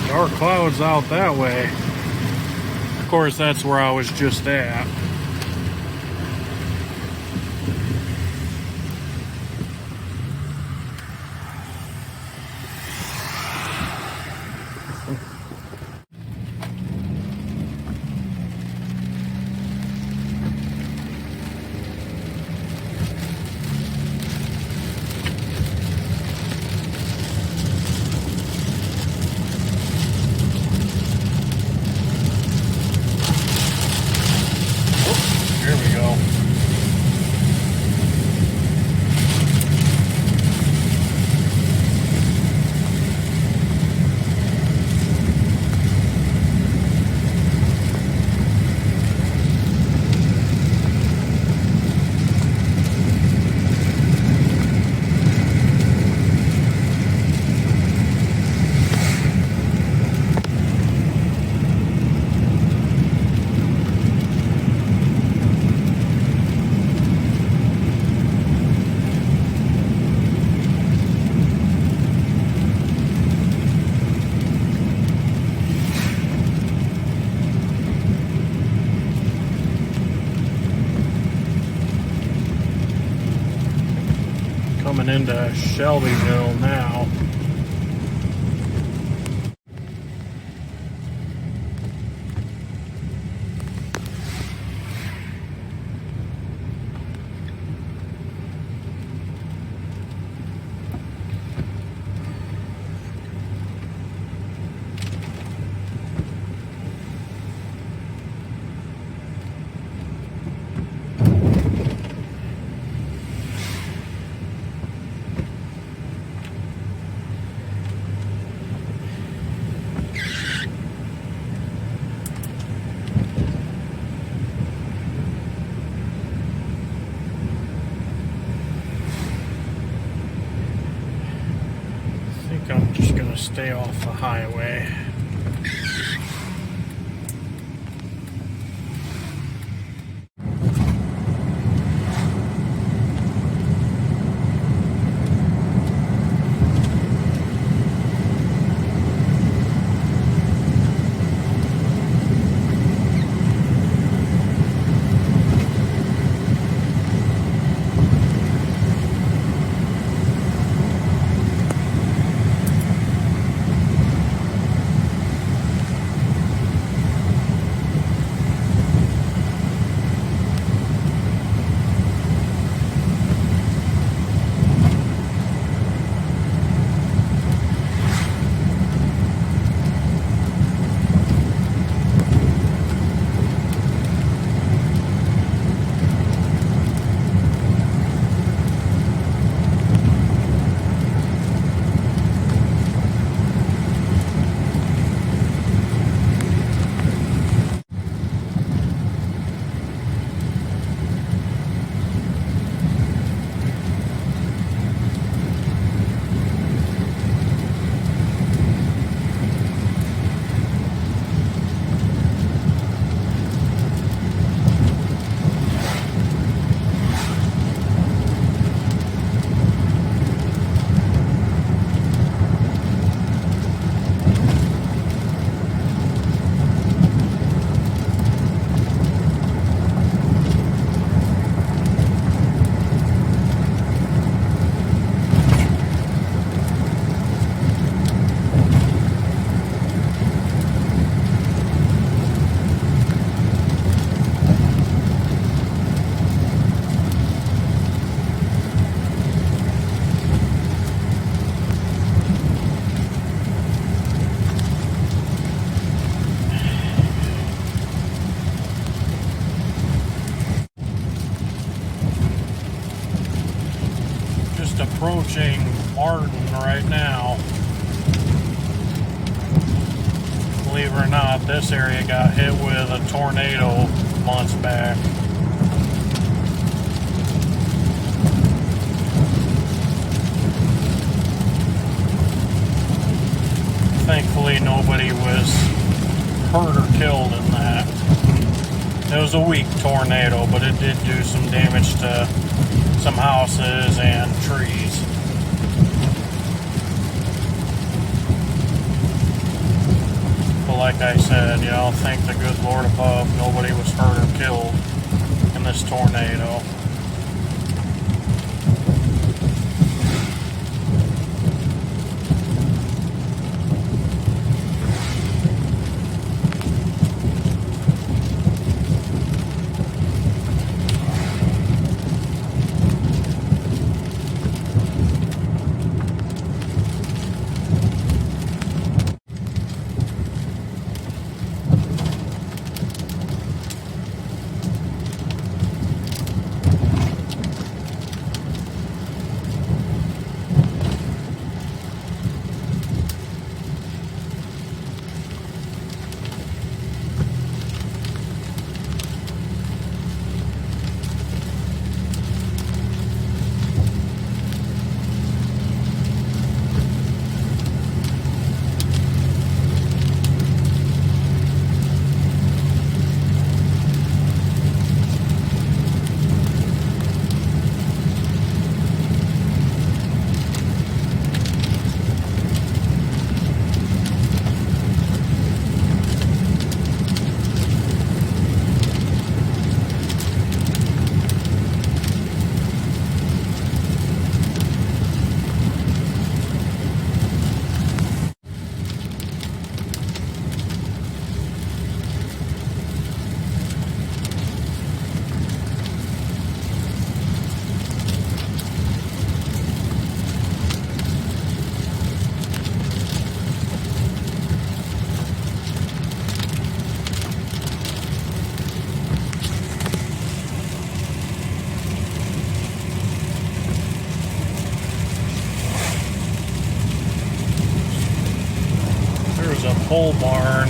Dark clouds out that way. Of course, that's where I was just at. Here we go. Coming into Shelbyville now. I'm just going to stay off the highway. approaching Martin right now. Believe it or not, this area got hit with a tornado months back. Thankfully, nobody was hurt or killed in that. It was a weak tornado, but it did do some damage to some houses and trees. But like I said, you know, thank the good Lord above, nobody was hurt or killed in this tornado. Pole barn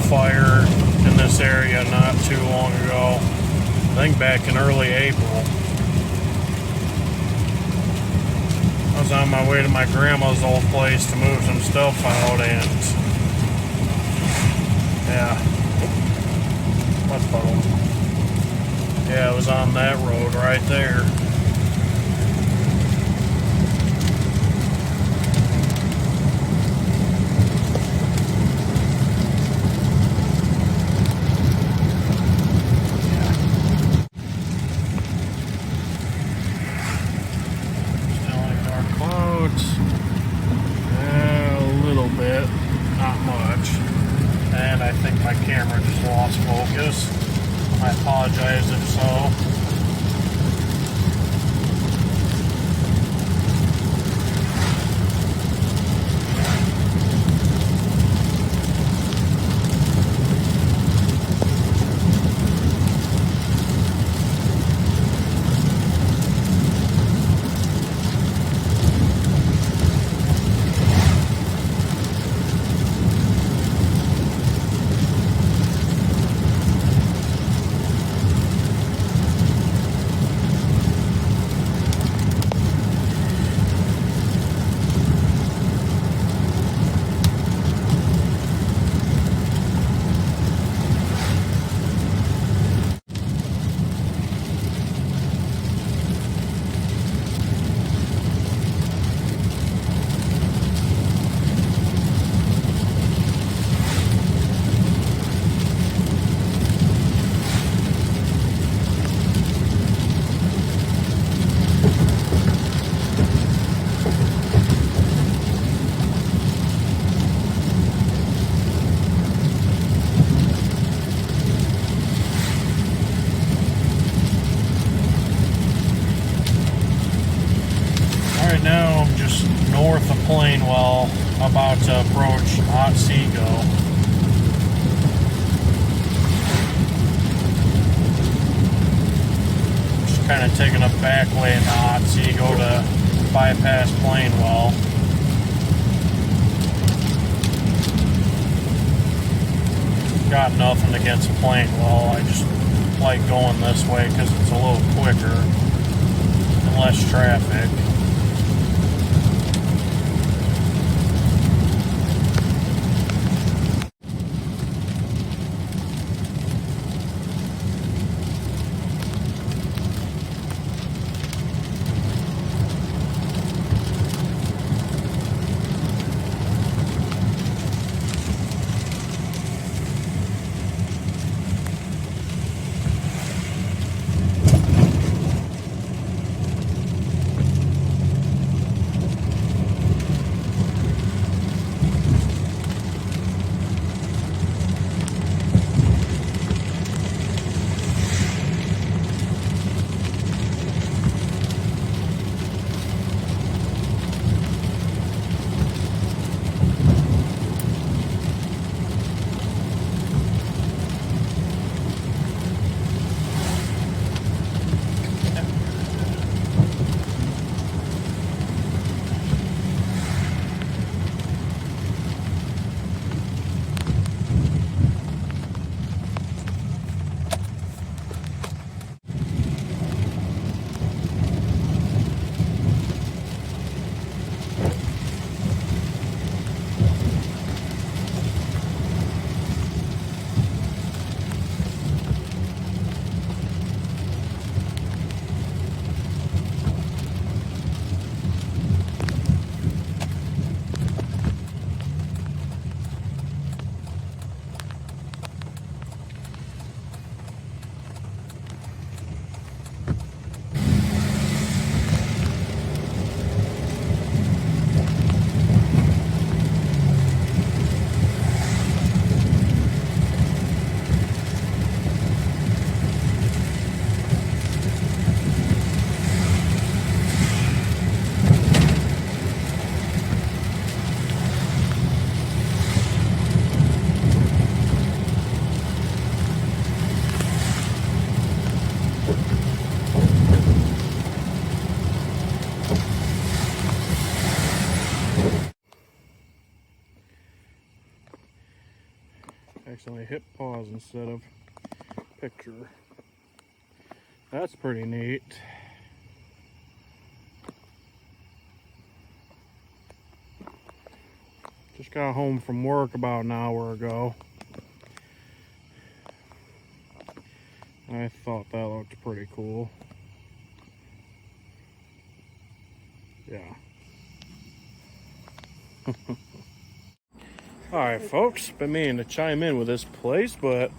fire in this area not too long ago. I think back in early April. I was on my way to my grandma's old place to move some stuff out, and yeah, what's puddle? Yeah, it was on that road right there. I apologize if so. North of Plainwell, about to approach Otsego. Just kind of taking a back way into Otsego to bypass Plainwell. Got nothing against Plainwell. I just like going this way because it's a little quicker and less traffic. Accidentally hit pause instead of picture. That's pretty neat. Just got home from work about an hour ago. I thought that looked pretty cool. Yeah. Alright folks, been meaning to chime in with this place, but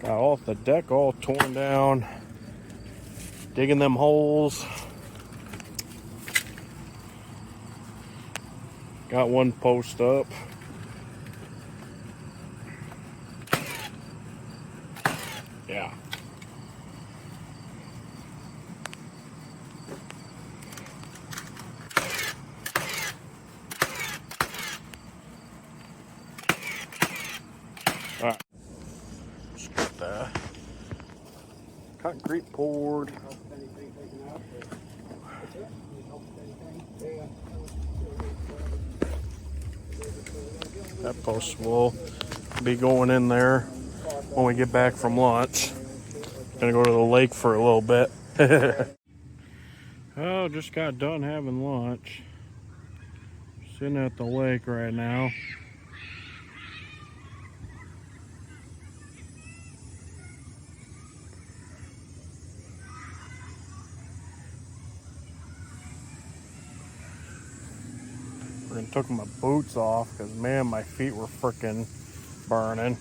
got off the deck all torn down, digging them holes. Got one post up. Yeah. Alright. Just got the concrete poured. That post will be going in there when we get back from lunch. Gonna go to the lake for a little bit. Oh, just got done having lunch. Sitting at the lake right now. And took my boots off because man, my feet were freaking burning.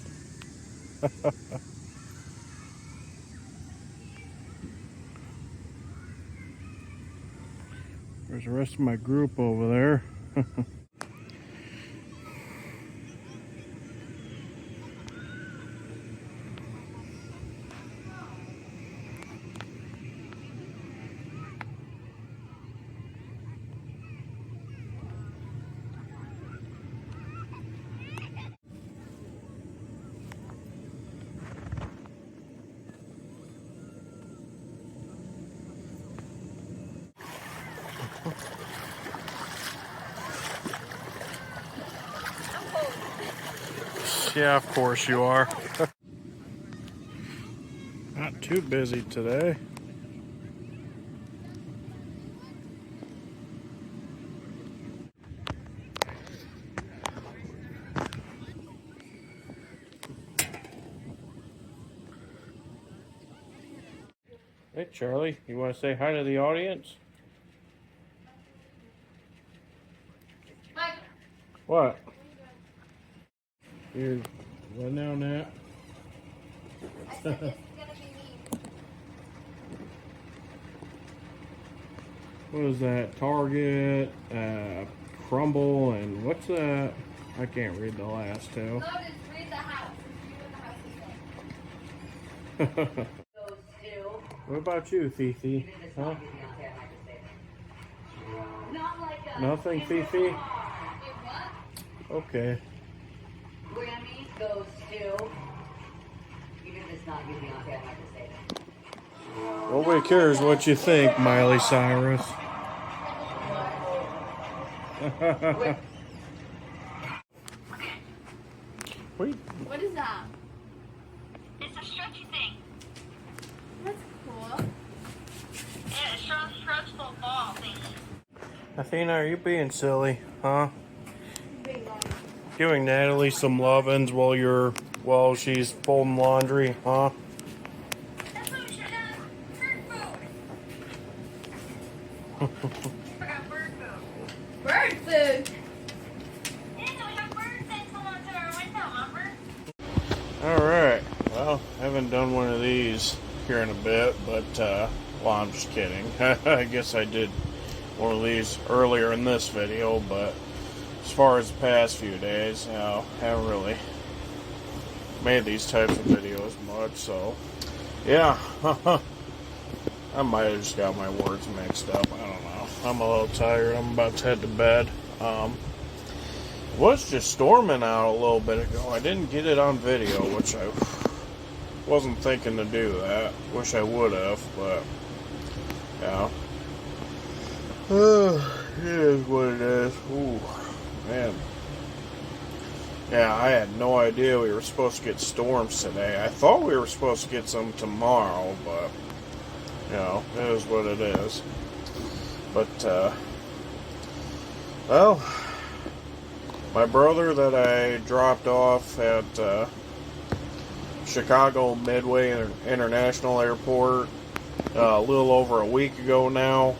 There's the rest of my group over there. Yeah, of course you are. Not too busy today. Hey Charlie, you want to say hi to the audience? What? You're what now, Nat? What is that? Target, Crumble, and what's that? I can't read the last two. No, just read the house. Read what the house is saying. What about you, Fifi? Huh? Nothing, Fifi? Okay. Grammy goes to, even if it's not you, Beyonce, I might just say that. Nobody cares what you think, Miley Cyrus. Wait. What is that? It's a stretchy thing. That's cool. Yeah, it's a stretchable ball thing. Athena, are you being silly, huh? Giving Natalie some lovin's while she's folding laundry, huh? That's what we should have. Bird food. Forgot bird food. Bird food. Yeah, so we have birds that come onto our window, remember? Alright, well, I haven't done one of these here in a bit, but, well, I'm just kidding. I guess I did one of these earlier in this video, but as far as the past few days, you know, I haven't really made these types of videos much, so, yeah. I might have just got my words mixed up, I don't know. I'm a little tired, I'm about to head to bed. It was just storming out a little bit ago. I didn't get it on video, which I wasn't thinking to do that. Wish I would have, but, yeah. It is what it is. Ooh, man. Yeah, I had no idea we were supposed to get storms today. I thought we were supposed to get some tomorrow, but, you know, it is what it is. But, well, my brother that I dropped off at Chicago Midway International Airport a little over a week ago now,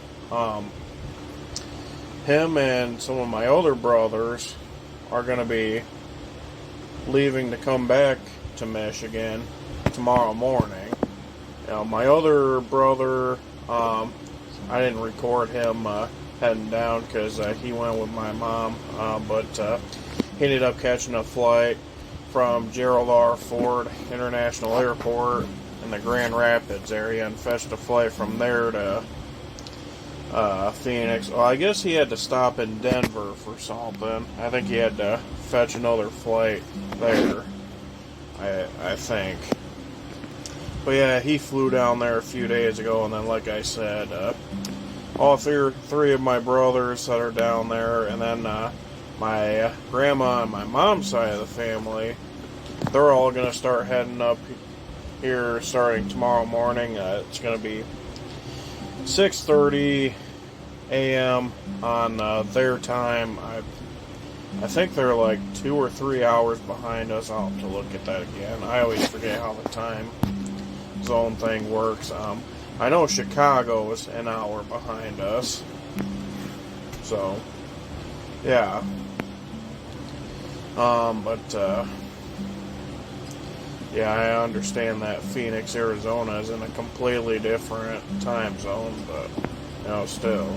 him and some of my other brothers are going to be leaving to come back to Michigan tomorrow morning. Now, my other brother, I didn't record him heading down because he went with my mom, but he ended up catching a flight from Gerald R. Ford International Airport in the Grand Rapids area and fetched a flight from there to Phoenix. Well, I guess he had to stop in Denver for something. I think he had to fetch another flight there, I think. But yeah, he flew down there a few days ago, and then like I said, all three of my brothers that are down there, and then my grandma on my mom's side of the family, they're all going to start heading up here starting tomorrow morning. It's going to be 6:30 a.m. on their time. I think they're like 2 or 3 hours behind us. I'll have to look at that again. I always forget how the time zone thing works. I know Chicago is an hour behind us. So, yeah. Yeah, I understand that Phoenix, Arizona is in a completely different time zone, but, you know, still.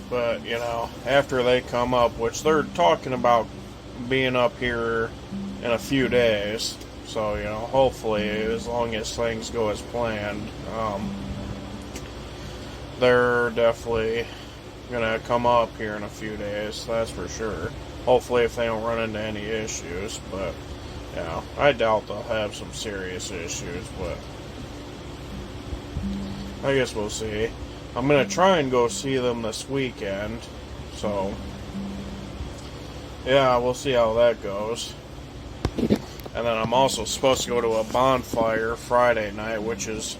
But, you know, after they come up, which they're talking about being up here in a few days, so, you know, hopefully, as long as things go as planned, they're definitely gonna come up here in a few days, that's for sure. Hopefully, if they don't run into any issues, but, you know, I doubt they'll have some serious issues, but I guess we'll see. I'm gonna try and go see them this weekend, so, yeah, we'll see how that goes. And then I'm also supposed to go to a bonfire Friday night, which is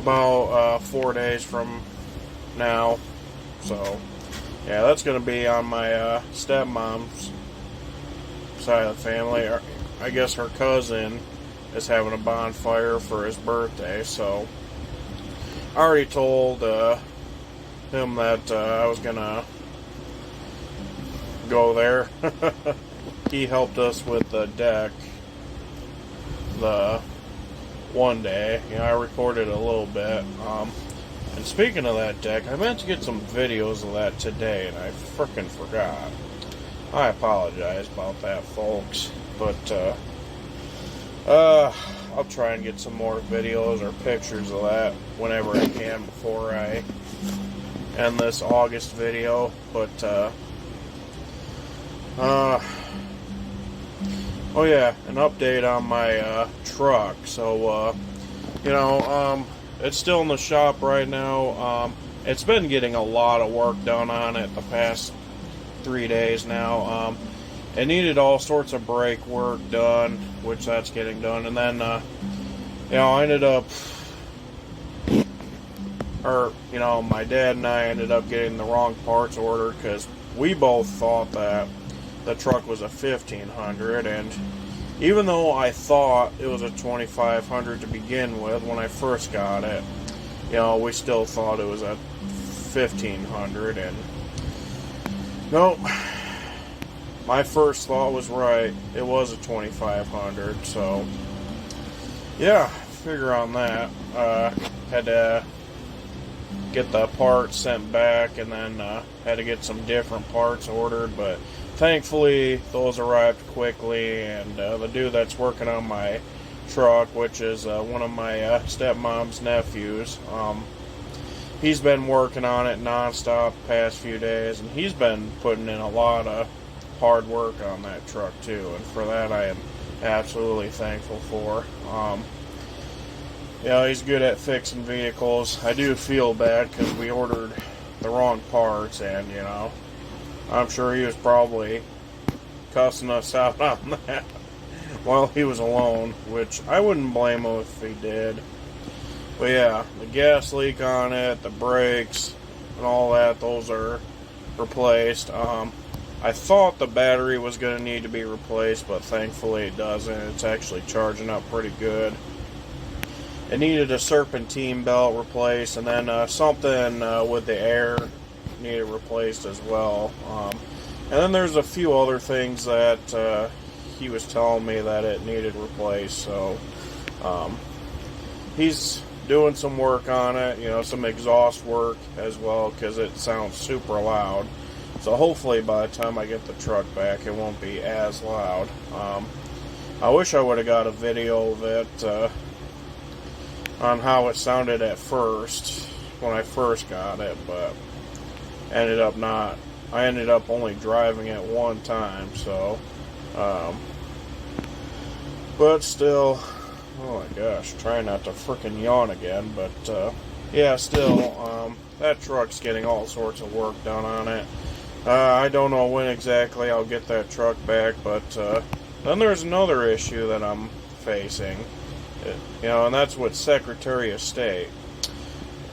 about 4 days from now. So, yeah, that's going to be on my stepmom's side of the family. I guess her cousin is having a bonfire for his birthday, so I already told him that I was going to go there. He helped us with the deck the one day. You know, I recorded a little bit. And speaking of that deck, I meant to get some videos of that today, and I frickin' forgot. I apologize about that, folks. But, I'll try and get some more videos or pictures of that whenever I can before I end this August video. But, oh yeah, an update on my truck. So, you know, it's still in the shop right now. It's been getting a lot of work done on it the past 3 days now. It needed all sorts of brake work done, which that's getting done. And then, you know, I ended up, you know, my dad and I ended up getting the wrong parts ordered because we both thought that the truck was a 1500, and even though I thought it was a 2500 to begin with when I first got it, you know, we still thought it was a 1500, and nope, my first thought was right. It was a 2500, so yeah, figure on that. Had to get the parts sent back, and then had to get some different parts ordered, but thankfully those arrived quickly. And the dude that's working on my truck, which is one of my stepmom's nephews, he's been working on it nonstop the past few days, and he's been putting in a lot of hard work on that truck too, and for that I am absolutely thankful for. You know, he's good at fixing vehicles. I do feel bad because we ordered the wrong parts, and you know, I'm sure he was probably cussing us out on that while he was alone, which I wouldn't blame him if he did. But yeah, the gas leak on it, the brakes, and all that, those are replaced. I thought the battery was going to need to be replaced, but thankfully it doesn't. It's actually charging up pretty good. It needed a serpentine belt replaced, and then something with the air needed replaced as well. And then there's a few other things that he was telling me that it needed replaced. So he's doing some work on it, you know, some exhaust work as well, because it sounds super loud. So hopefully by the time I get the truck back, it won't be as loud. I wish I would have got a video of it on how it sounded at first when I first got it, but ended up not. I ended up only driving it one time, so but still, oh my gosh, trying not to frickin' yawn again, but yeah, still, that truck's getting all sorts of work done on it. I don't know when exactly I'll get that truck back, but then there's another issue that I'm facing. You know, and that's with Secretary of State.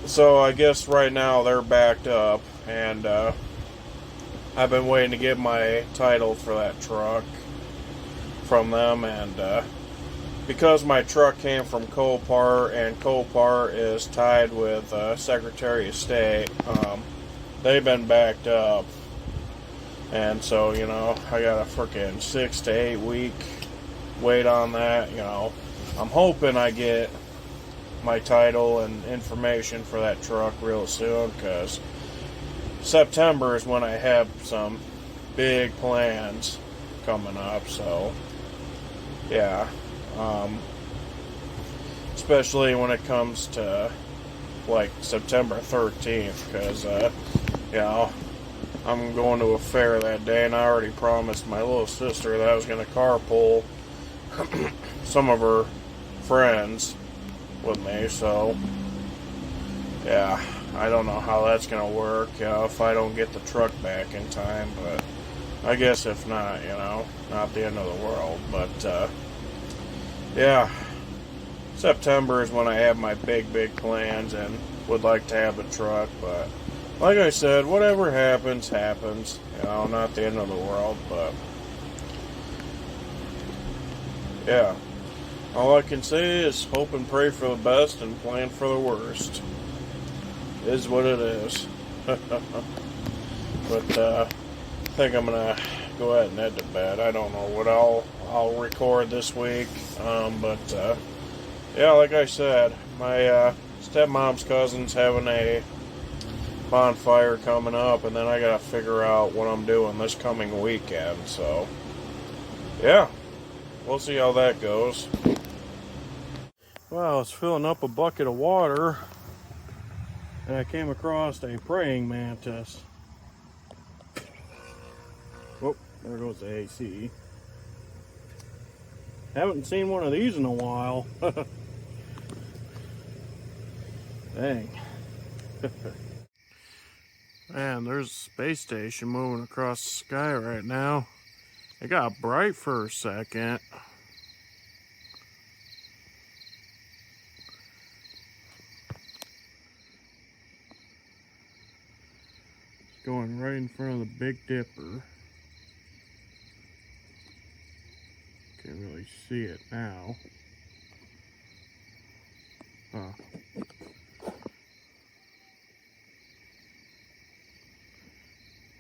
So I guess right now they're backed up, and I've been waiting to get my title for that truck from them, and because my truck came from Copart, and Copart is tied with Secretary of State, they've been backed up, and so, you know, I got a freaking 6 to 8 week wait on that. You know, I'm hoping I get my title and information for that truck real soon, because September is when I have some big plans coming up. So yeah, especially when it comes to like September 13th, because you know, I'm going to a fair that day, and I already promised my little sister that I was going to carpool some of her friends with me. So yeah, I don't know how that's going to work, you know, if I don't get the truck back in time, but I guess if not, you know, not the end of the world. But, yeah, September is when I have my big plans and would like to have the truck. But, like I said, whatever happens, happens. You know, not the end of the world, but, yeah. All I can say is hope and pray for the best and plan for the worst. Is what it is. But I think I'm gonna go ahead and head to bed. I don't know what I'll record this week, but yeah, like I said, my stepmom's cousin's having a bonfire coming up, and then I gotta figure out what I'm doing this coming weekend. So yeah, we'll see how that goes. Well, I was filling up a bucket of water and I came across a praying mantis. Oh, there goes the AC. Haven't seen one of these in a while. Dang. Man, there's a space station moving across the sky right now. It got bright for a second. Going right in front of the Big Dipper. Can't really see it now. Huh.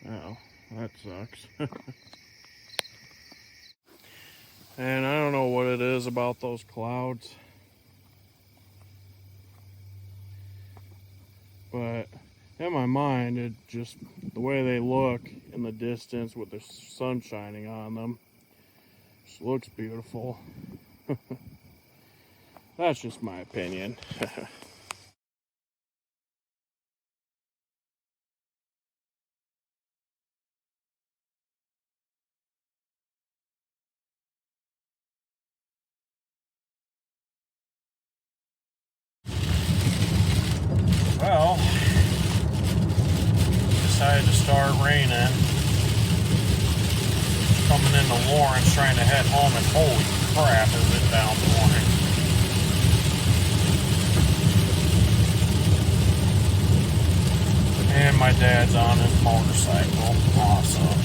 Oh, that sucks. And I don't know what it is about those clouds, but in my mind, it just, the way they look in the distance with the sun shining on them, just looks beautiful. That's just my opinion. Well, decided to start raining. Coming into Lawrence, trying to head home, and holy crap, is it downpouring. And my dad's on his motorcycle. Awesome.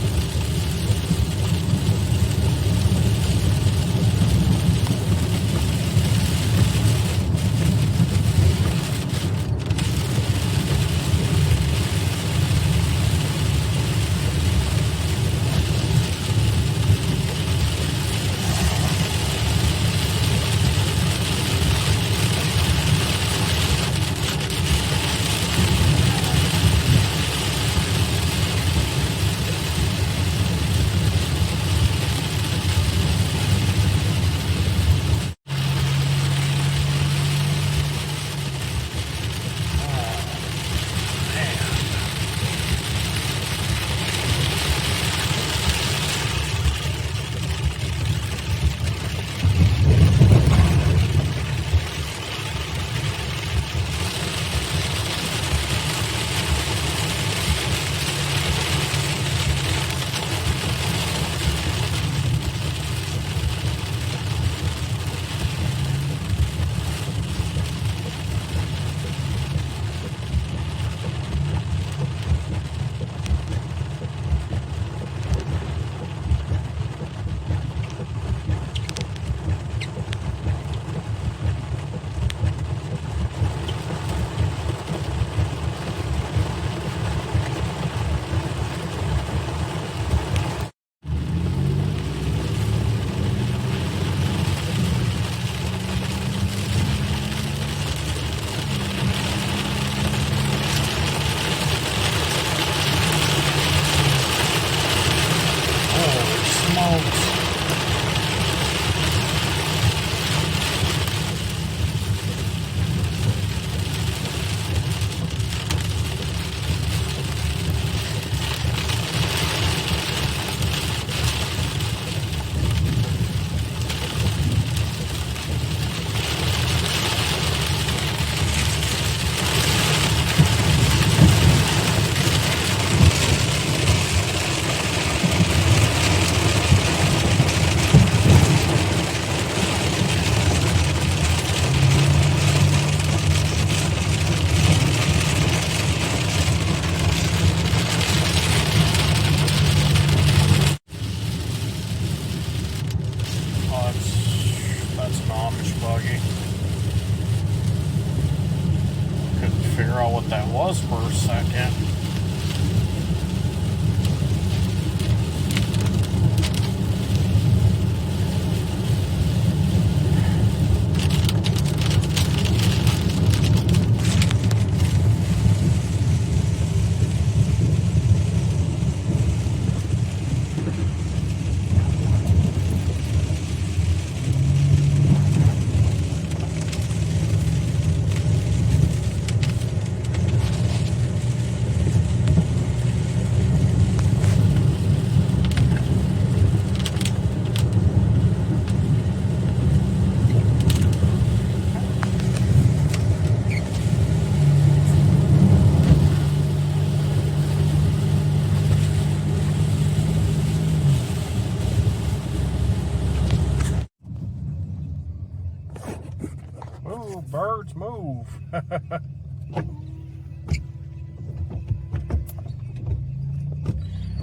move.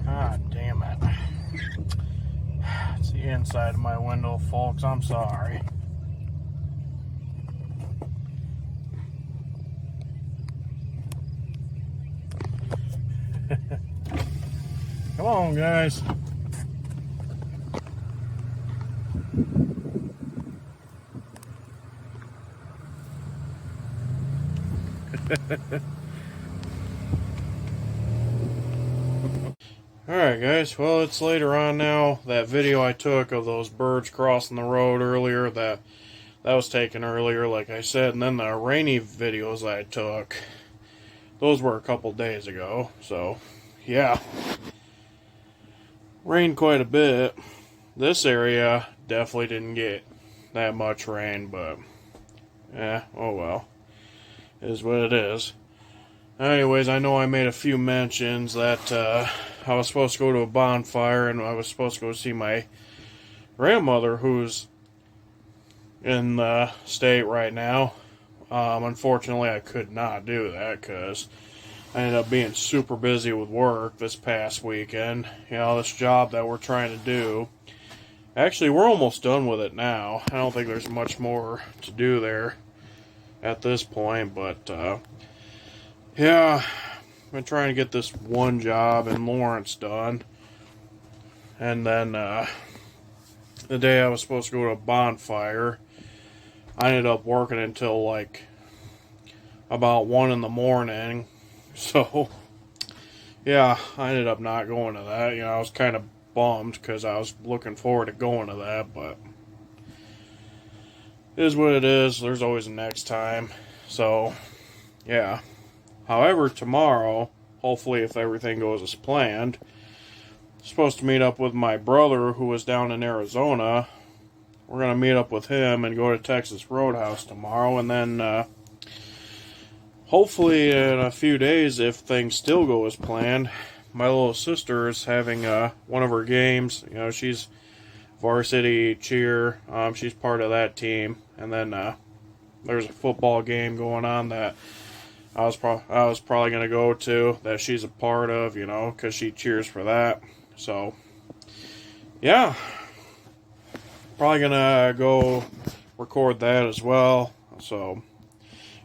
Ah, damn it. It's the inside of my window, folks. I'm sorry. Come on, guys. Alright guys, well it's later on now. That video I took of those birds crossing the road earlier, that was taken earlier like I said, and then the rainy videos I took, those were a couple days ago. So yeah, rained quite a bit. This area definitely didn't get that much rain, but oh well, it is what it is. Anyways, I know I made a few mentions that I was supposed to go to a bonfire, and I was supposed to go see my grandmother, who's in the state right now. Unfortunately, I could not do that because I ended up being super busy with work this past weekend. You know, this job that we're trying to do. Actually, we're almost done with it now. I don't think there's much more to do there at this point, but yeah, I've been trying to get this one job in Lawrence done. And then the day I was supposed to go to a bonfire, I ended up working until like about 1 in the morning. So yeah, I ended up not going to that. You know, I was kind of bummed because I was looking forward to going to that, but it is what it is. There's always a next time. So yeah. However, tomorrow, hopefully if everything goes as planned, I'm supposed to meet up with my brother who was down in Arizona. We're going to meet up with him and go to Texas Roadhouse tomorrow, and then hopefully in a few days, if things still go as planned, my little sister is having one of her games. You know, she's varsity cheer. She's part of that team, and then there's a football game going on that I was probably going to go to, that she's a part of, you know, because she cheers for that. So, yeah. Probably going to go record that as well. So,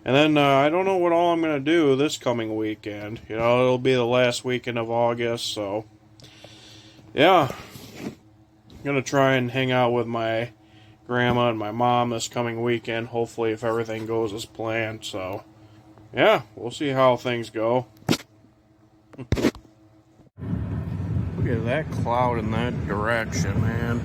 and then I don't know what all I'm going to do this coming weekend. You know, it'll be the last weekend of August, so, yeah. I'm going to try and hang out with my grandma and my mom this coming weekend, hopefully if everything goes as planned, so yeah, we'll see how things go. Look at that cloud in that direction, man.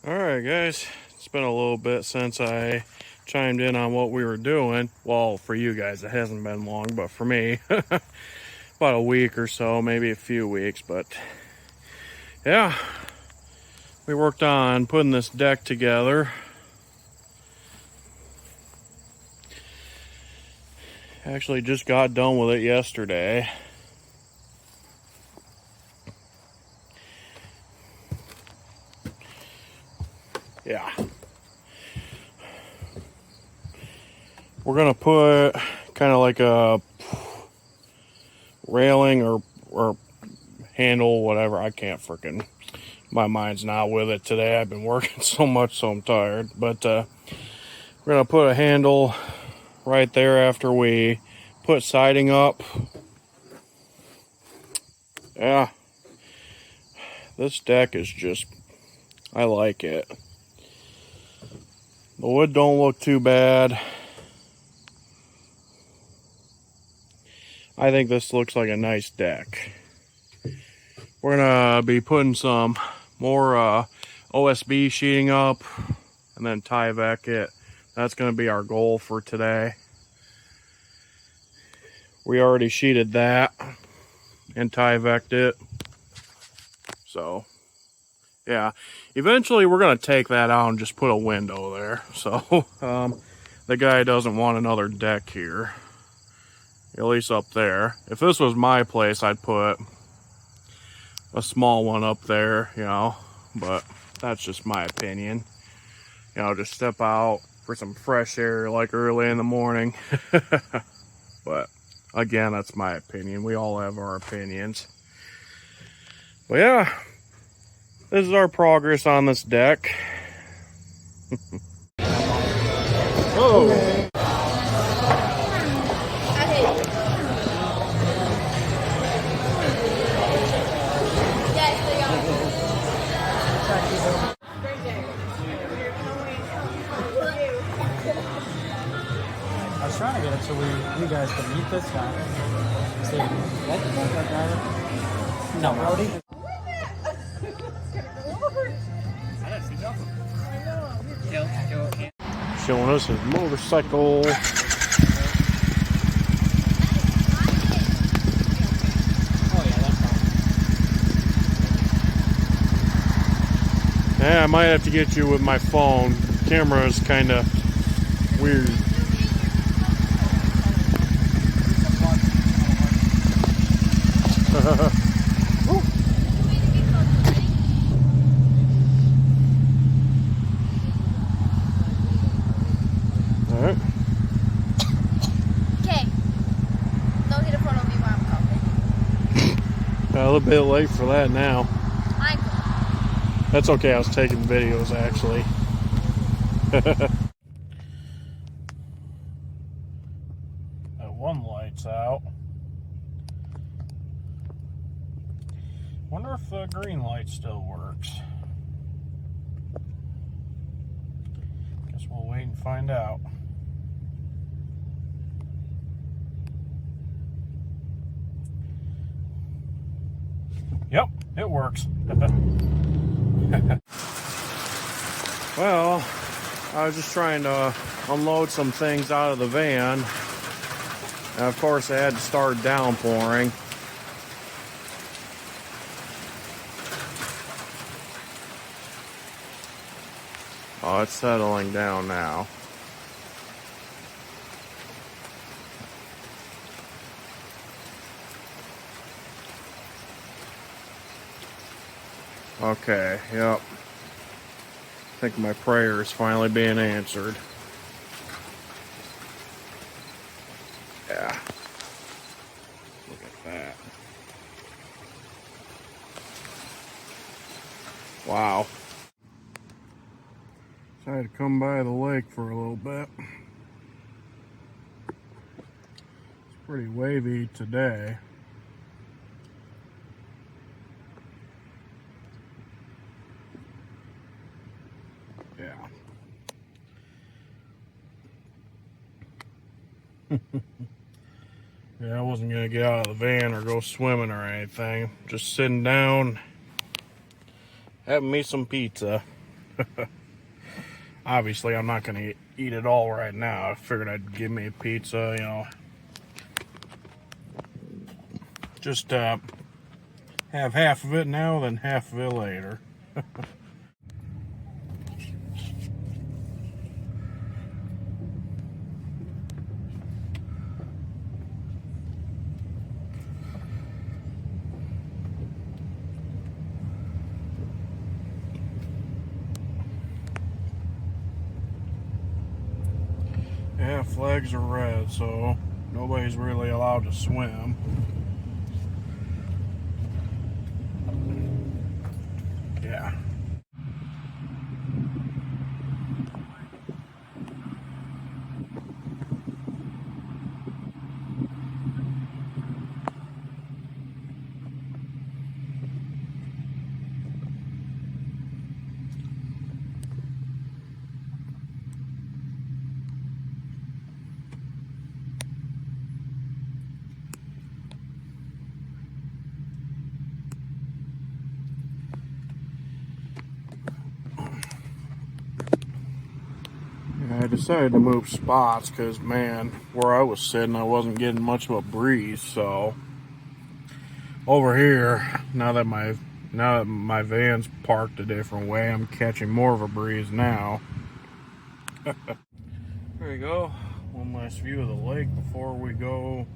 Alright guys, it's been a little bit since I chimed in on what we were doing. Well, for you guys it hasn't been long, but for me about a week or so, maybe a few weeks. But yeah, we worked on putting this deck together. Actually just got done with it yesterday. Yeah. We're going to put kind of like a railing or handle, whatever. I can't freaking, my mind's not with it today. I've been working so much, so I'm tired. But we're going to put a handle right there after we put siding up. Yeah. This deck is just, I like it. The wood don't look too bad. I think this looks like a nice deck. We're gonna be putting some more OSB sheeting up and then Tyvek it. That's gonna be our goal for today. We already sheeted that and Tyvek'd it. So yeah, eventually we're going to take that out and just put a window there. So, the guy doesn't want another deck here. At least up there. If this was my place, I'd put a small one up there, you know. But that's just my opinion. You know, just step out for some fresh air like early in the morning. But, again, that's my opinion. We all have our opinions. But yeah, this is our progress on this deck. Whoa! I was trying to get it so you guys could meet this guy. See, what the fuck, that driver? No, Brody. Showing us his motorcycle. Yeah, I might have to get you with my phone. The camera is kind of weird. Alright. Okay. Don't get in front of me while I'm talking. A little bit late for that now. That's okay, I was taking videos actually. That one light's out. Wonder if the green light still works. Guess we'll wait and find out. Yep, it works. Well, I was just trying to unload some things out of the van. And of course, I had to start downpouring. Oh, it's settling down now. Okay, yep. I think my prayer is finally being answered. Yeah. Look at that. Wow. So I had to come by the lake for a little bit. It's pretty wavy today. Yeah. Yeah, I wasn't gonna get out of the van or go swimming or anything. Just sitting down, having me some pizza. Obviously, I'm not gonna eat it all right now. I figured I'd give me a pizza, you know. Just have half of it now, then half of it later. Yeah, flags are red, so nobody's really allowed to swim. Yeah. I decided to move spots because, man, where I was sitting, I wasn't getting much of a breeze. So over here, now that my Now that my van's parked a different way, I'm catching more of a breeze now. There we go. One last view of the lake before we go.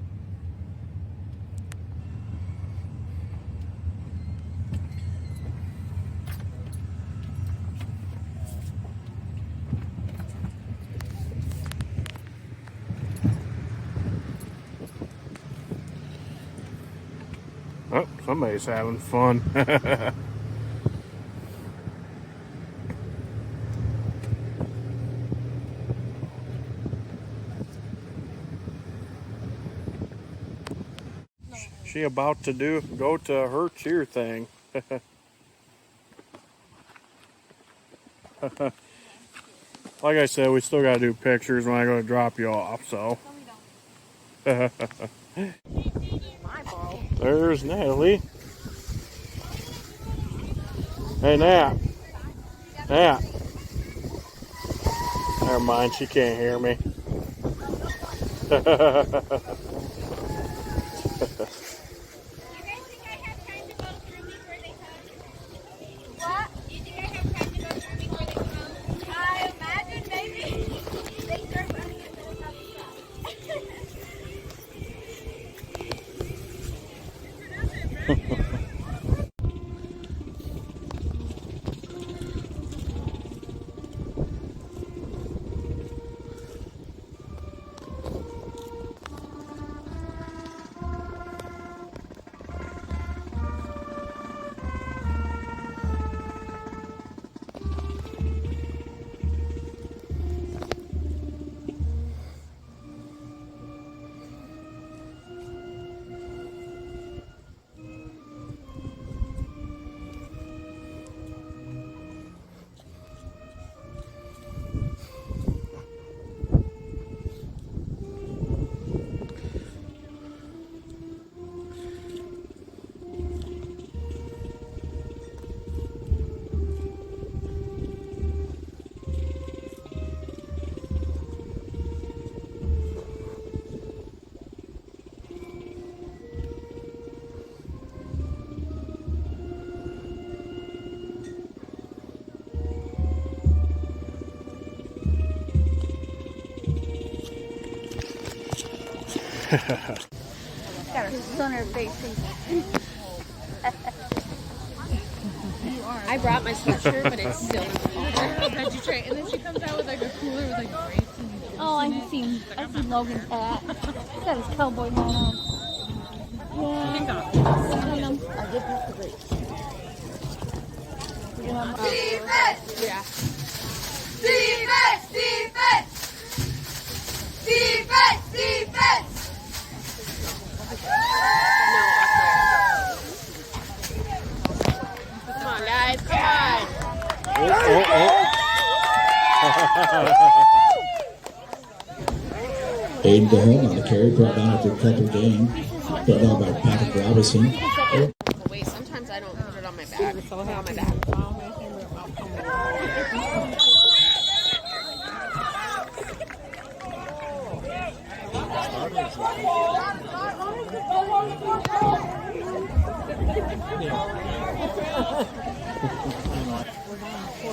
Oh, somebody's having fun. She about to go to her cheer thing. Like I said, we still got to do pictures when I go to drop you off, so. There's Natalie. Hey, Nat. Nat. Never mind, she can't hear me. Got a stunner face. I brought my sweatshirt, but it's still in the car. How'd you try? And then she comes out with like a cooler with like grapes and juice. Oh, I seen Logan's hat. He's got his cowboy hat on. Yeah. I did this to grapes. Defense! Yeah. Defense! Defense! Defense! Defense! Come on, guys. Come on. Aiden DeHome on the carry, brought down after a couple game. Brought down by Patrick Robinson. Wait, sometimes I don't put it on my back. It's on my back.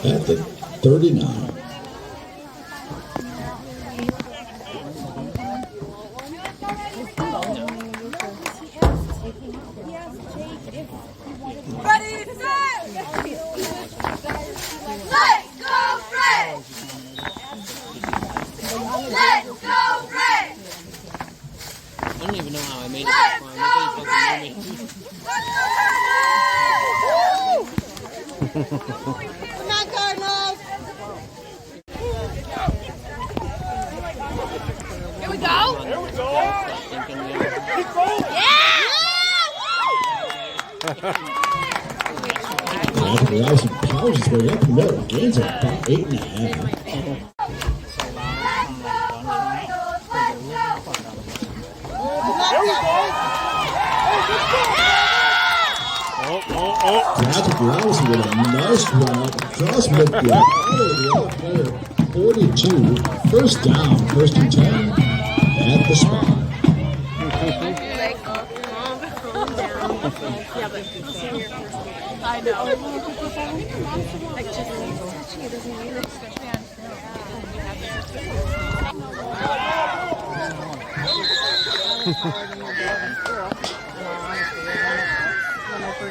At the 39. Ready, set! Let's go, Fred! Let's go, Fred! I don't even know how I made it that far. Nobody fucking knew me. Come on, Cardinals! Here we go. Here we go! Yeah! Patrick Robinson powers his way up the middle. Gains about 8.5. Patrick Robinson with a nice run up across midfield. All the way up there. 42. First down, first and 10 at the spot. Yeah, but I know. Like just touching it doesn't mean especially on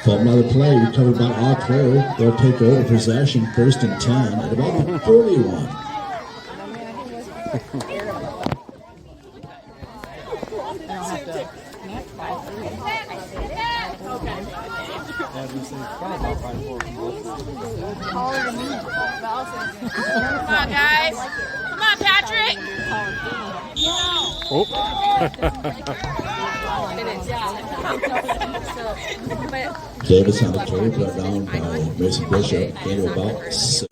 Called another play, recovered by Eau Claire. They'll take over possession, 1st and 10 at about the 41. Come on, guys. Come on, Patrick. Oh. Davis on the carry, brought down by Mason Bishop. Gain of about 6.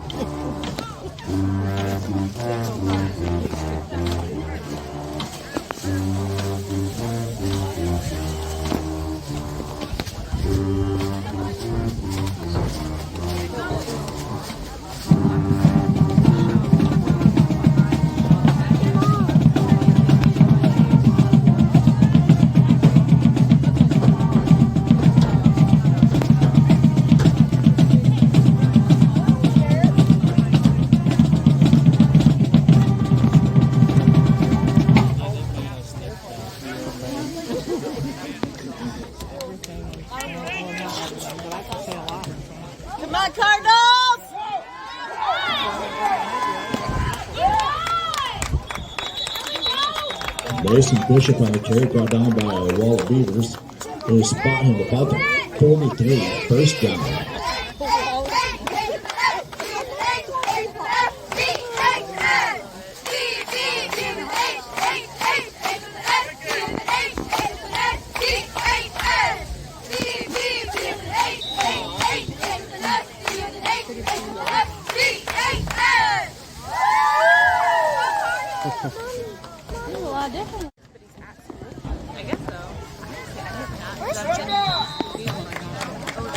Come on, Cardinals! Mason Bishop on the carry, brought down by a wall of Beavers. They spot him about the 43, 1st down.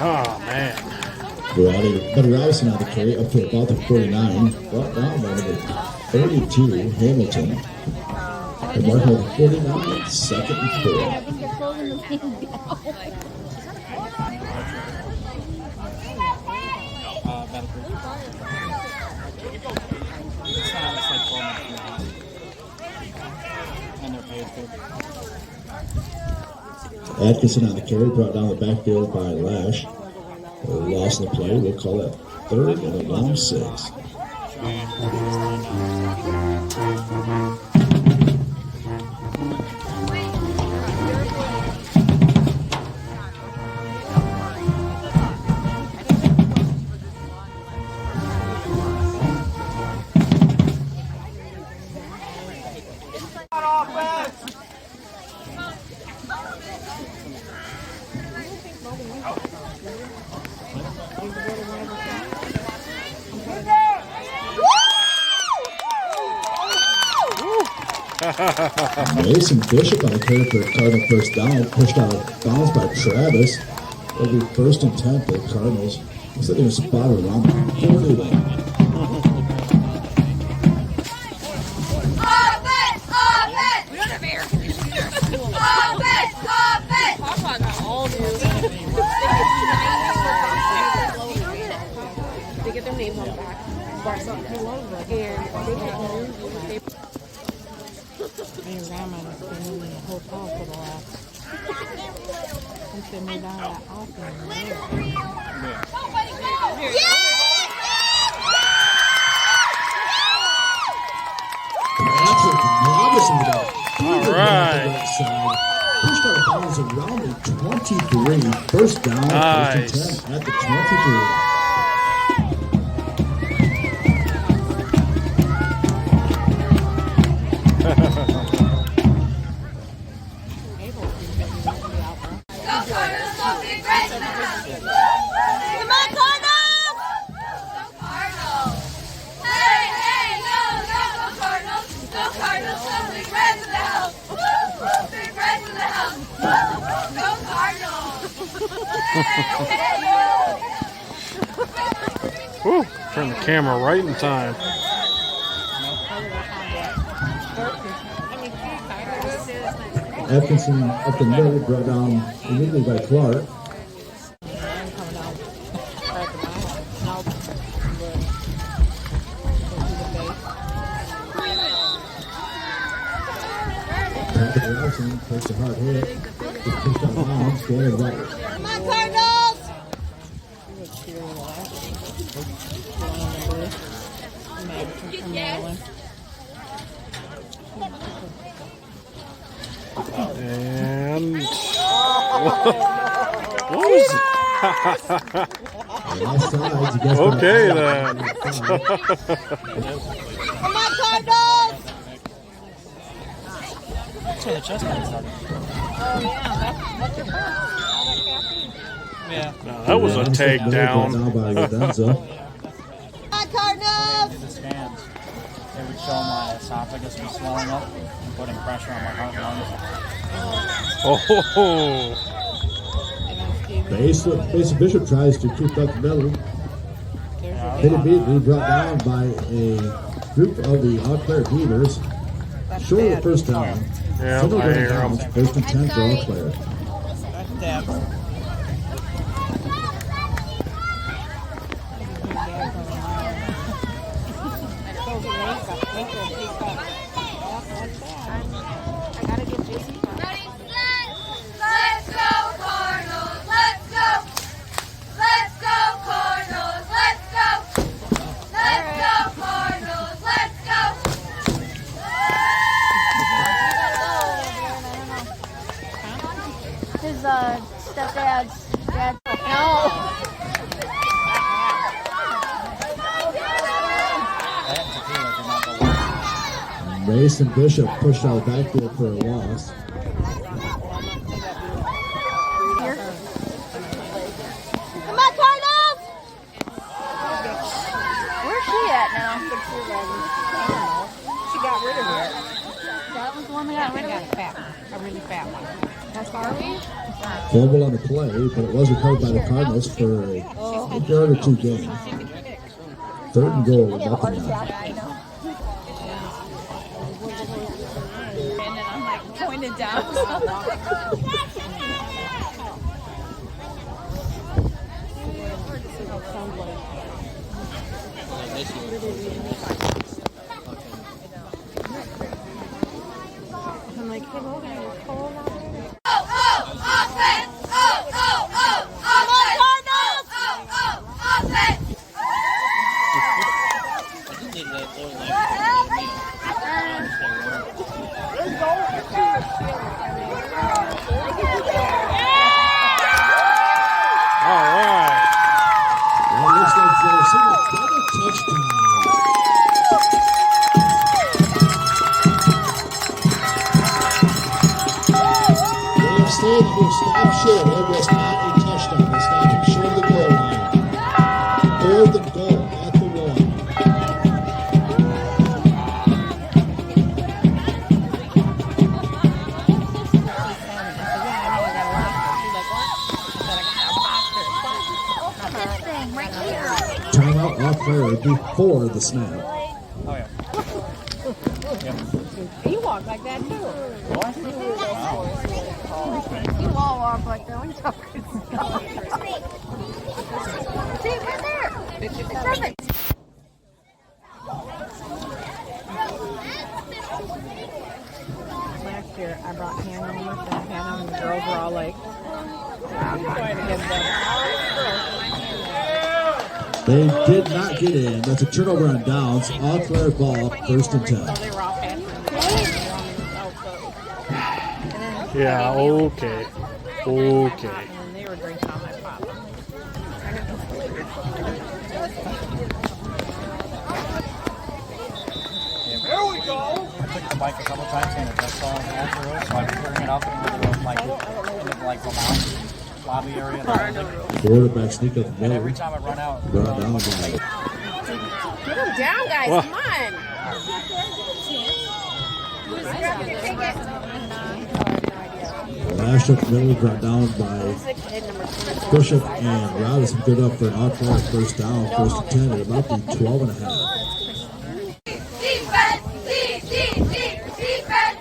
Oh, man. Buddy Robinson on the carry up to about the 49, brought down by number 32, Hamilton. The mark of 49, 2nd and 4. Atkinson on the carry, brought down the backfield by Lash. Lost in the play, we'll call that 3rd and a long 6. Mason Bishop on the carry for a Cardinal 1st down, pushed out of bounds by Travis. It'll be 1st and 10 for the Cardinals. Looks like they're going to spot around the 41. They get their names on the back. And they get Me and Grandma has been in the hotel for the last since they moved out of that house. Patrick Robinson with that. All right. Pushed out of bounds around the 23. 1st down, 1st and 10 at the 23. Whew, turn the camera right in time. Atkinson up the middle, brought down immediately by Clark. hit. Just pushed out of bounds. Going right. Come on, Cardinals! And what was it? Okay then. Come on, Cardinals! That's where the chest line started. Oh yeah, that's your fault. Yeah. No, that was a takedown. Come on, Cardinals! In the stands, they would show my esophagus was swelling up and putting pressure on my heart and lungs. Oh. Base Bishop tries to keep up the middle. Hit immediately brought down by a group of the Eau Claire Beavers. Short of the first down. Yeah, Single I down hear downs, him. first and 10 for Eau Claire. Let's go, Cardinals! Let's go! Let's go, Cardinals! Let's go! Let's go, Cardinals! Let's go! His stepdad's dad. No. Mason Bishop pushed out backfield for a loss. Come on, Cardinals! Where's she at now? She got rid of it. That was the one that got rid of Got a fat one, a really fat one. That's Barbie? Fumble on the play, but it was recovered by the Cardinals for a yard or two gain. Third and goal, nothing now. And then I'm like pointed down. I'm like, hey, Logan, are you cold out there? Offense! Come on, Cardinals! Offense! All right. Well, it looks like they're seeing a double touchdown. State will stop short. It was not a touchdown. They stopped him short of the goal line. Third and goal at the 1. Timeout off there before the snap. Oh yeah. You walk like that too. What? Wow. You all walk like that when you talk. See, right there. It's perfect. Last year, I brought Hannah with us, and Hannah and the girls were all like, I'm trying to get them. They did not get in. That's a turnover on downs. Eau Claire ball, first and 10. So they were all passing. Yeah, okay. Okay. And they were drinking on my pop. There we go! I took the bike a couple times and it just saw after road, so I was turning it up into the lobby area. Quarterback sneak up the And middle. every time I run out, Run down by Get them down, guys. Well. Come on. Lash up the middle, brought down by Bishop and Robinson. Good up for an Eau Claire first down, first and 10 at about the 12 and a half. Defense! Defense!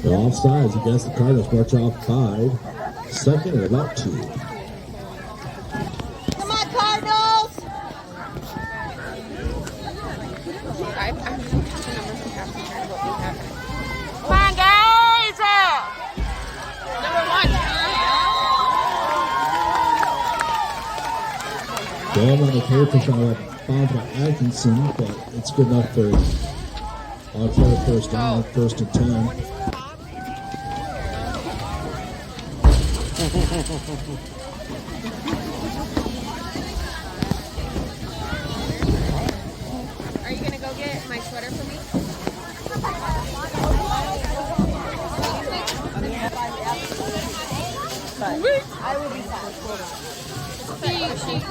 They're offsides against the Cardinals. March off 5. Second and about 2. Come on, Cardinals! I Ball on the carry push out bound by Atkinson, but it's good enough for Ontario first down, 1st and 10. Are you gonna go get my sweater for me? I will be fine. She's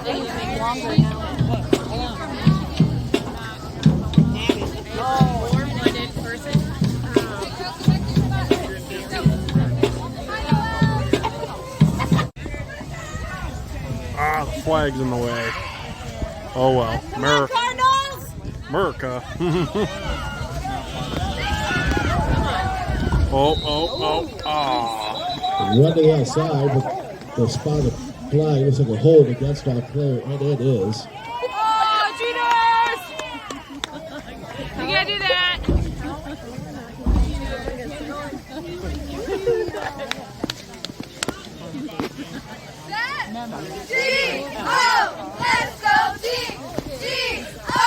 longer now. Warm-blooded person. Ah, the flag's in the way. Oh well. America. Ah. Run to the outside, but the spot of the flag looks like a hold against our player, and it is. Oh, cheaters! You can't do that. G-O! Let's go, G! G-O!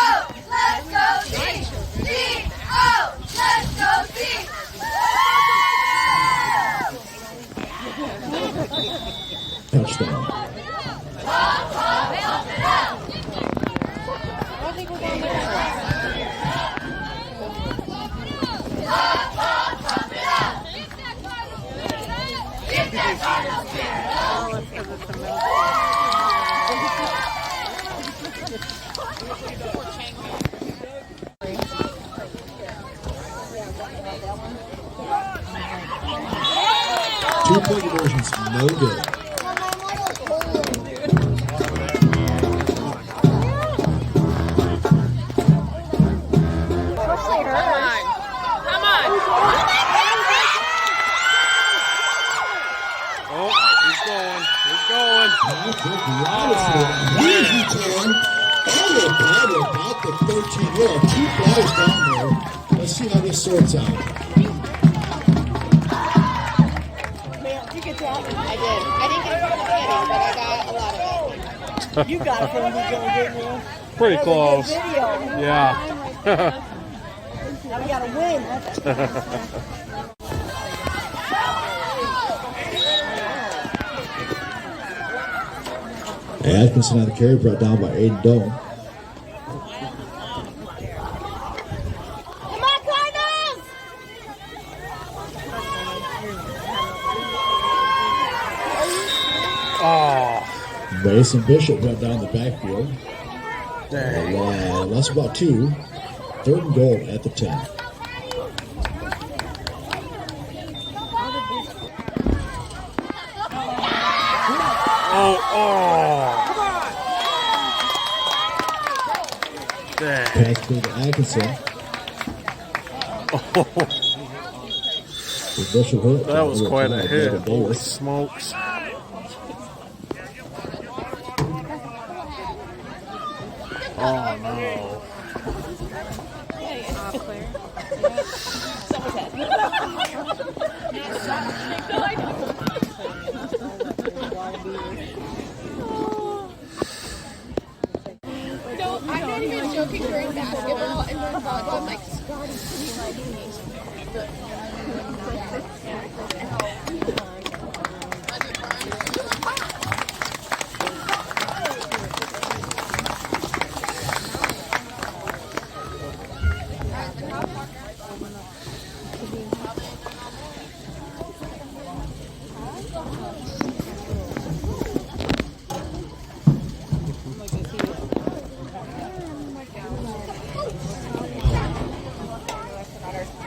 Let's go, G! G-O! Let's go, G! Touchdown. Two-point conversions, no good. About the 13. We'll have 2 flags down there. Let's see how this sorts out. You get that? I did. I didn't get it from the beginning, but I got a lot of it. You got it from the beginning, didn't you? Pretty That was a close. good video. Yeah. Now we got to win. Atkinson on the carry, brought down by Aiden Doan. Come on, Cardinals! Oh. Mason Bishop brought down the backfield. Dang. That's about 2. 3rd and goal at the 10. Pass to Atkinson. That was quite a hit. Holy smokes. Oh no. No, I'm not even joking during basketball and during volleyball. I'm like,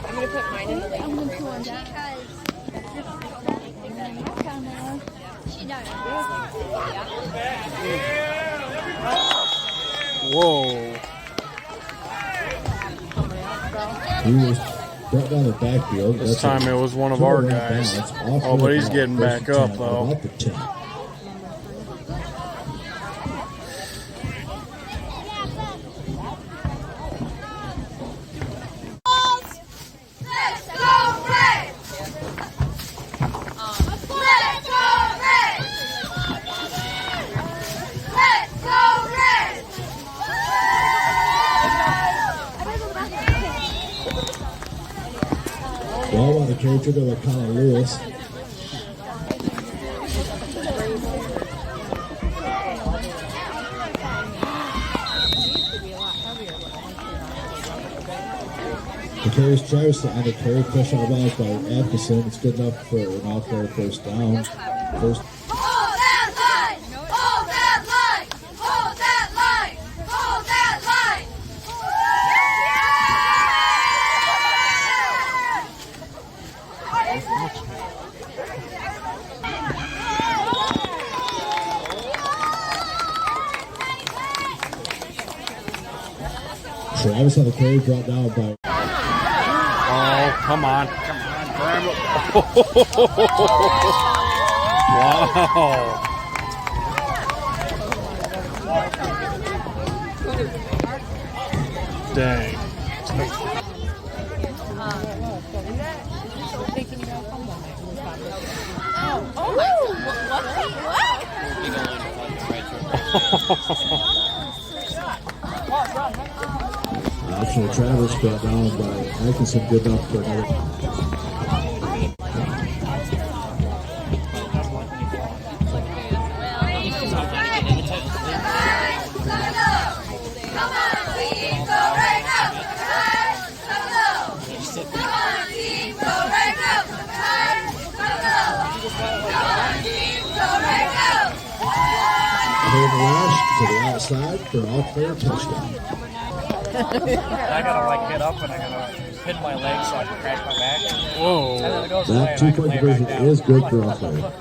I'm gonna put mine in the lake. Whoa. He was brought down the backfield. This time it was one of our guys. Oh, but he's getting back up though. About the 10. Let's go, Red! Let's go, Red! Let's go, Red! Ball on the carry trigger by Colin Lewis. The carries Travis to end the carry, push on the balls by Atkinson. It's good enough for an off-guard first down. First. Hold that line! Hold that line! Hold that line! Hold that line! Travis on the carry, brought down by. Oh, come on. Come on, grab it. Wow. Dang. Oh my, Optional Travis brought down by Atkinson, good enough for another. Lash to the outside for an off-player touchdown. I gotta like get up and I gotta pin my legs so I can crack my back. Whoa. And then it goes away That and I can two-point lay conversion back down. is good for off-player.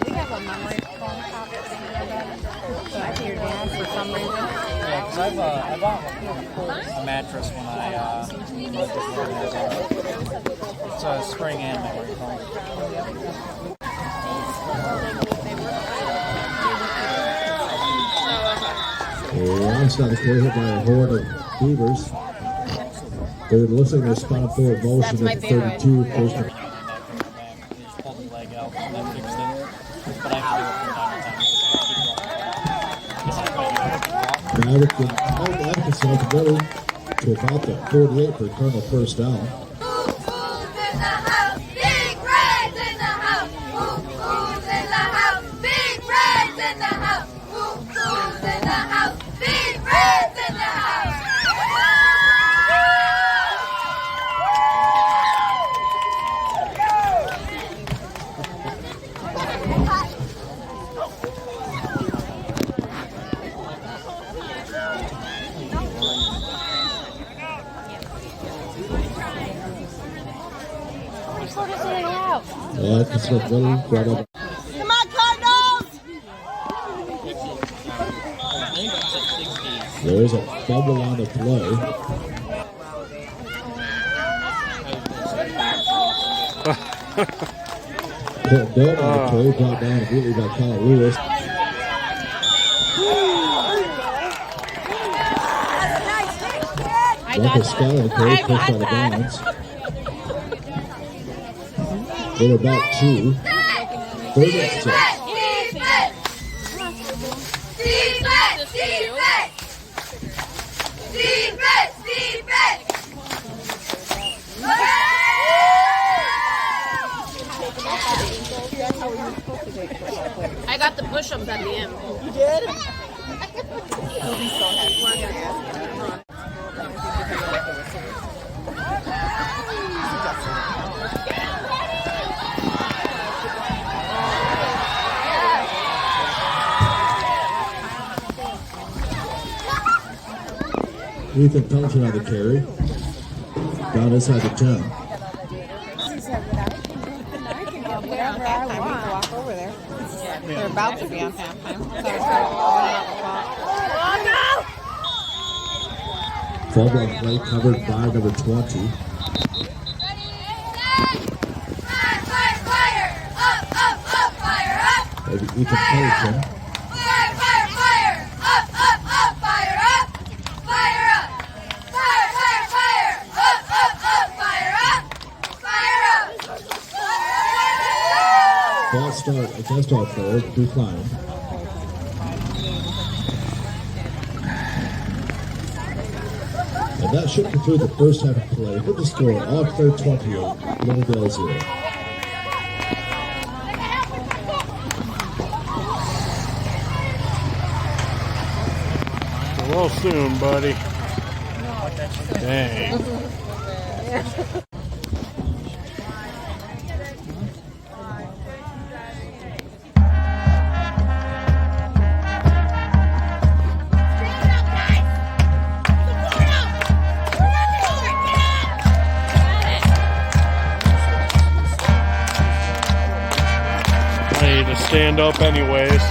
We have a memory foam pocket for your dad for some reason. Yeah, because I bought a mattress when I lived with it's a spring and memory foam. Last on the carry hit by a horde of Beavers. It looks like they're spotted forward motion at 32. First. Pulled the leg out and then fixed it. But I have to do it from time to time. Maverick and Atkinson at the middle to about the 48 for Colonel first down. Atkinson at the middle, brought up. Come on, Cardinals! There's a fumble on the play. Colton Doan on the play, brought down immediately by Colin Lewis. Michael Scott on the play, pushed out of bounds. They're about two. Third and 6. I got the push-ups at the end. You did? He'll be so happy. We're gonna ask Ethan Thompson on the carry. Down inside the 10. Whatever I want. Walk over there. They're about to be on halftime. Fumble on play covered by number 20. That'd be Ethan Thompson. False start against our player, decline. And That should conclude the first half of play with the score Augsburg 28, Middleville 0. Well, soon, buddy. Dang. I need to stand up anyways.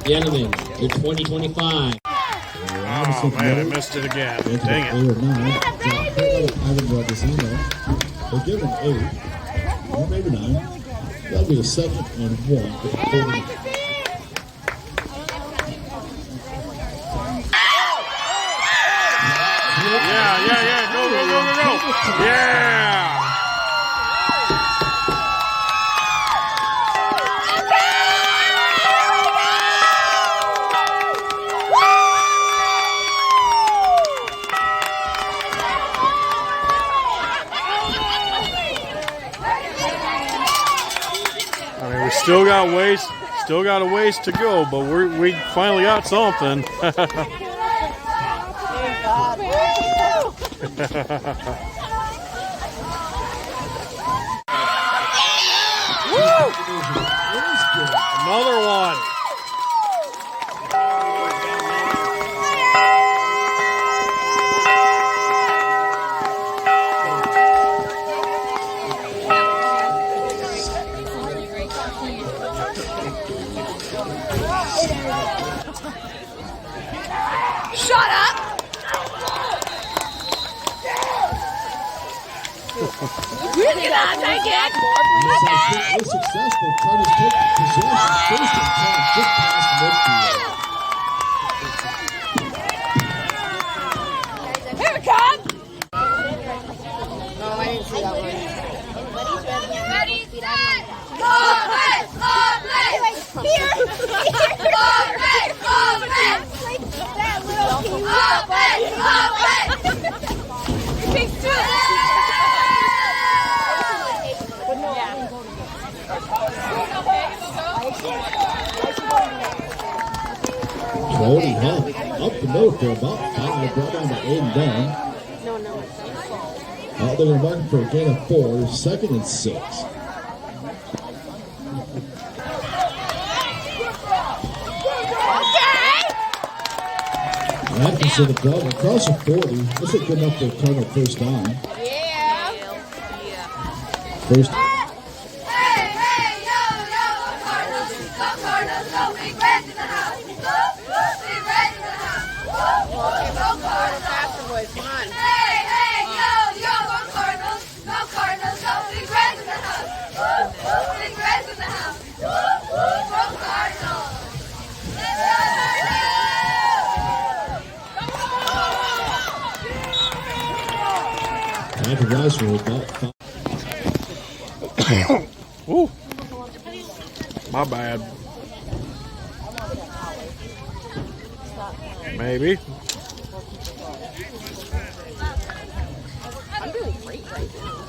Gentlemen, the 2025. Oh man, I missed it again. Dang it. 8 or 9. They're given 8. Or maybe 9. That'll be a 2nd and 1. Yeah. Go. Yeah. Still got a ways to go, but we finally got something. Woo! Another one. Shut up! You cannot take it! They're successful trying to take possession first and 10 just past midfield. Here it comes! Oh, I didn't see that one. Ready, set, go, let's go, here! That little key. Takes two. Cody Huff up the middle for about 5, brought down to 8 and down. They're going to mark for a gain of 4, 2nd and 6. Atkinson the ball across the 40. This is good enough for Cardinal first down. Yeah. First. rice were about 5. Ooh. My bad. Maybe. I'm doing great right now.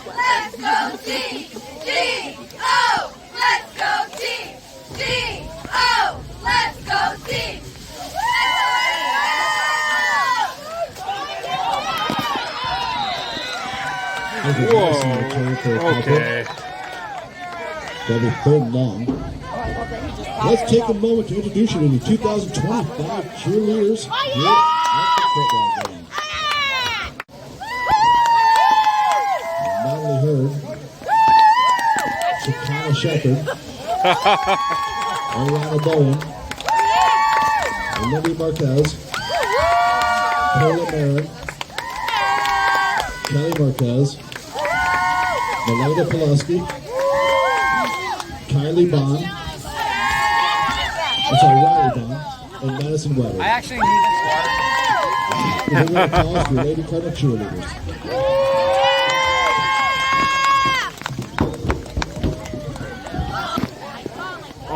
Let's go team! G-O! Let's go team! G-O! Let's go team! Whoa. Okay. That'll be third and long. Let's take a moment to introduce you to the 2025 cheerleaders here at the football game. Natalie Hurd, Chicago Shepherd, Ariana Bowen, Olivia Marquez, Paula Merritt, Kelly Marquez, Melinda Pulaski, Kylie Bond, Riley Bond, and Madison Weber. I actually need this water. We're going to call for Lady Cardinal cheerleaders.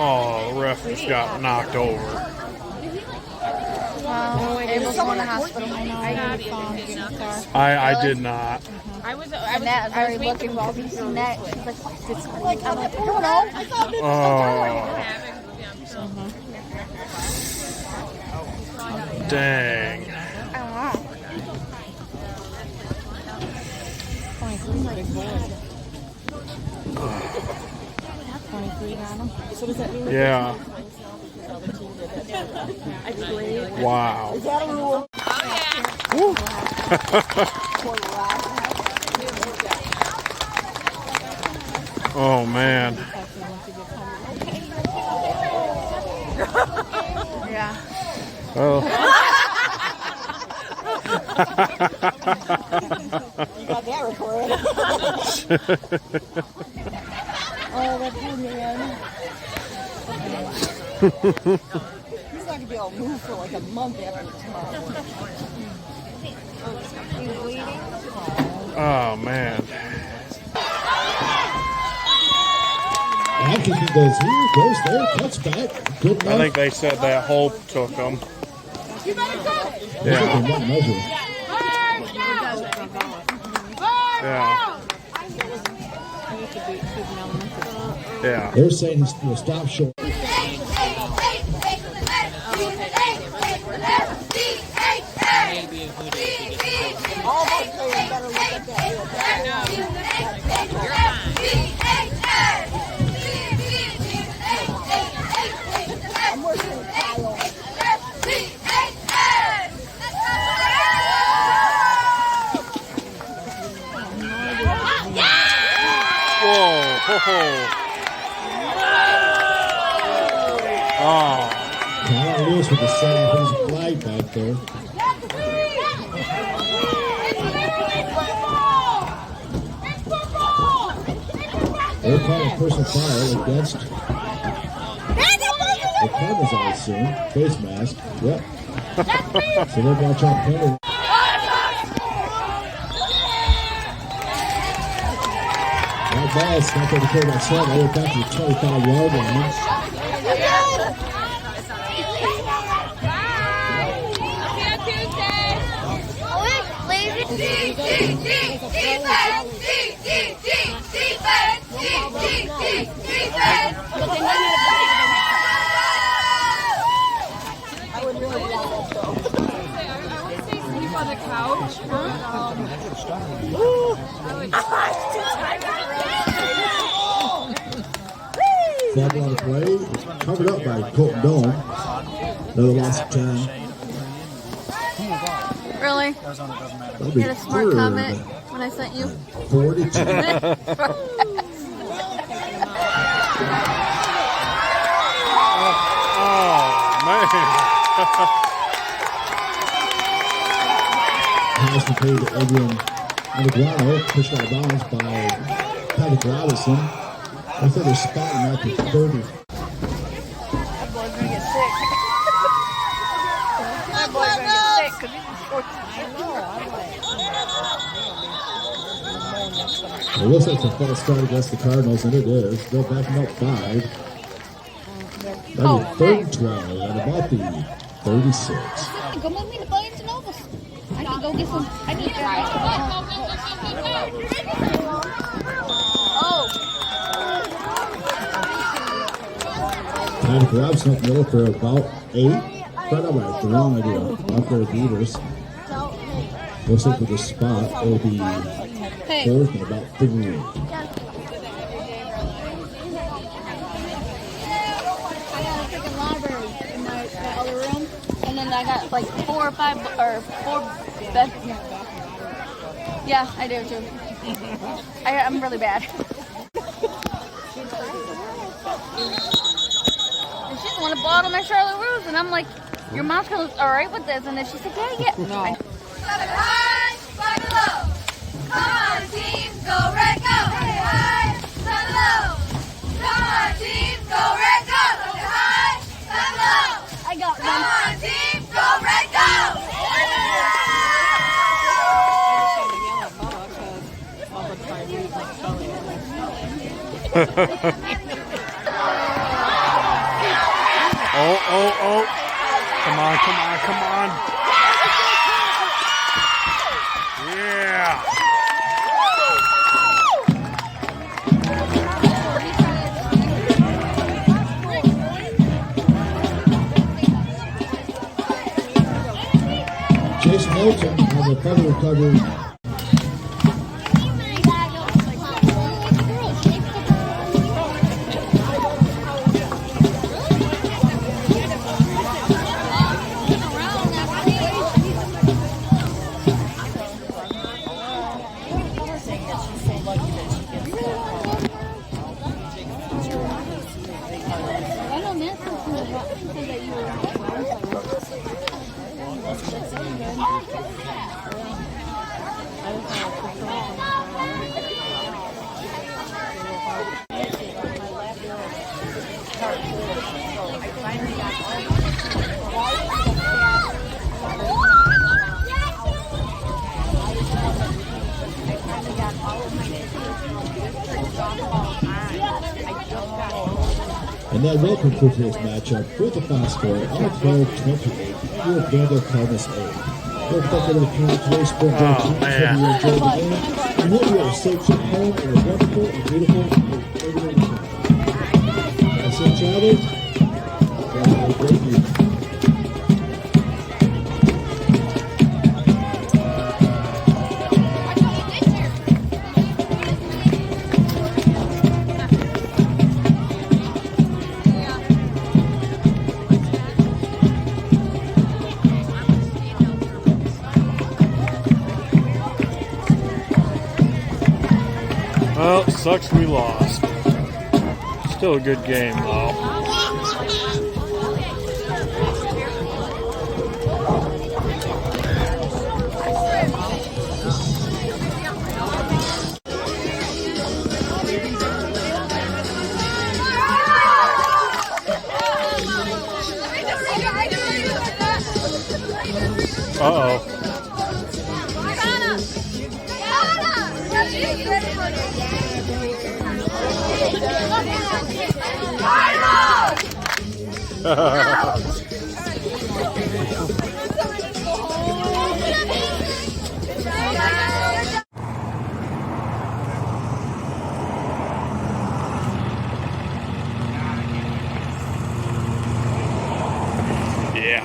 Oh, the ref just got knocked over. Abel's going to hospital. I did not. I was very looking while he's in that. She's like, what's this? I'm like, I don't know. I thought this Oh. Dang. Yeah. Wow. Is that a rule? Woo. Oh man. Yeah. Oh. You got that recorded. Oh, that poor man. He's not going to be able to move for like a month after tomorrow. Oh man. After he goes here, goes there, cuts back. Good enough. I think they said that Hope took him. Yeah. Yeah. Yeah. They're saying he'll stop short. All of us players better look at that. I'm working with Kyle. Whoa. Oh. Kyle Lewis with the set off his flag back there. They're calling personal foul against the Cardinals, I assume. Face mask. Yep. So they're going to try to penalty. That ball snapped over the 4-by-7. They were back to the 25-yard line. I would really want that though. I would say sleep on the couch. Fumble on the play. It's covered up by Colton Dome. Another loss of 10. Really? That'll be You had a smart third. comment when I sent you. 42. Pass to play to Adrian Underground, pushed out of bounds by Patrick Robinson. I thought they're spotting out to 30. That boy's gonna get sick. That boy's gonna get sick because he's a short. I know. I'm like, It looks like it's a false start against the Cardinals, and it is. They're backing up 5. That'll be 3rd and 12 at about the 36. Come with me to Barnes and Nobles. I can go get some. I need to. Oh. Time to grab something middle for about 8. Right up right, the wrong idea. Out there, Beavers. Looks like with the spot, it'll be 4th and about 3. I got like 4 or 5 or 4 beds. Yeah, I do too. I'm really bad. And she's the one that bought all my Charlotte Russe, and I'm like, your mom's all right with this, and then she said, yeah. No. Come on, team, go red, go! High, stand low. Come on, team, go red, go! High, stand low. I got one. Come on, team, go red, go! Oh. Come on. Yeah. Jason Milton on the cover recovery. And that will conclude today's matchup with the final score of 12-28. Your Vandal Cardinals 8. We're back to the today's sport. Hope you enjoyed the game. And hope you have a safe trip home and a wonderful and beautiful and favorite time. That's it, travelers. Have a great evening. Well, sucks we lost. Still a good game, though. Uh-oh. Yeah.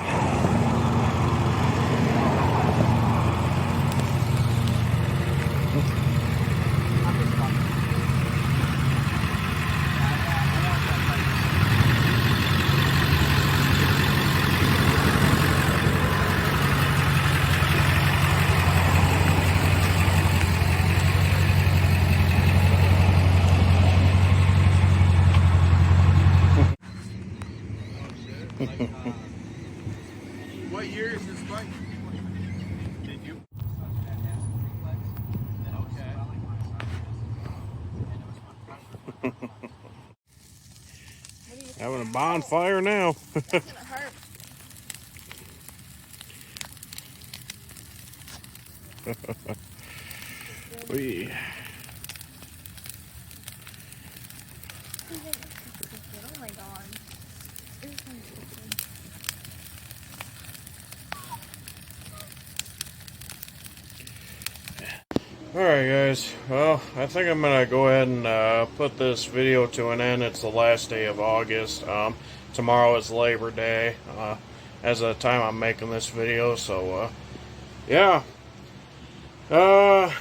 What year is this bike? Did you? Having a bonfire now. Alright guys, well, I think I'm going to go ahead and put this video to an end. It's the last day of August. Tomorrow is Labor Day, as of the time I'm making this video, so, yeah. There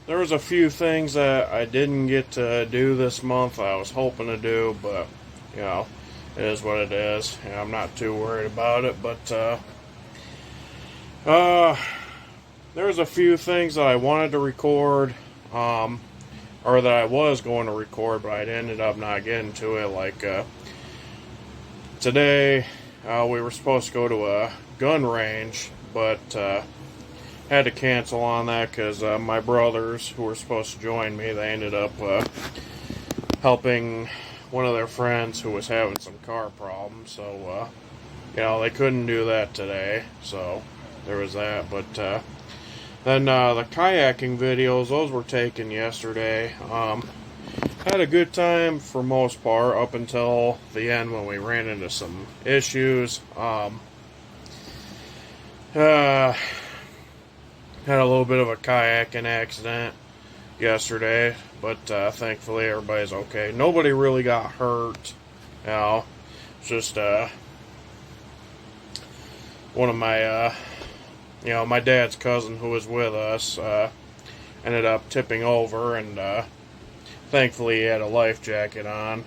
was a few things that I didn't get to do this month I was hoping to do, but, you know, it is what it is. Yeah, I'm not too worried about it, but, there's a few things that I wanted to record, or that I was going to record, but I ended up not getting to it. Like, today, we were supposed to go to a gun range, but, had to cancel on that because my brothers, who were supposed to join me, they ended up helping one of their friends who was having some car problems, so, you know, they couldn't do that today, so there was that. But then the kayaking videos, those were taken yesterday. Had a good time for most part up until the end when we ran into some issues. Had a little bit of a kayaking accident yesterday, but thankfully everybody's okay. Nobody really got hurt, you know. It's just one of my, you know, my dad's cousin who was with us ended up tipping over, and thankfully he had a life jacket on.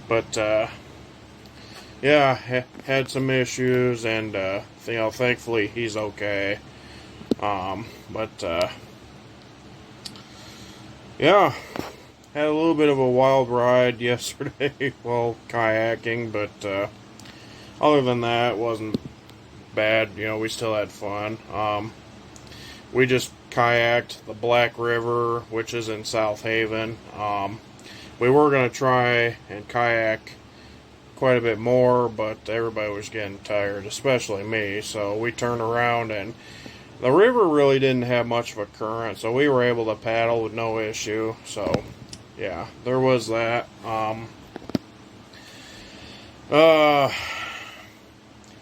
But yeah, had some issues, and you know, thankfully he's okay. Yeah, had a little bit of a wild ride yesterday while kayaking, but other than that, it wasn't bad. You know, we still had fun. We just kayaked the Black River, which is in South Haven. We were going to try and kayak quite a bit more, but everybody was getting tired, especially me, so we turned around, and the river really didn't have much of a current, so we were able to paddle with no issue. So, yeah, there was that.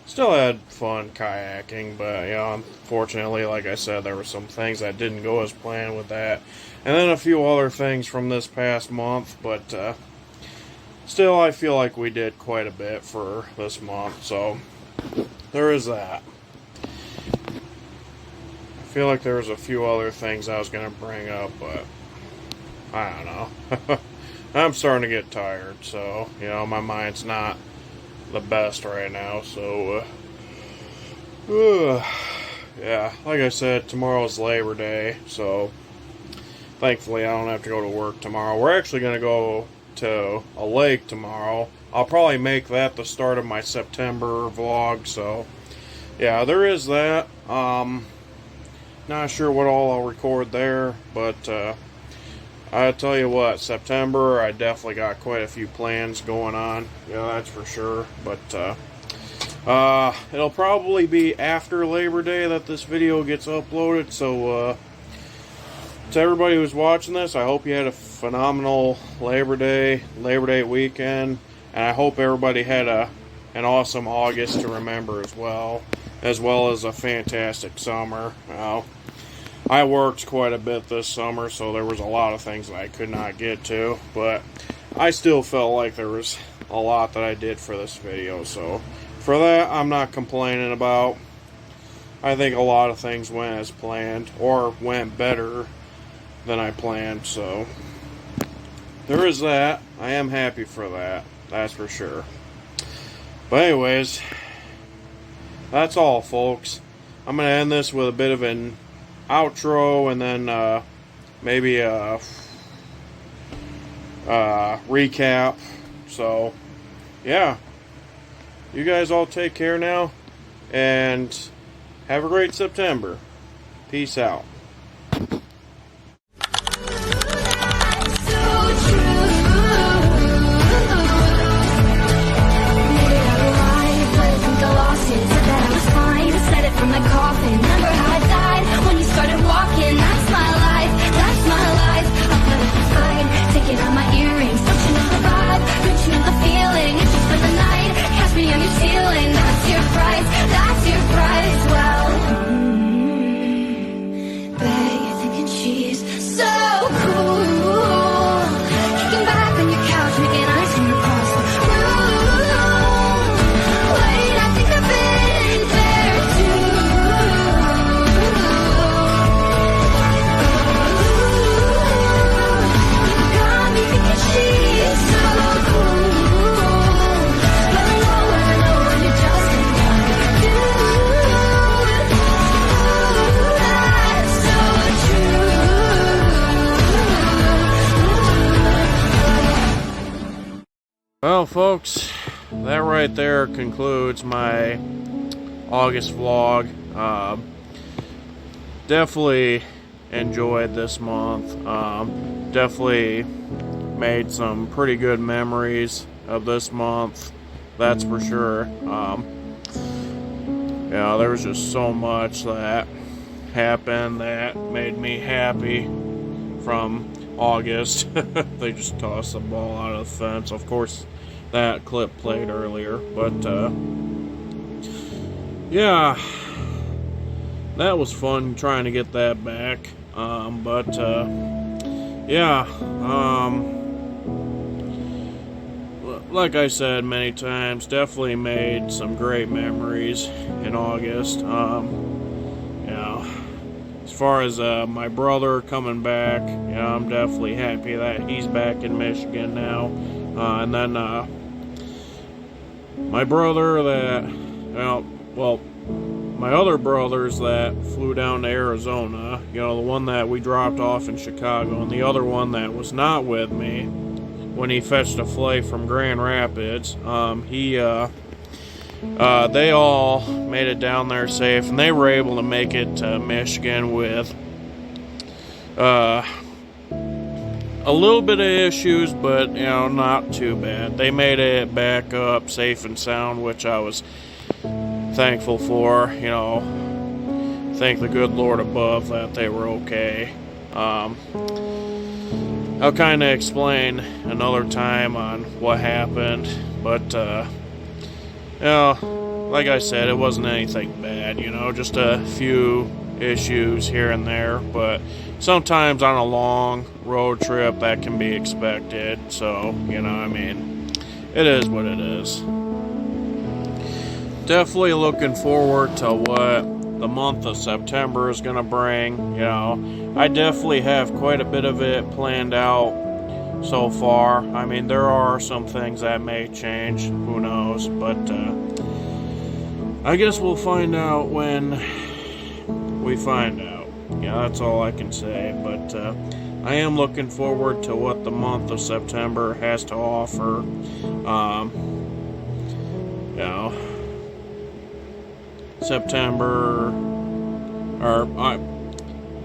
Still had fun kayaking, but, you know, unfortunately, like I said, there were some things that didn't go as planned with that. And then a few other things from this past month, but still, I feel like we did quite a bit for this month, so there is that. I feel like there was a few other things I was going to bring up, but I don't know. I'm starting to get tired, so, you know, my mind's not the best right now, so, yeah, like I said, tomorrow's Labor Day, so thankfully I don't have to go to work tomorrow. We're actually going to go to a lake tomorrow. I'll probably make that the start of my September vlog, so, yeah, there is that. Not sure what all I'll record there, but I tell you what, September, I definitely got quite a few plans going on. Yeah, that's for sure. But it'll probably be after Labor Day that this video gets uploaded. So to everybody who's watching this, I hope you had a phenomenal Labor Day weekend, and I hope everybody had an awesome August to remember as well as a fantastic summer. I worked quite a bit this summer, so there was a lot of things that I could not get to, but I still felt like there was a lot that I did for this video, so for that, I'm not complaining about. I think a lot of things went as planned, or went better than I planned, so there is that. I am happy for that, that's for sure. But anyways, that's all, folks. I'm going to end this with a bit of an outro, and then maybe a recap. So, yeah. You guys all take care now, and have a great September. Peace out. From the coffin, remember how I died when you started walking. That's my life, I'll put it aside, take it on my earrings. Don't you know the vibe, don't you know the feeling? It's just for the night, catch me on your ceiling. That's your price, well Well, folks, that right there concludes my August vlog. Definitely enjoyed this month. Definitely made some pretty good memories of this month, that's for sure. Yeah, there was just so much that happened that made me happy from August. They just tossed the ball out of the fence. Of course, that clip played earlier, but yeah, that was fun trying to get that back. Yeah, like I said many times, definitely made some great memories in August. Yeah, as far as my brother coming back, yeah, I'm definitely happy that he's back in Michigan now. And then my brother that, well, my other brothers that flew down to Arizona, you know, the one that we dropped off in Chicago and the other one that was not with me when he fetched a flight from Grand Rapids, they all made it down there safe, and they were able to make it to Michigan with a little bit of issues, but, you know, not too bad. They made it back up safe and sound, which I was thankful for. You know, thank the good Lord above that they were okay. I'll kind of explain another time on what happened, but you know, like I said, it wasn't anything bad, you know, just a few issues here and there, but sometimes on a long road trip that can be expected. So, you know, I mean, it is what it is. Definitely looking forward to what the month of September is going to bring. You know, I definitely have quite a bit of it planned out so far. I mean, there are some things that may change, who knows, but I guess we'll find out when we find out. Yeah, that's all I can say, but I am looking forward to what the month of September has to offer. You know, September, or I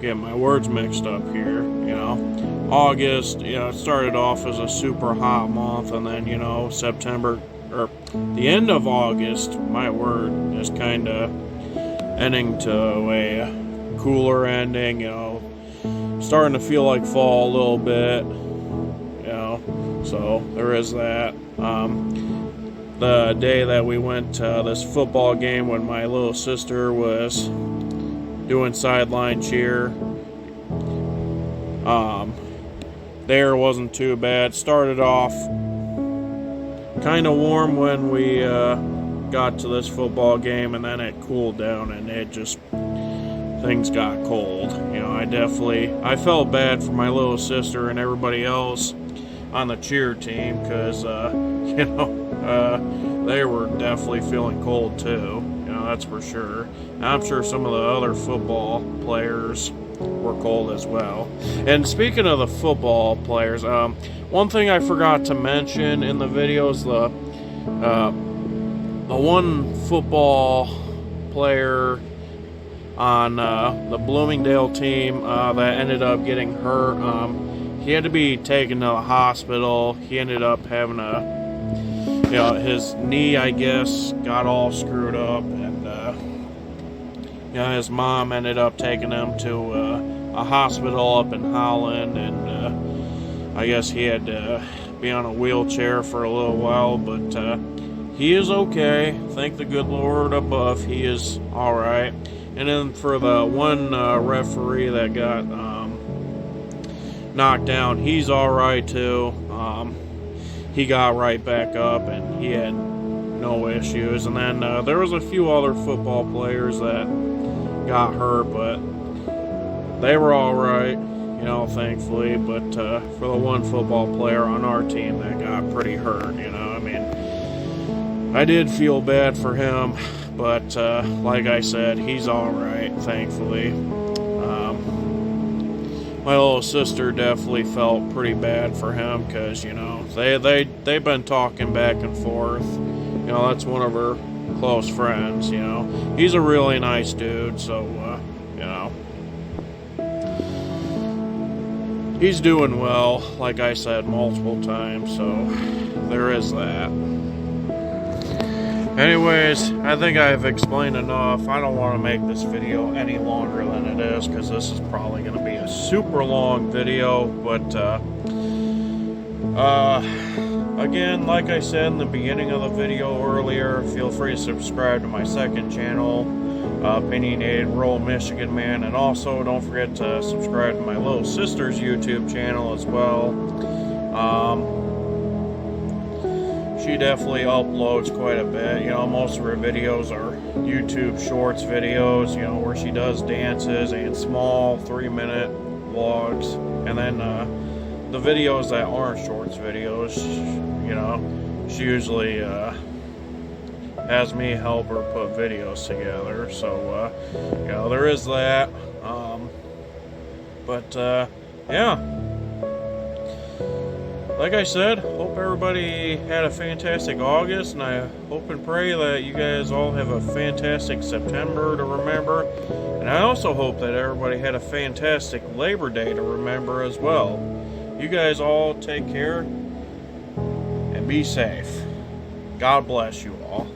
get my words mixed up here, you know. August, you know, it started off as a super hot month, and then, you know, September, or the end of August, my word, is kind of ending to a cooler ending, you know, starting to feel like fall a little bit, you know, so there is that. The day that we went to this football game when my little sister was doing sideline cheer, there wasn't too bad. Started off kind of warm when we got to this football game, and then it cooled down and it just, things got cold. You know, I felt bad for my little sister and everybody else on the cheer team, because you know, they were definitely feeling cold too, you know, that's for sure. And I'm sure some of the other football players were cold as well. And speaking of the football players, one thing I forgot to mention in the video is the one football player on the Bloomingdale team that ended up getting hurt. He had to be taken to the hospital. He ended up having you know, his knee, I guess, got all screwed up, and you know, his mom ended up taking him to a hospital up in Holland, and I guess he had to be on a wheelchair for a little while, but he is okay. Thank the good Lord above, he is all right. And then for the one referee that got knocked down, he's all right too. He got right back up and he had no issues. And then there was a few other football players that got hurt, but they were all right, you know, thankfully. But for the one football player on our team that got pretty hurt, you know, I mean, I did feel bad for him, but like I said, he's all right, thankfully. my little sister definitely felt pretty bad for him because, you know, they've been talking back and forth. You know, that's one of her close friends, you know. He's a really nice dude, so, you know. He's doing well, like I said multiple times, so there is that. Anyways, I think I've explained enough. I don't want to make this video any longer than it is because this is probably going to be a super long video. But again, like I said in the beginning of the video earlier, feel free to subscribe to my second channel, Opinionated Rural Michigan Man, and also don't forget to subscribe to my little sister's YouTube channel as well. She definitely uploads quite a bit. You know, most of her videos are YouTube Shorts videos, you know, where she does dances and small 3-minute vlogs. And then the videos that aren't Shorts videos, you know, she usually has me help her put videos together. So, you know, there is that. Yeah. Like I said, hope everybody had a fantastic August, and I hope and pray that you guys all have a fantastic September to remember. And I also hope that everybody had a fantastic Labor Day to remember as well. You guys all take care and be safe. God bless you all.